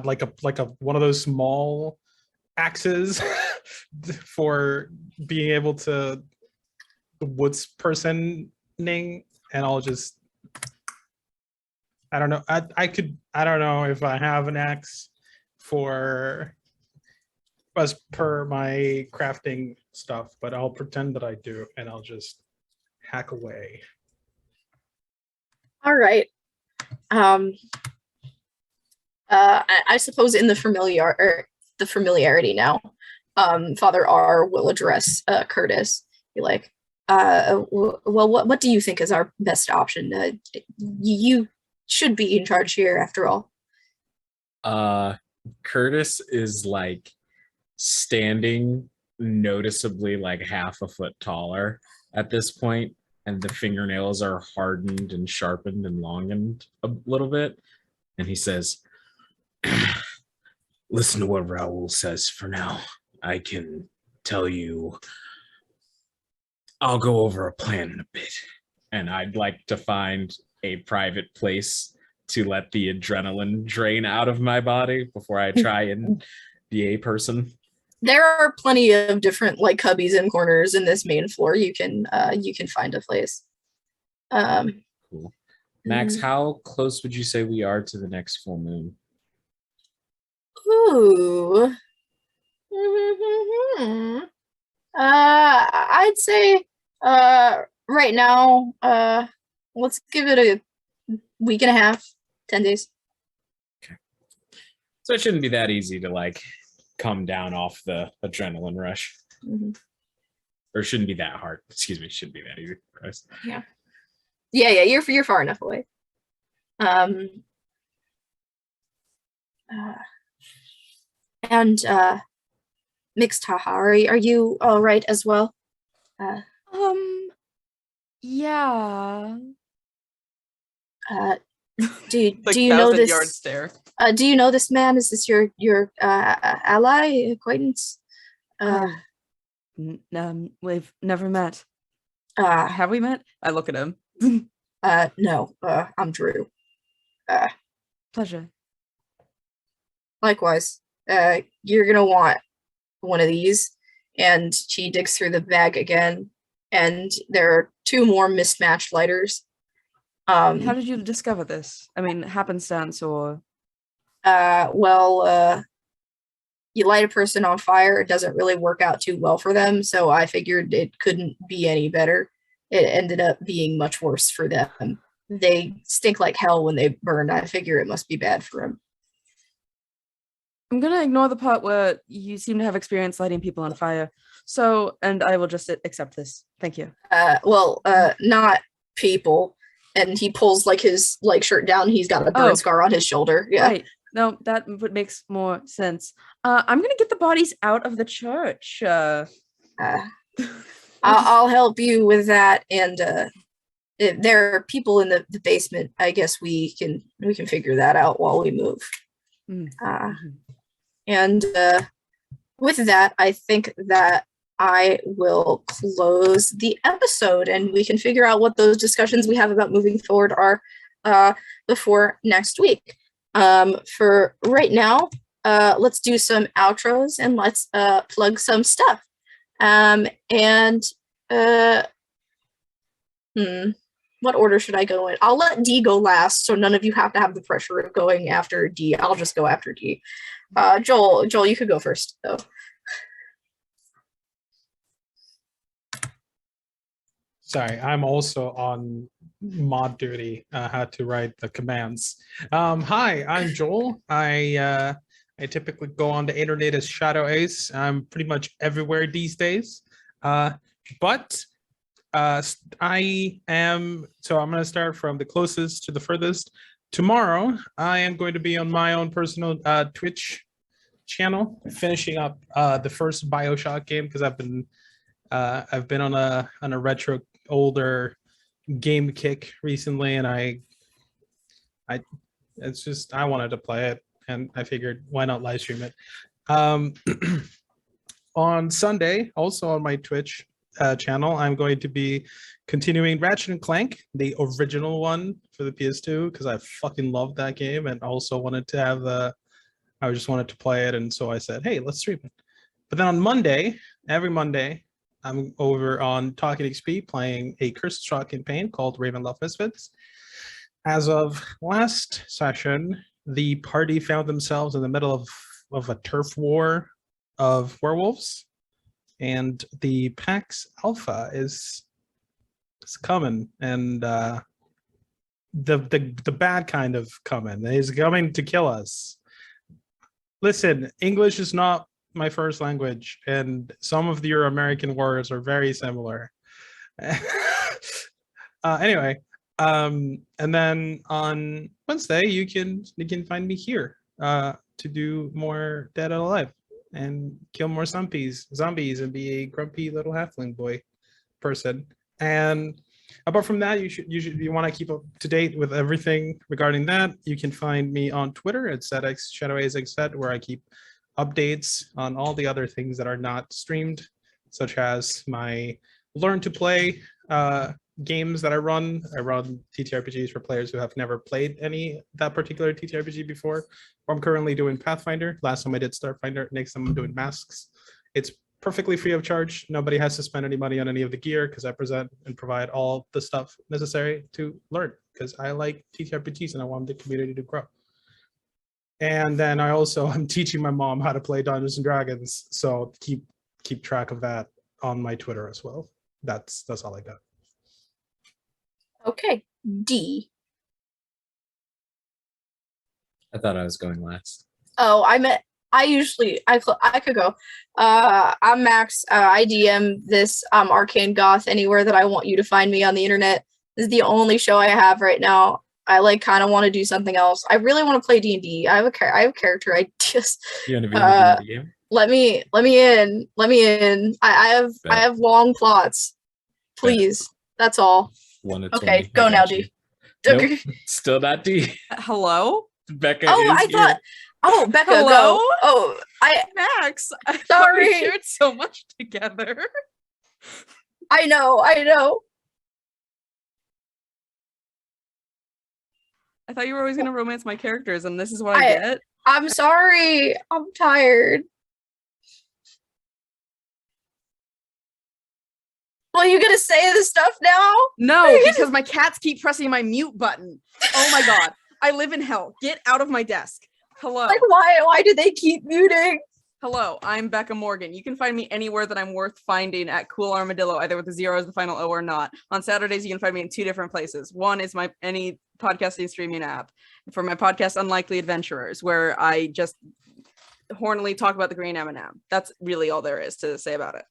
one of those small axes for being able to the woods personing, and I'll just. I don't know. I don't know if I have an axe for as per my crafting stuff, but I'll pretend that I do, and I'll just hack away. All right. I suppose in the familiarity now, Father R will address Curtis. Be like, well, what do you think is our best option? You should be in charge here, after all. Curtis is like standing noticeably like half a foot taller at this point, and the fingernails are hardened and sharpened and longened a little bit. And he says, listen to what Raul says for now. I can tell you, I'll go over a plan in a bit. And I'd like to find a private place to let the adrenaline drain out of my body before I try and be a person. There are plenty of different like cubbies and corners in this main floor. You can find a place. Cool. Max, how close would you say we are to the next full moon? Ooh. I'd say right now, let's give it a week and a half, 10 days. So it shouldn't be that easy to like come down off the adrenaline rush. Mhm. Or it shouldn't be that hard. Excuse me, it shouldn't be that easy. Christ. Yeah, you're far enough away. And Mixed Taha, are you all right as well? Yeah. Do Like you know 1,000-yard this? stare. Do you know this man? Is this your ally, acquaintance? We've never met. Uh, Have we met? I look at him. no. I'm Drew. Pleasure. Likewise. You're gonna want one of these. And she digs through the bag again, and there are two more mismatched lighters. How did you discover this? I mean, happenstance or... You light a person on fire, it doesn't really work out too well for them, so I figured it couldn't be any better. It ended up being much worse for them. They stink like hell when they burn. I figure it must be bad for them. I'm gonna ignore the part where you seem to have experience lighting people on fire. So, and I will just accept this. Thank you. Not people. And he pulls like his like shirt down. He's got a burn Oh. scar on his shoulder. Yeah. Right. No, that makes more sense. I'm gonna get the bodies out of the church. Uh, I'll help you with that, and if there are people in the basement. I guess we can figure that out while we move. Mm, mhm. And with that, I think that I will close the episode, and we can figure out what those discussions we have about moving forward are before next week. For right now, let's do some outros and let's plug some stuff. What order should I go in? I'll let D go last, so none of you have to have the pressure of going after D. I'll just go after D. Joel, you could go first, though. Sorry, I'm also on mod duty. How to write the commands. Hi, I'm Joel. I typically go on the internet as Shadow Ace. I'm pretty much everywhere these days. But I am. So I'm going to start from the closest to the furthest. Tomorrow, I am going to be on my own personal Twitch channel, finishing up the first BioShock game because I've been on a retro older game kick recently, and I it's just I wanted to play it, and I figured why not live stream it. On Sunday, also on my Twitch channel, I'm going to be continuing Ratchet and Clank, the original one for the PS2, because I fucking loved that game, and also wanted to have I just wanted to play it, and so I said, hey, let's stream it. But then on Monday, every Monday, I'm over on Talking XP playing a Cursed Straw campaign called Ravenloft Misfits. As of last session, the party found themselves in the middle of a turf war of werewolves, and the PAX Alpha is coming, and the bad kind of coming. Is coming to kill us. Listen, English is not my first language, and some of your American words are very similar. Anyway, and then on Wednesday you can find me here to do more Dead or Alive and kill more zombies and be a grumpy little halfling boy person. And apart from that, you want to keep up to date with everything regarding that. You can find me on Twitter at ZedXShadowAzeXZ, where I keep updates on all the other things that are not streamed, such as my learn to play games that I run. I run TTRPGs for players who have never played that particular TTRPG before. Or I'm currently doing Pathfinder. Last time I did Starfinder. Next time I'm doing Masks. It's perfectly free of charge. Nobody has to spend any money on any of the gear because I present and provide all the stuff necessary to learn, because I like TTRPGs and I want the community to grow. And then I'm teaching my mom how to play Dungeons and Dragons, so keep track of that on my Twitter as well. That's all I got. Okay, D. I thought I was going last. Oh, I could go. I'm Max. I DM this Arcane Goth anywhere that I want you to find me on the internet. This is the only show I have right now. I kind of want to do something else. I really want to play D&D. I have a character. I just You want to be in the D&D game? let me in. I have long plots. Please. That's all. 1 to 20. Okay, go now, D. Nope, Okay. still not D. Hello, Becca Oh, is I here. thought. Oh, Becca, Hello? go. Oh, Max. I thought Sorry. we shared so much together. I know. I thought you were always gonna romance my characters, and this is what I get. I'm sorry. I'm tired. Well, you gonna say this stuff now? No, because my cats keep pressing my mute button. Oh my god. I live in hell. Get out of my desk. Hello. Like, why do they keep muting? Hello, I'm Becca Morgan. You can find me anywhere that I'm worth finding at Cool Armadillo, either with the 0 as the final O or not. On Saturdays, you can find me in 2 different places. One is any podcasting streaming app for my podcast, Unlikely Adventurers, where I just hornily talk about the green M&M. That's really all there is to say about it.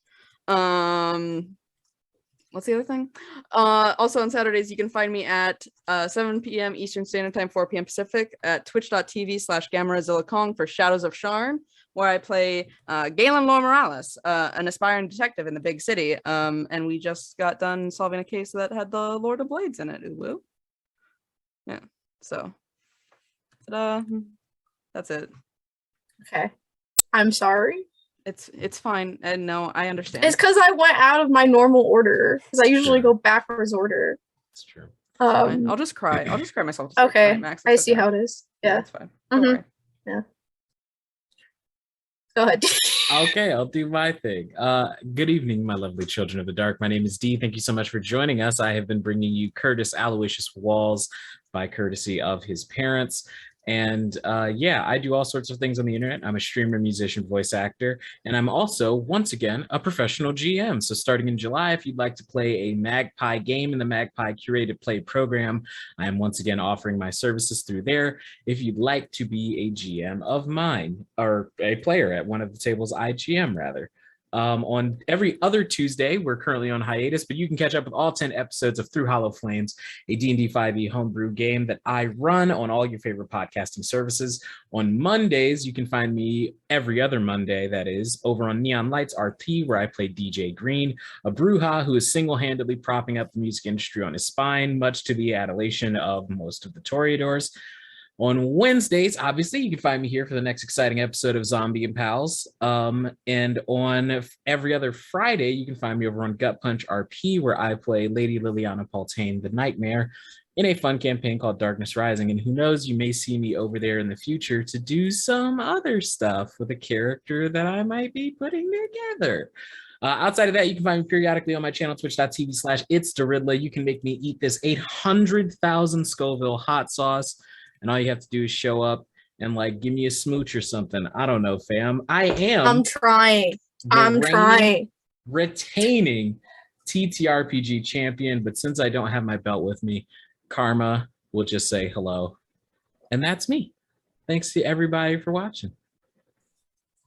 what's the other thing? Also on Saturdays, you can find me at 7 p.m. Eastern Standard Time, 4 p.m. Pacific at twitch.tv/GammaZilla Kong for Shadows of Sharn, where I play Galen Lore Morales, an aspiring detective in the big city. And we just got done solving a case that had the Lord of Blades in it. Ooh, woo. Yeah, so that's it. Okay. I'm sorry. It's fine. And no, I understand. It's because I went out of my normal order. Because I usually Sure. go backwards order. It's true. Fine. I'll just cry. I'll just cry myself to sleep Okay. tonight, Max. I It's see okay. how it is. Yeah. It's fine. Don't Mhm. worry. Go ahead. Okay, I'll do my thing. Good evening, my lovely children of the dark. My name is Dee. Thank you so much for joining us. I have been bringing you Curtis Aloysius Walls by courtesy of his parents. And yeah, I do all sorts of things on the internet. I'm a streamer, musician, voice actor, and I'm also, once again, a professional GM. So starting in July, if you'd like to play a Magpie game in the Magpie Curated Play program, I am once again offering my services through there. If you'd like to be a GM of mine, or a player at one of the tables I GM, rather. On every other Tuesday, we're currently on hiatus, but you can catch up with all 10 episodes of Through Hollow Flames, a D&D 5e homebrew game that I run on all your favorite podcasting services. On Mondays, you can find me every other Monday, that is, over on Neon Lights RP, where I play DJ Green, a Bruja who is single-handedly propping up the music industry on his spine, much to the adulation of most of the Toreadors. On Wednesdays, obviously, you can find me here for the next exciting episode of Zombie and Pals. And on every other Friday, you can find me over on Gut Punch RP, where I play Lady Liliana Paltain, the Nightmare, in a fun campaign called Darkness Rising. And who knows, you may see me over there in the future to do some other stuff with a character that I might be putting together. Outside of that, you can find me periodically on my channel, twitch.tv/itsDeridla. You can make me eat this 800,000 Scoville hot sauce. And all you have to do is show up and like give me a smooch or something. I don't know, fam. I am I'm trying. the I'm reigning, trying. retaining TTRPG champion, but since I don't have my belt with me, Karma will just say hello. And that's me. Thanks to everybody for watching.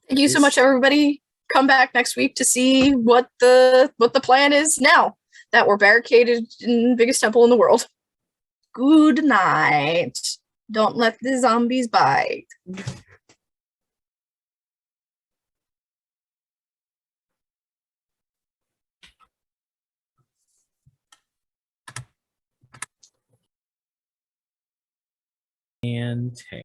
Thank you so much, everybody. Come back next week to see what the plan is now that we're barricaded in the biggest temple in the world. Good night. Don't let the zombies bite. And hey.